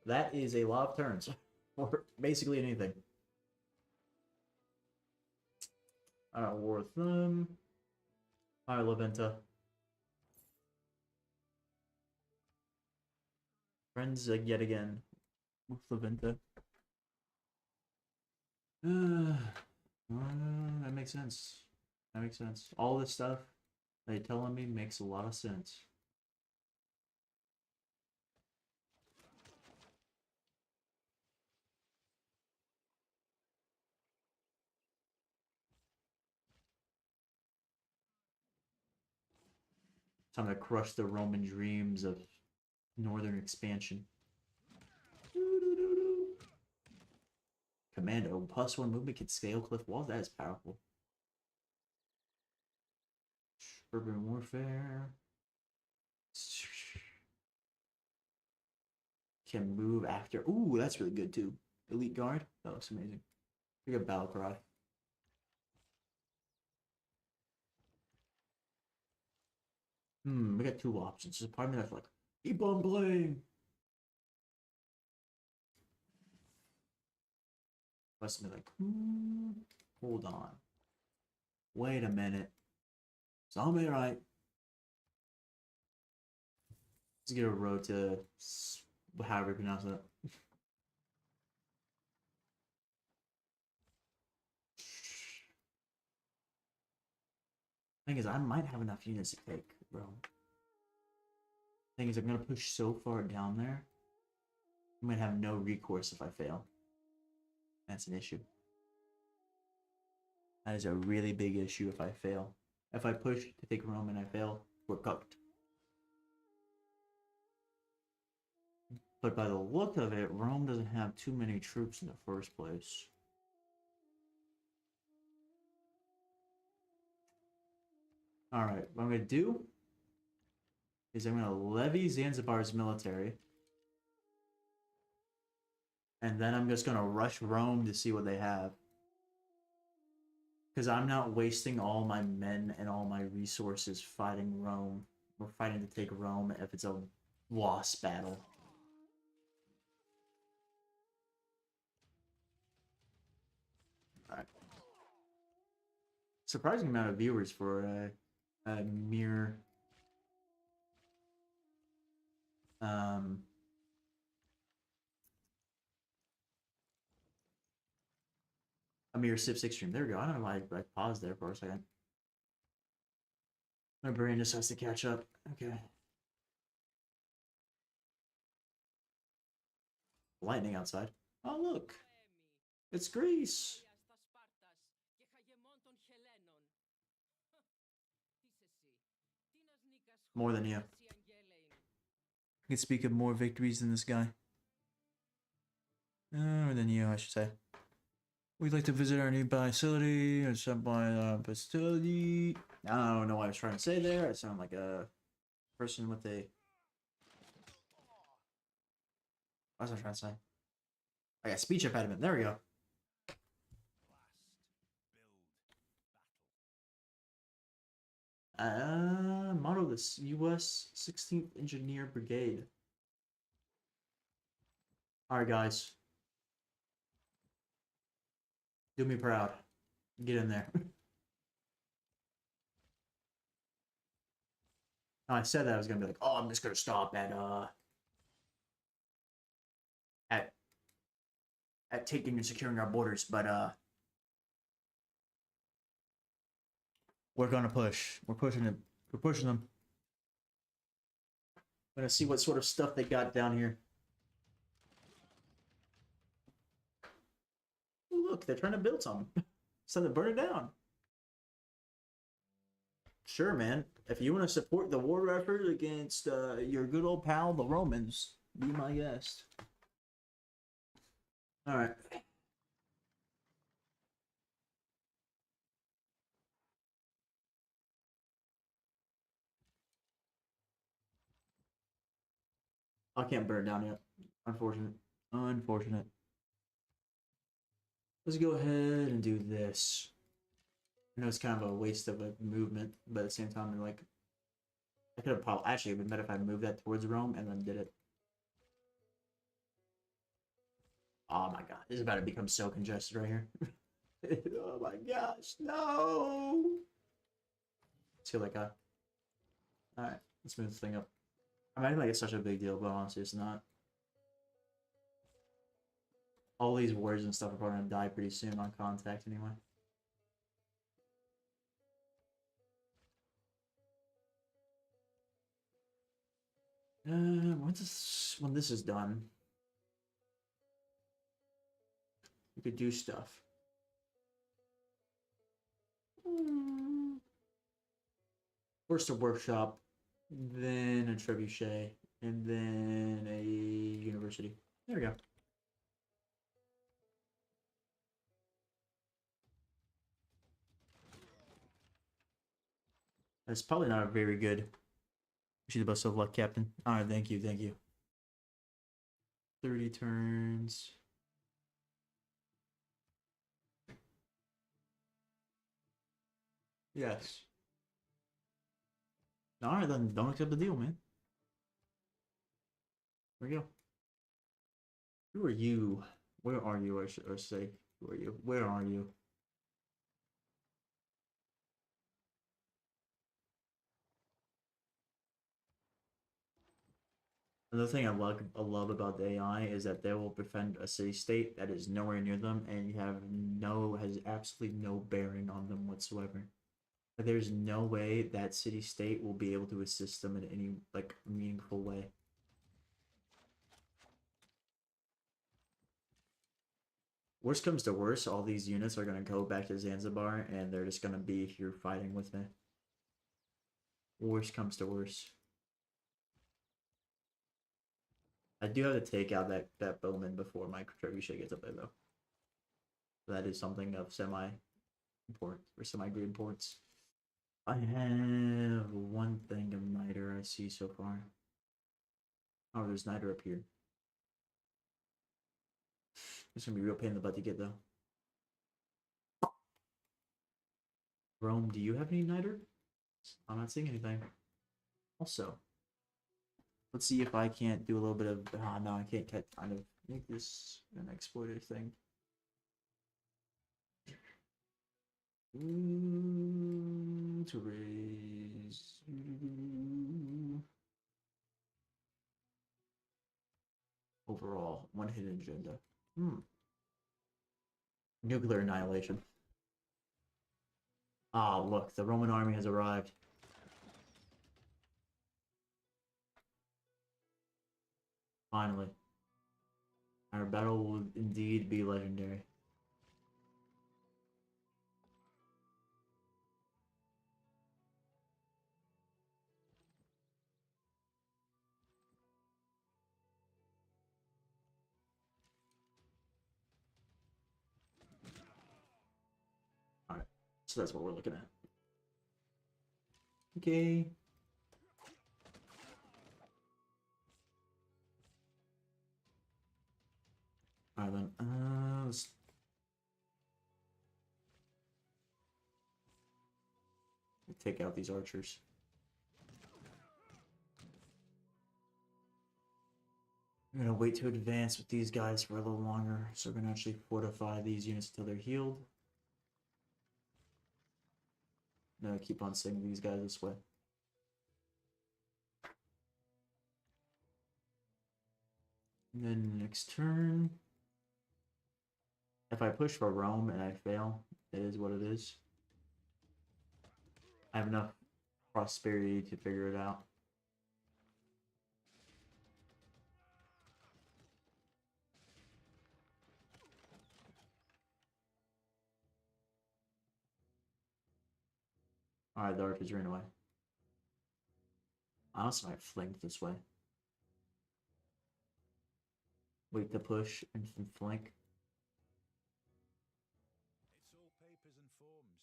That is a lot of turns. For basically anything. Alright, war with them. Alright, Laventa. Friends yet again. With Laventa. That makes sense. That makes sense. All this stuff they're telling me makes a lot of sense. Time to crush the Roman dreams of northern expansion. Commando, +1 movement can scale cliff walls. That is powerful. Urban warfare. Can move after. Ooh, that's really good too. Elite guard. That looks amazing. We got battle cry. We got two options. There's a part of me that's like, keep on playing. Must be like, hold on. Wait a minute. Zombie right. Let's get a road to however you pronounce it. Thing is, I might have enough units to take, bro. Thing is, I'm gonna push so far down there. I might have no recourse if I fail. That's an issue. That is a really big issue if I fail. If I push to take Rome and I fail, we're cooked. But by the look of it, Rome doesn't have too many troops in the first place. Alright, what I'm going to do is I'm going to levy Zanzibar's military. And then I'm just going to rush Rome to see what they have. Because I'm not wasting all my men and all my resources fighting Rome. Or fighting to take Rome if it's a lost battle. Alright. Surprising amount of viewers for a mere... a mere Civ 6 stream. There we go. I don't know why I paused there for a second. My brain just has to catch up. Okay. Lightning outside. Oh, look. It's Greece. More than you. I can speak of more victories than this guy. More than you, I should say. We'd like to visit our new facility or some facility. I don't know what I was trying to say there. I sound like a person with a... What was I trying to say? I got speech impediment. There we go. Model this U.S. 16th Engineer Brigade. Alright, guys. Do me proud. Get in there. I said that I was gonna be like, oh, I'm just gonna stop at taking and securing our borders, but we're gonna push. We're pushing it. We're pushing them. I'm gonna see what sort of stuff they got down here. Ooh, look, they're trying to build something. It's time to burn it down. Sure, man. If you want to support the war effort against your good old pal, the Romans, be my guest. All right. I can't burn it down yet. Unfortunate. Unfortunate. Let's go ahead and do this. I know it's kind of a waste of a movement, but at the same time, like, I could have probably actually been better if I moved that towards Rome and then did it. Oh my god, this is about to become so congested right here. Oh my gosh, no! Let's feel like a. Alright, let's move this thing up. I mean, like it's such a big deal, but honestly, it's not. All these wars and stuff are probably gonna die pretty soon on contact anyway. When this is done, we could do stuff. First a workshop, then a trebuchet, and then a university. There we go. That's probably not a very good. Wish you the best of luck, Captain. Alright, thank you, thank you. 30 turns. Yes. Alright, then don't accept the deal, man. There we go. Who are you? Where are you? Or say, who are you? Where are you? Another thing I love about the AI is that they will defend a city state that is nowhere near them and has absolutely no bearing on them whatsoever. There's no way that city state will be able to assist them in any like meaningful way. Worst comes to worst, all these units are gonna go back to Zanzibar and they're just gonna be here fighting with me. Worst comes to worst. I do have to take out that bowman before my trebuchet gets up there, though. That is something of semi important or semi great importance. I have one thing of niter I see so far. Oh, there's niter up here. It's gonna be a real pain in the butt to get though. Rome, do you have any niter? I'm not seeing anything. Also, let's see if I can't do a little bit of. Ah, no, I can't kind of make this an exploiter thing. To raise. Overall, one hidden agenda. Nuclear annihilation. Ah, look, the Roman army has arrived. Finally. Our battle will indeed be legendary. Alright, so that's what we're looking at. Okay. Alright then, let's take out these archers. We're gonna wait to advance with these guys for a little longer, so we're gonna actually fortify these units until they're healed. No, keep on sending these guys this way. And then next turn, if I push for Rome and I fail, it is what it is. I have enough prosperity to figure it out. Alright, the archers ran away. I also might flank this way. Wait to push and flank.
It's all papers and forms.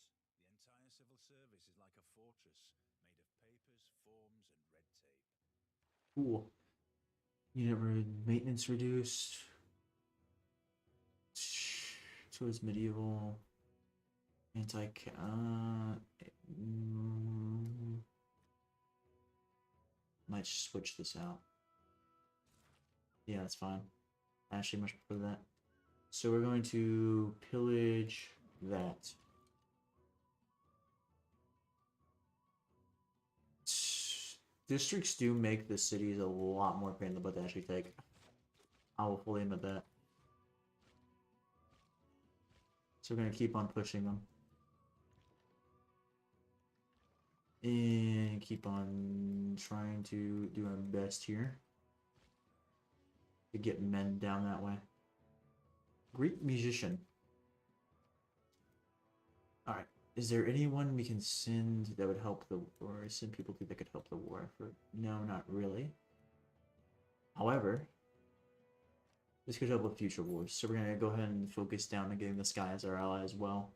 The entire civil service is like a fortress, made of papers, forms, and red tape.
Cool. Unit maintenance reduced. Towards medieval. Anti. Might switch this out. Yeah, that's fine. I actually much prefer that. So we're going to pillage that. Districts do make the cities a lot more pain in the butt to actually take. I will fully admit that. So we're going to keep on pushing them. And keep on trying to do our best here. To get men down that way. Great musician. Alright. Is there anyone we can send that would help the... Or send people to that could help the war effort? No, not really. However... This could help with future wars. So we're going to go ahead and focus down on getting this guy as our ally as well.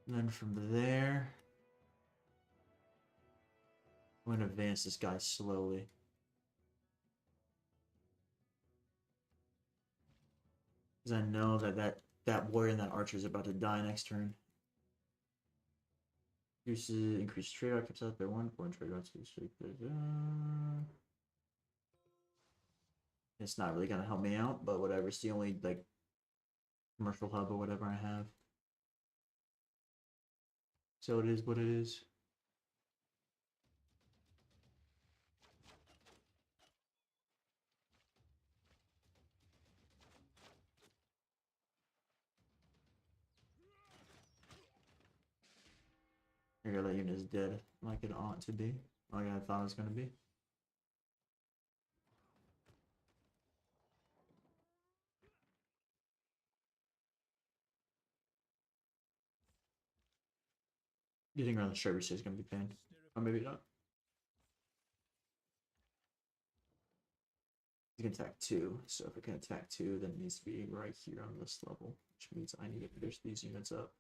And then from there... I'm going to advance this guy slowly. Because I know that warrior and that archer is about to die next turn. Increase trade out, keeps out there 1 point trade out. It's not really gonna help me out, but whatever. It's the only like commercial hub or whatever I have. So it is what it is. Here, that unit is dead, like it ought to be. Like I thought it was gonna be. Getting around the trebuchet is gonna be pain. Or maybe not. He's gonna attack 2, so if it can attack 2, then it needs to be right here on this level, which means I need to push these units up.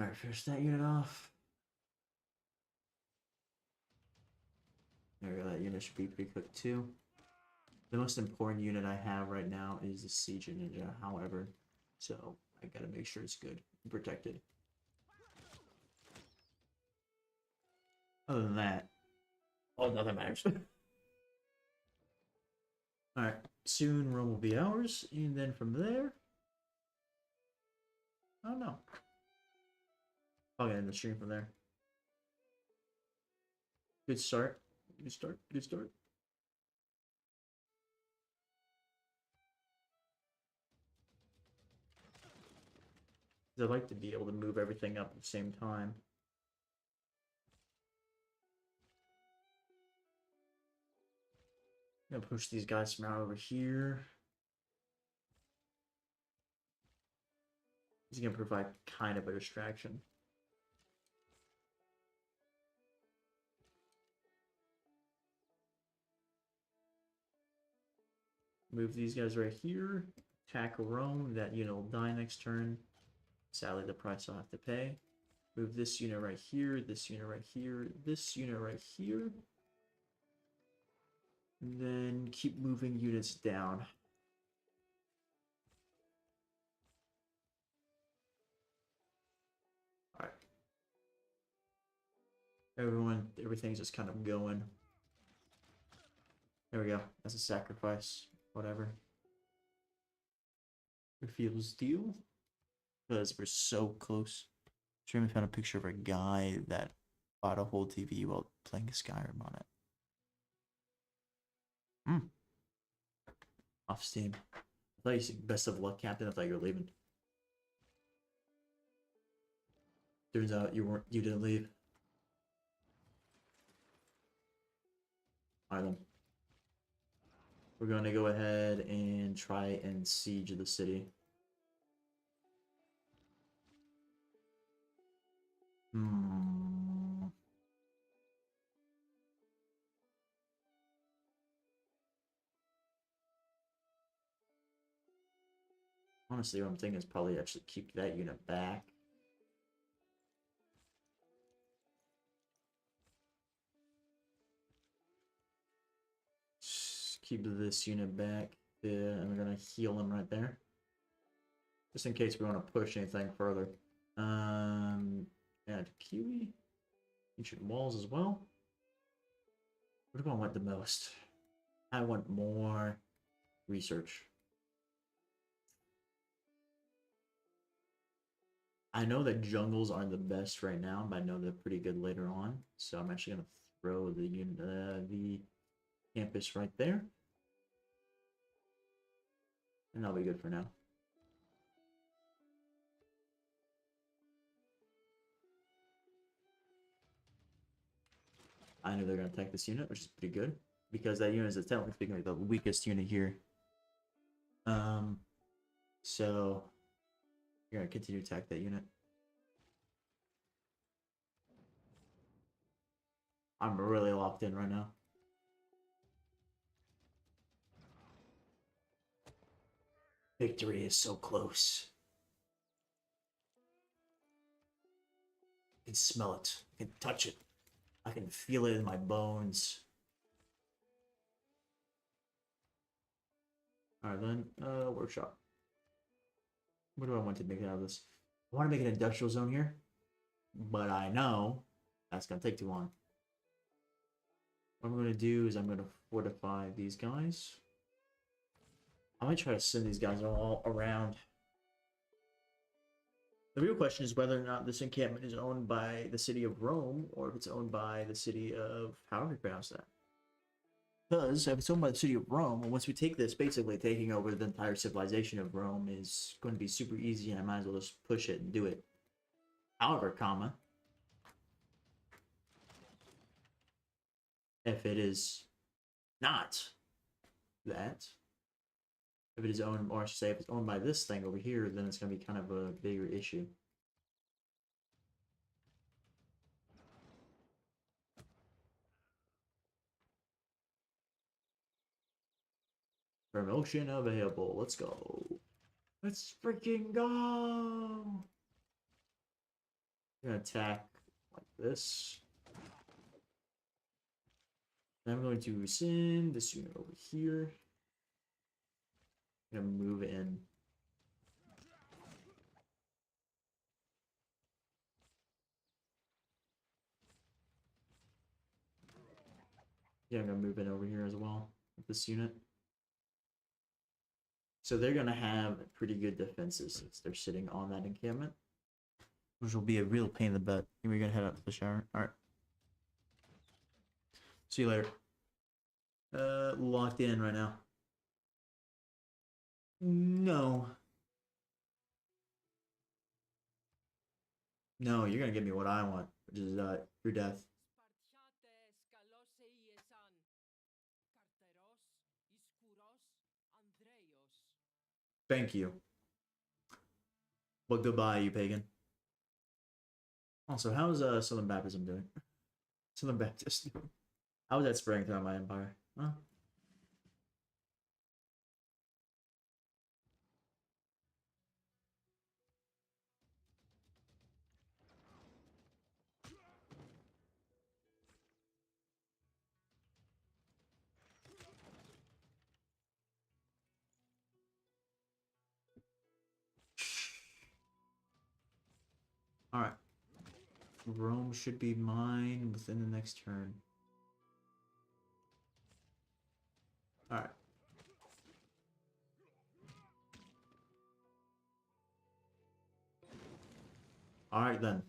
Alright, finish that unit off. There we go, that unit should be pretty quick too. The most important unit I have right now is the Siege Ninja, however, so I gotta make sure it's good and protected. Other than that, all nothing matters. Alright, soon Rome will be ours, and then from there, I don't know. I'll get in the stream from there. Good start. Good start. Good start. I'd like to be able to move everything up at the same time. I'm gonna push these guys from out over here. He's gonna provide kind of a distraction. Move these guys right here. Attack Rome. That unit will die next turn. Sadly, the price I'll have to pay. Move this unit right here. This unit right here. This unit right here. And then keep moving units down. Alright. Everything's just kind of going. There we go. That's a sacrifice. Whatever. Reveals deal. Because we're so close. Stream found a picture of a guy that bought a whole TV while playing Skyrim on it. Off Steam. I thought you said best of luck, Captain. I thought you were leaving. Turns out you didn't leave. Alright then. We're going to go ahead and try and siege the city. Honestly, what I'm thinking is probably actually keep that unit back. Just keep this unit back. Yeah, and we're gonna heal him right there. Just in case we want to push anything further. Add Kiwi. Ancient walls as well. What do I want the most? I want more research. I know that jungles aren't the best right now, but I know they're pretty good later on. So I'm actually gonna throw the campus right there, and that'll be good for now. I know they're gonna attack this unit, which is pretty good because that unit is technically speaking like the weakest unit here. So you're gonna continue to attack that unit. I'm really locked in right now. Victory is so close. I can smell it. I can touch it. I can feel it in my bones. Alright then, workshop. What do I want to make out of this? I want to make an industrial zone here, but I know that's gonna take too long. What I'm gonna do is I'm gonna fortify these guys. I might try to send these guys all around. The real question is whether or not this encampment is owned by the city of Rome or if it's owned by the city of, however you pronounce that. Because if it's owned by the city of Rome, once we take this, basically taking over the entire civilization of Rome is going to be super easy, and I might as well just push it and do it. However, comma, if it is not that, If it is owned, or I should say, if it's owned by this thing over here, then it's going to be kind of a bigger issue. Promotion available. Let's go. Let's freaking go. I'm going to attack like this. Then I'm going to send this unit over here. I'm going to move in. Yeah, I'm going to move in over here as well with this unit. So they're going to have pretty good defenses since they're sitting on that encampment. Which will be a real pain in the butt. We're going to head out to the shower. Alright. See you later. Locked in right now. No. No, you're going to give me what I want, which is your death. Thank you. Well, goodbye, you pagan. Also, how's Southern Baptism doing? Southern Baptist. How is that spreading throughout my empire? Huh? Alright. Rome should be mine within the next turn. Alright. Alright then.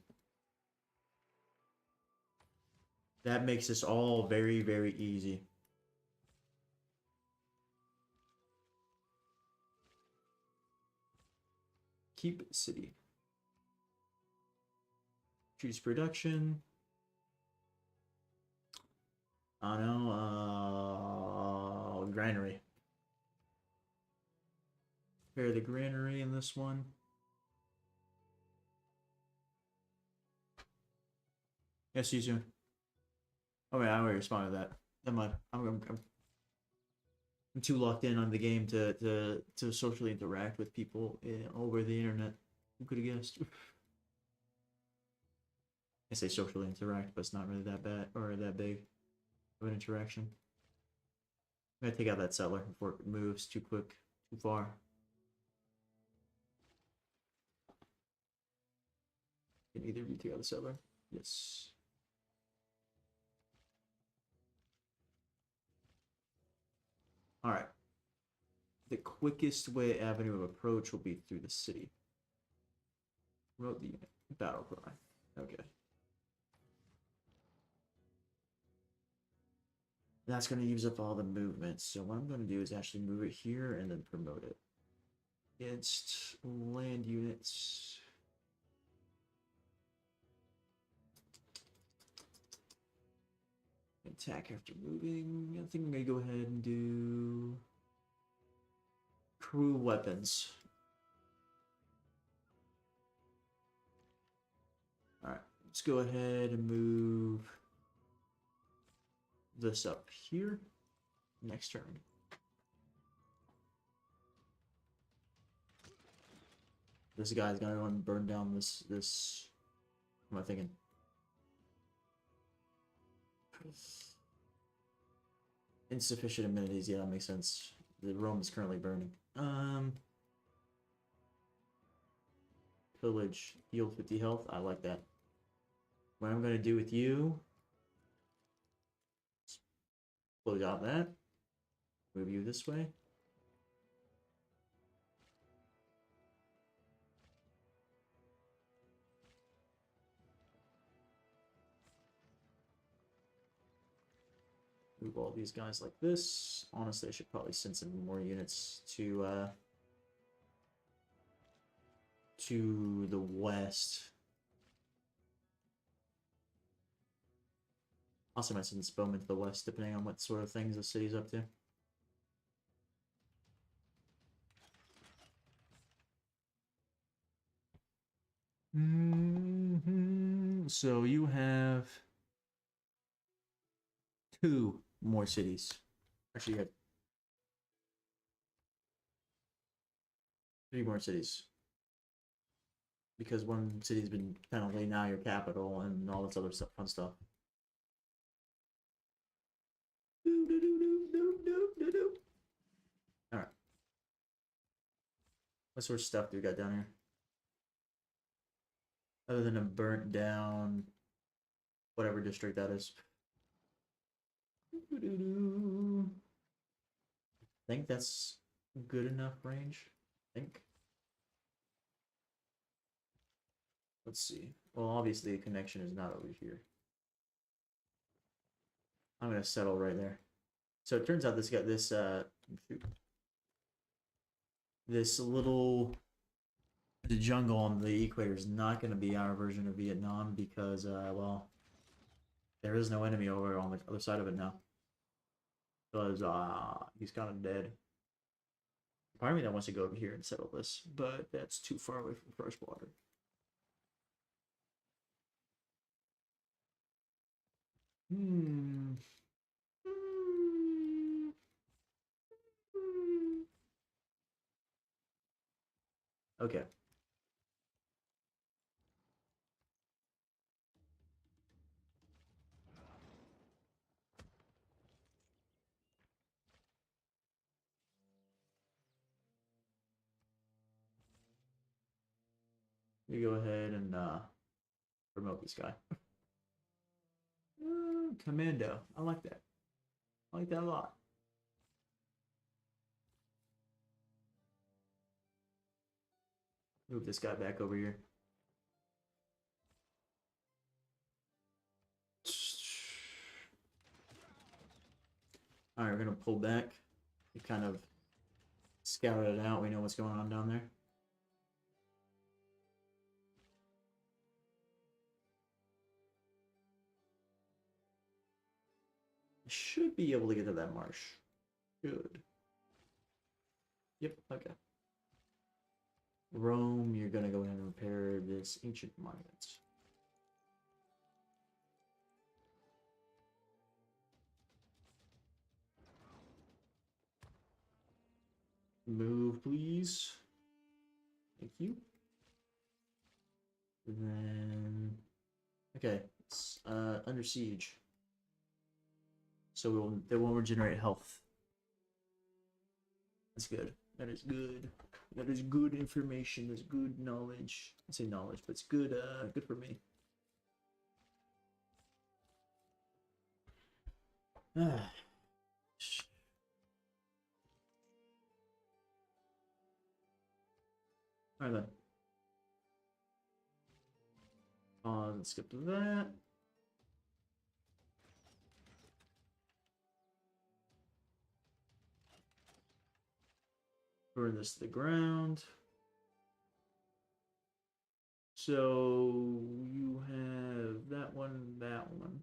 That makes this all very, very easy. Keep city. Choose production. I know, granary. Prepare the granary in this one. Yeah, see you soon. Oh wait, I already responded to that. Never mind. I'm too locked in on the game to socially interact with people over the internet. Who could have guessed? I say socially interact, but it's not really that bad or that big of an interaction. I'm gonna take out that settler before it moves too quick, too far. Can either of you take out the settler? Yes. Alright. The quickest way avenue of approach will be through the city. Wrote the unit. Battle cry. Okay. That's going to use up all the movements. So what I'm going to do is actually move it here and then promote it. Against land units. Attack after moving. I think I'm going to go ahead and do crew weapons. Alright, let's go ahead and move this up here. Next turn. This guy's gonna go and burn down this what am I thinking? Insufficient amenities, yeah, that makes sense. The Rome is currently burning. Pillage, heal 50 health, I like that. What I'm gonna do with you, close out that, move you this way. Move all these guys like this. Honestly, I should probably send some more units to the west. Also might send Spowman to the west, depending on what sort of things the city's up to. So you have 2 more cities. Actually, you have 3 more cities. Because one city's been penalty, now your capital, and all this other stuff, fun stuff. Alright. What sort of stuff do we got down here? Other than a burnt down whatever district that is. I think that's good enough range. I think. Let's see. Well, obviously, the connection is not over here. I'm gonna settle right there. So it turns out this got this this little the jungle on the equator is not going to be our version of Vietnam because well, there is no enemy over on the other side of it now. Because he's kind of dead. Part of me that wants to go over here and settle this, but that's too far away from fresh water. Hmm. Okay. You go ahead and promote this guy. Commando. I like that. I like that a lot. Move this guy back over here. Alright, we're gonna pull back. We kind of scouted it out. We know what's going on down there. Should be able to get to that marsh. Good. Yep, okay. Rome, you're gonna go ahead and repair this ancient monument. Move, please. Thank you. And then, okay, it's under siege. So they won't regenerate health. That's good. That is good. That is good information. That's good knowledge. I say knowledge, but it's good. Good for me. Ah. All right then. Let's skip to that. Burn this to the ground. So you have that one, that one.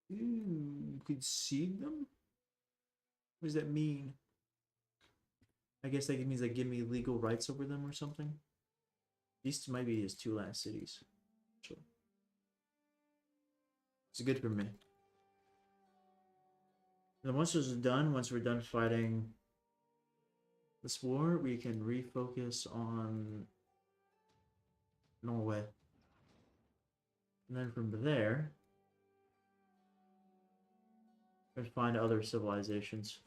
You could seed them? What does that mean? I guess that means they give me legal rights over them or something. These might be his 2 last cities. Sure. It's good for me. Then once this is done, once we're done fighting this war, we can refocus on Norway. And then from there, we find other civilizations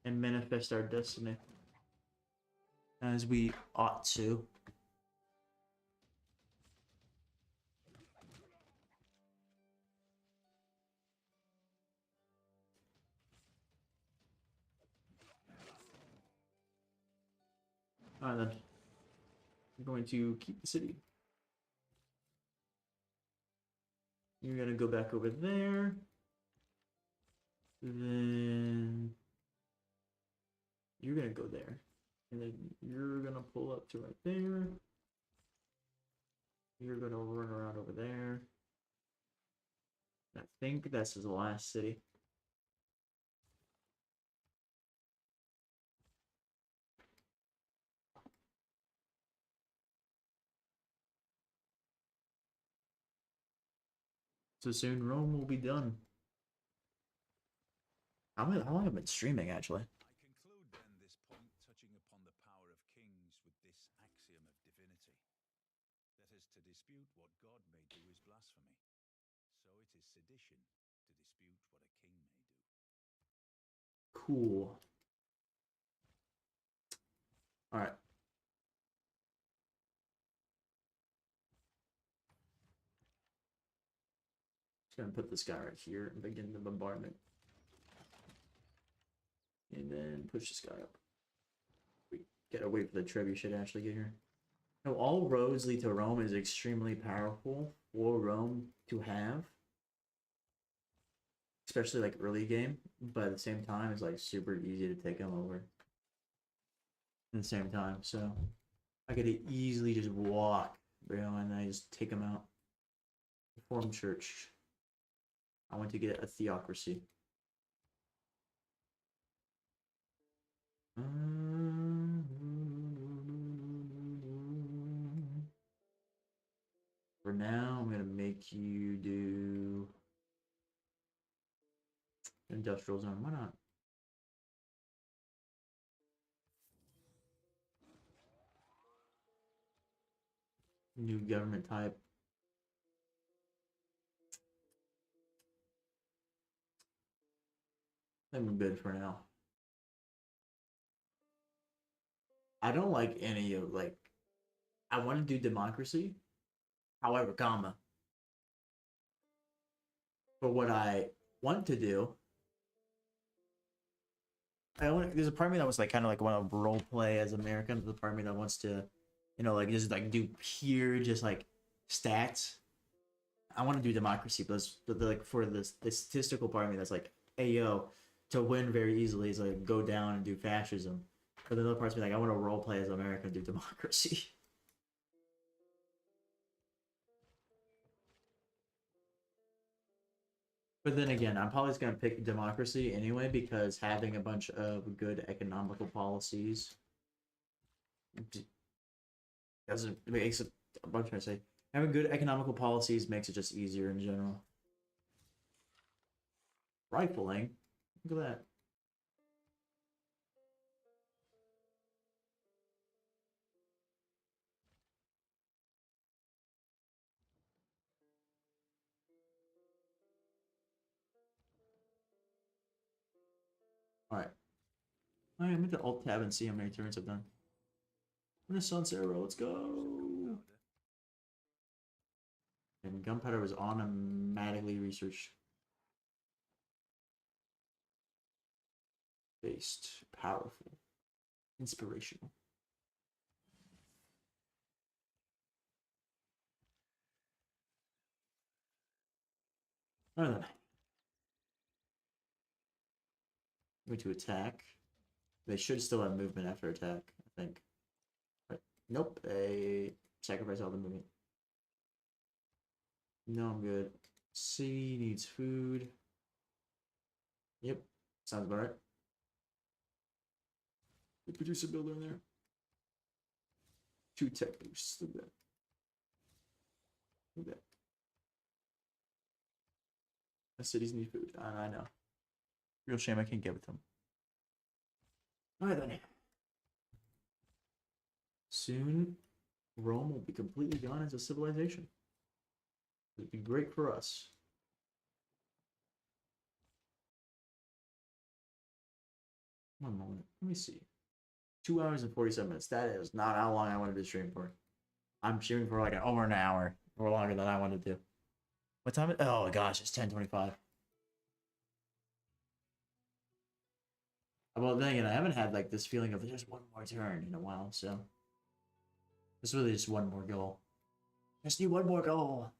and manifest our destiny as we ought to. Alright then. I'm going to keep the city. You're gonna go back over there. Then you're gonna go there. And then you're gonna pull up to right there. You're gonna run around over there. I think that's his last city. So soon Rome will be done. How long have I been streaming actually?
I conclude then this point touching upon the power of kings with this axiom of divinity. That is to dispute what God may do is blasphemy. So it is sedition to dispute what a king may do.
Cool. All right. Just gonna put this guy right here and begin the bombardment. And then push this guy up. We gotta wait for the trebuchet to actually get here. No, all roads lead to Rome is extremely powerful for Rome to have. Especially like early game, but at the same time it's like super easy to take them over. At the same time, so I could easily just walk, you know, and I just take them out. Reformed Church. I want to get a theocracy. For now, I'm gonna make you do industrial zone. Why not? New government type. I'm good for now. I don't like any of like. I want to do democracy. However, comma. For what I want to do, there's a part of me that was like kind of like want to role play as American. There's a part of me that wants to, you know, like just like do pure just like stats. I want to do democracy, but like for this the statistical part of me that's like, hey yo, to win very easily is like go down and do fascism. But the other parts of me like I want to role play as America and do democracy. But then again, I'm probably just gonna pick democracy anyway because having a bunch of good economical policies doesn't makes it. What am I trying to say? Having good economical policies makes it just easier in general. Rifling, look at that. All right. All right, I'm going to alt tab and see how many turns I've done. Renaissance era, let's go. And gunpowder was automatically researched. Based, powerful, inspirational. All right then. Going to attack. They should still have movement after attack, I think. Right. Nope, they sacrifice all the movement. No, I'm good. C needs food. Yep, sounds about right. We produce a builder in there. 2 tech boosts. Look at that. Look at that. The cities need food. I know. Real shame I can't give it to them. Alright then. Soon, Rome will be completely gone as a civilization. It'd be great for us. One moment. Let me see. 2 hours and 47 minutes. That is not how long I wanted to stream for. I'm shooting for like over an hour or longer than I wanted to. What time? Oh gosh, it's 10:25. Well, then again, I haven't had like this feeling of just one more turn in a while, so it's really just one more goal. Just need one more goal.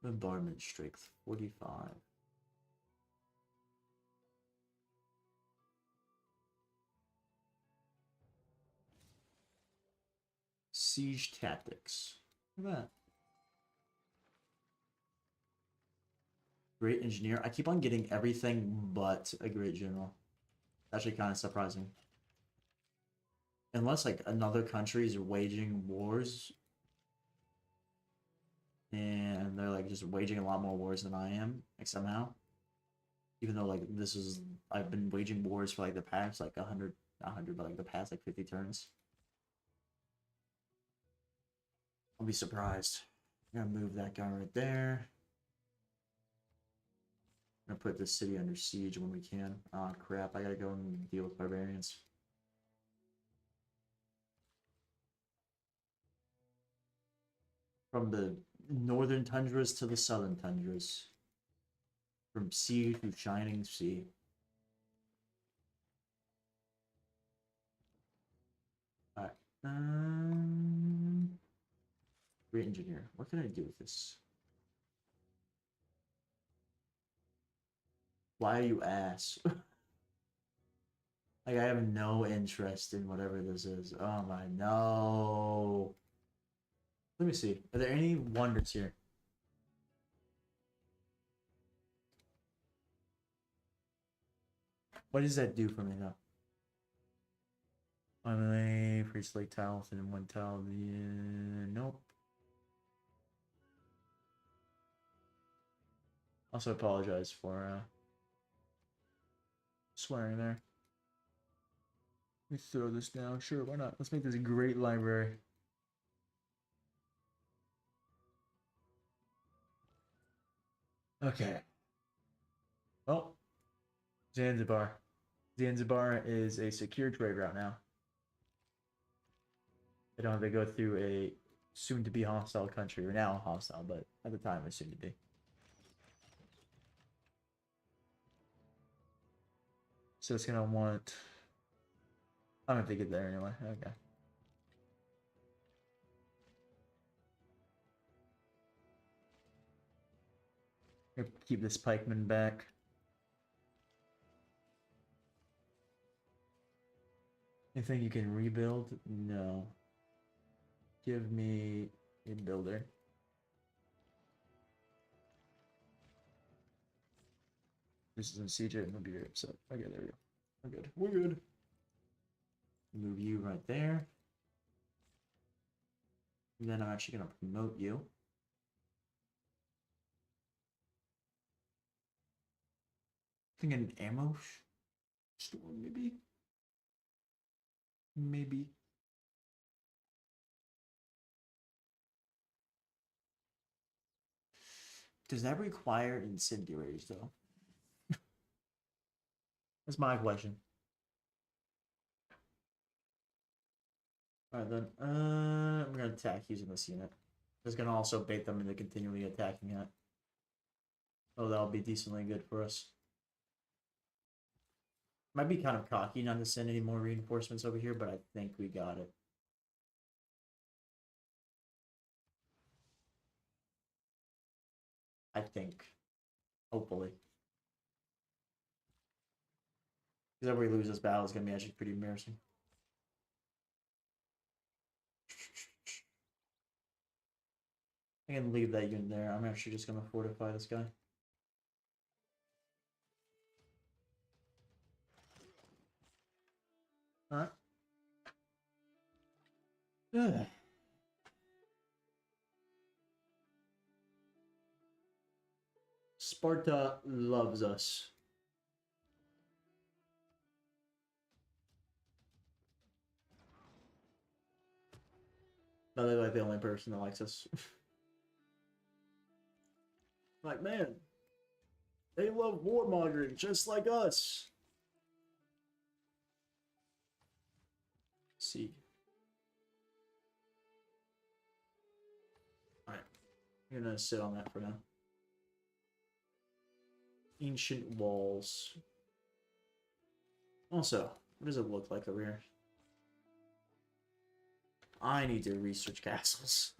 Bombardment strength 45. Siege tactics. Look at that. Great engineer. I keep on getting everything but a great general. Actually kind of surprising. Unless like another country is waging wars and they're like just waging a lot more wars than I am, like somehow. Even though like this is I've been waging wars for like the past like 100 not 100 but like the past like 50 turns. I'll be surprised. I'm gonna move that guy right there. I'm gonna put this city under siege when we can. Oh crap, I gotta go and deal with barbarians. From the northern tundras to the southern tundras. From sea to shining sea. Alright. Great engineer. What can I do with this? Why are you ass? Like, I have no interest in whatever this is. Oh my, no. Let me see. Are there any wonders here? What does that do for me, though? Finally, priest lake tiles and one tile. Nope. Also apologize for swearing there. Let me throw this down. Sure, why not? Let's make this a great library. Okay. Oh, Zanzibar. Zanzibar is a secure trade route now. They don't have to go through a soon-to-be hostile country, or now hostile, but at the time it's soon-to-be. So it's gonna want... I'm gonna have to get there anyway. Okay. Keep this pikeman back. Anything you can rebuild? No. Give me a builder. This is in CJ, and will be very upset. Okay, there we go. We're good. We're good. Move you right there. And then I'm actually gonna promote you. I think an ammo store, maybe? Maybe. Does that require incendiaries, though? That's my question. Alright then, I'm gonna attack using this unit. It's gonna also bait them into continually attacking it. Oh, that'll be decently good for us. Might be kind of cocky not to send any more reinforcements over here, but I think we got it. I think. Hopefully. Because if we lose this battle, it's gonna be actually pretty embarrassing. I can leave that unit there. I'm actually just gonna fortify this guy. Alright. Sparta loves us. No, they're like the only person that likes us. Like, man, they love warmongering just like us. Let's see. Alright. I'm gonna sit on that for now. Ancient walls. Also, what does it look like over here? I need to research castles.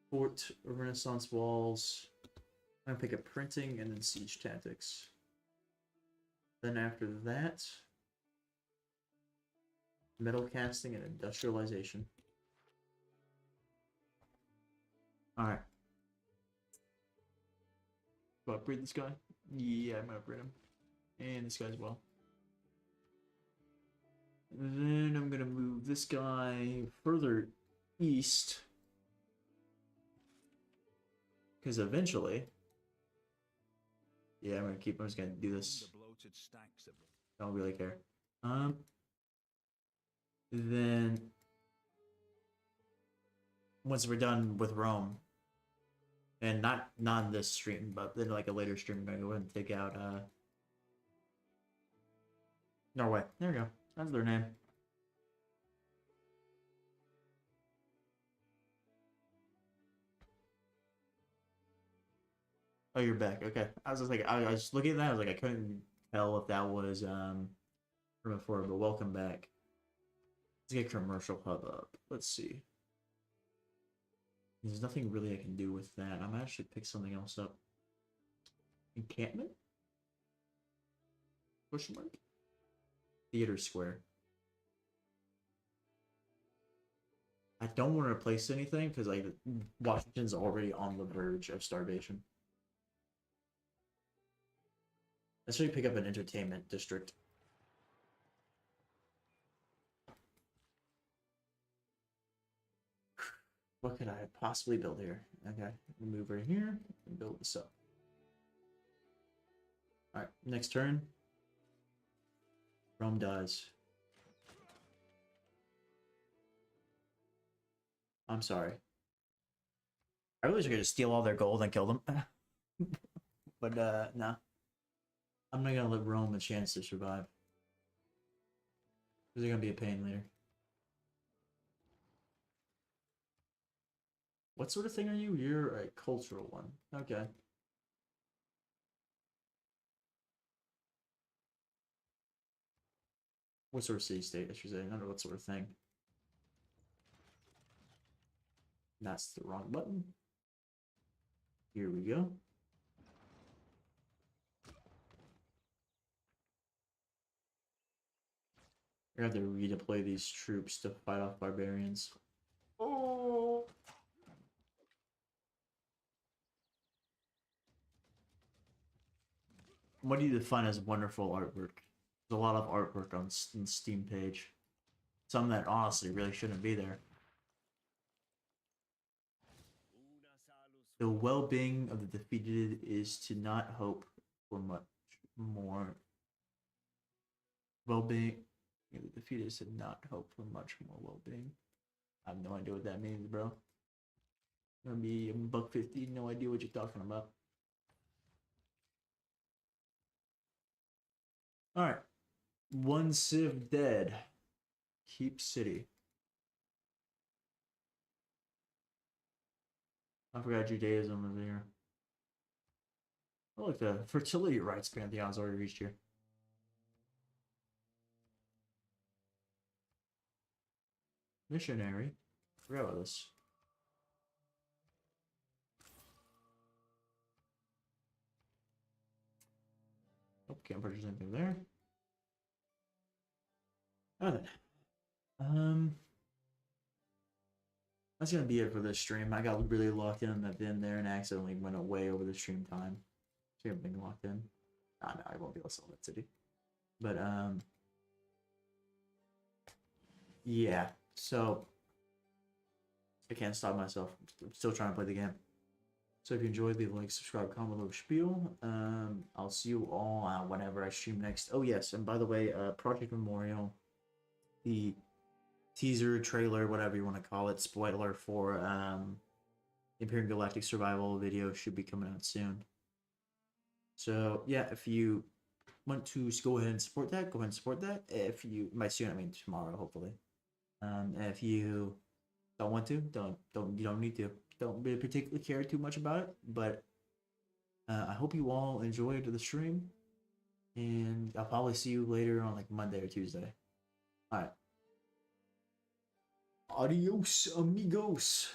Fort, Renaissance walls. I'm gonna pick up printing and then siege tactics. Then after that, metal casting and industrialization. Alright. Do I upgrade this guy? Yeah, I'm gonna upgrade him. And this guy as well. Then I'm gonna move this guy further east. Because eventually... Yeah, I'm just gonna do this. I don't really care. Then... Once we're done with Rome, and not in this stream, but then like a later stream, I'm gonna go ahead and take out Norway. There we go. That's their name. Oh, you're back. Okay. I was just like, I was looking at that. I was like, I couldn't tell if that was from before, but welcome back. Let's get commercial hub up. Let's see. There's nothing really I can do with that. I might actually pick something else up. Encampment? Question mark? Theater Square. I don't want to replace anything because like Washington's already on the verge of starvation. Let's really pick up an entertainment district. What could I possibly build here? Okay, move right here and build this up. All right, next turn. Rome dies. I'm sorry. I really was going to steal all their gold and kill them. But, no. I'm not going to let Rome a chance to survive. Because they're going to be a pain later. What sort of thing are you? You're a cultural one. Okay. What sort of city-state, I should say. I don't know what sort of thing. That's the wrong button. Here we go. I have to redeploy these troops to fight off barbarians. Oh! What do you define as wonderful artwork? There's a lot of artwork on the Steam page. Some that honestly really shouldn't be there. The well-being of the defeated is to not hope for much more. Well-being of the defeated is to not hope for much more well-being. I have no idea what that means, bro. Gonna be $1.50. No idea what you're talking about. All right, 1 civ dead. Keep city. I forgot Judaism was here. Oh, look, the fertility rights pantheon's already reached here. Missionary. Forgot about this. Nope, can't purchase anything there. Oh, then. That's gonna be it for this stream. I got really locked in at the end there and accidentally went way over the stream time. So I'm being locked in. No, I won't be able to sell that city. But yeah. So I can't stop myself. I'm still trying to play the game. So if you enjoyed, leave a like, subscribe, comment, little spiel. I'll see you all whenever I stream next. Oh yes, and by the way, Project Memorial, the teaser, trailer, whatever you want to call it, spoiler for Imperial Galactic Survival video should be coming out soon. So yeah, if you want to go ahead and support that, go ahead and support that. If you by soon, I mean tomorrow, hopefully. If you don't want to, you don't need to. Don't really particularly care too much about it, but I hope you all enjoyed the stream, and I'll probably see you later on like Monday or Tuesday. All right. Adios, amigos.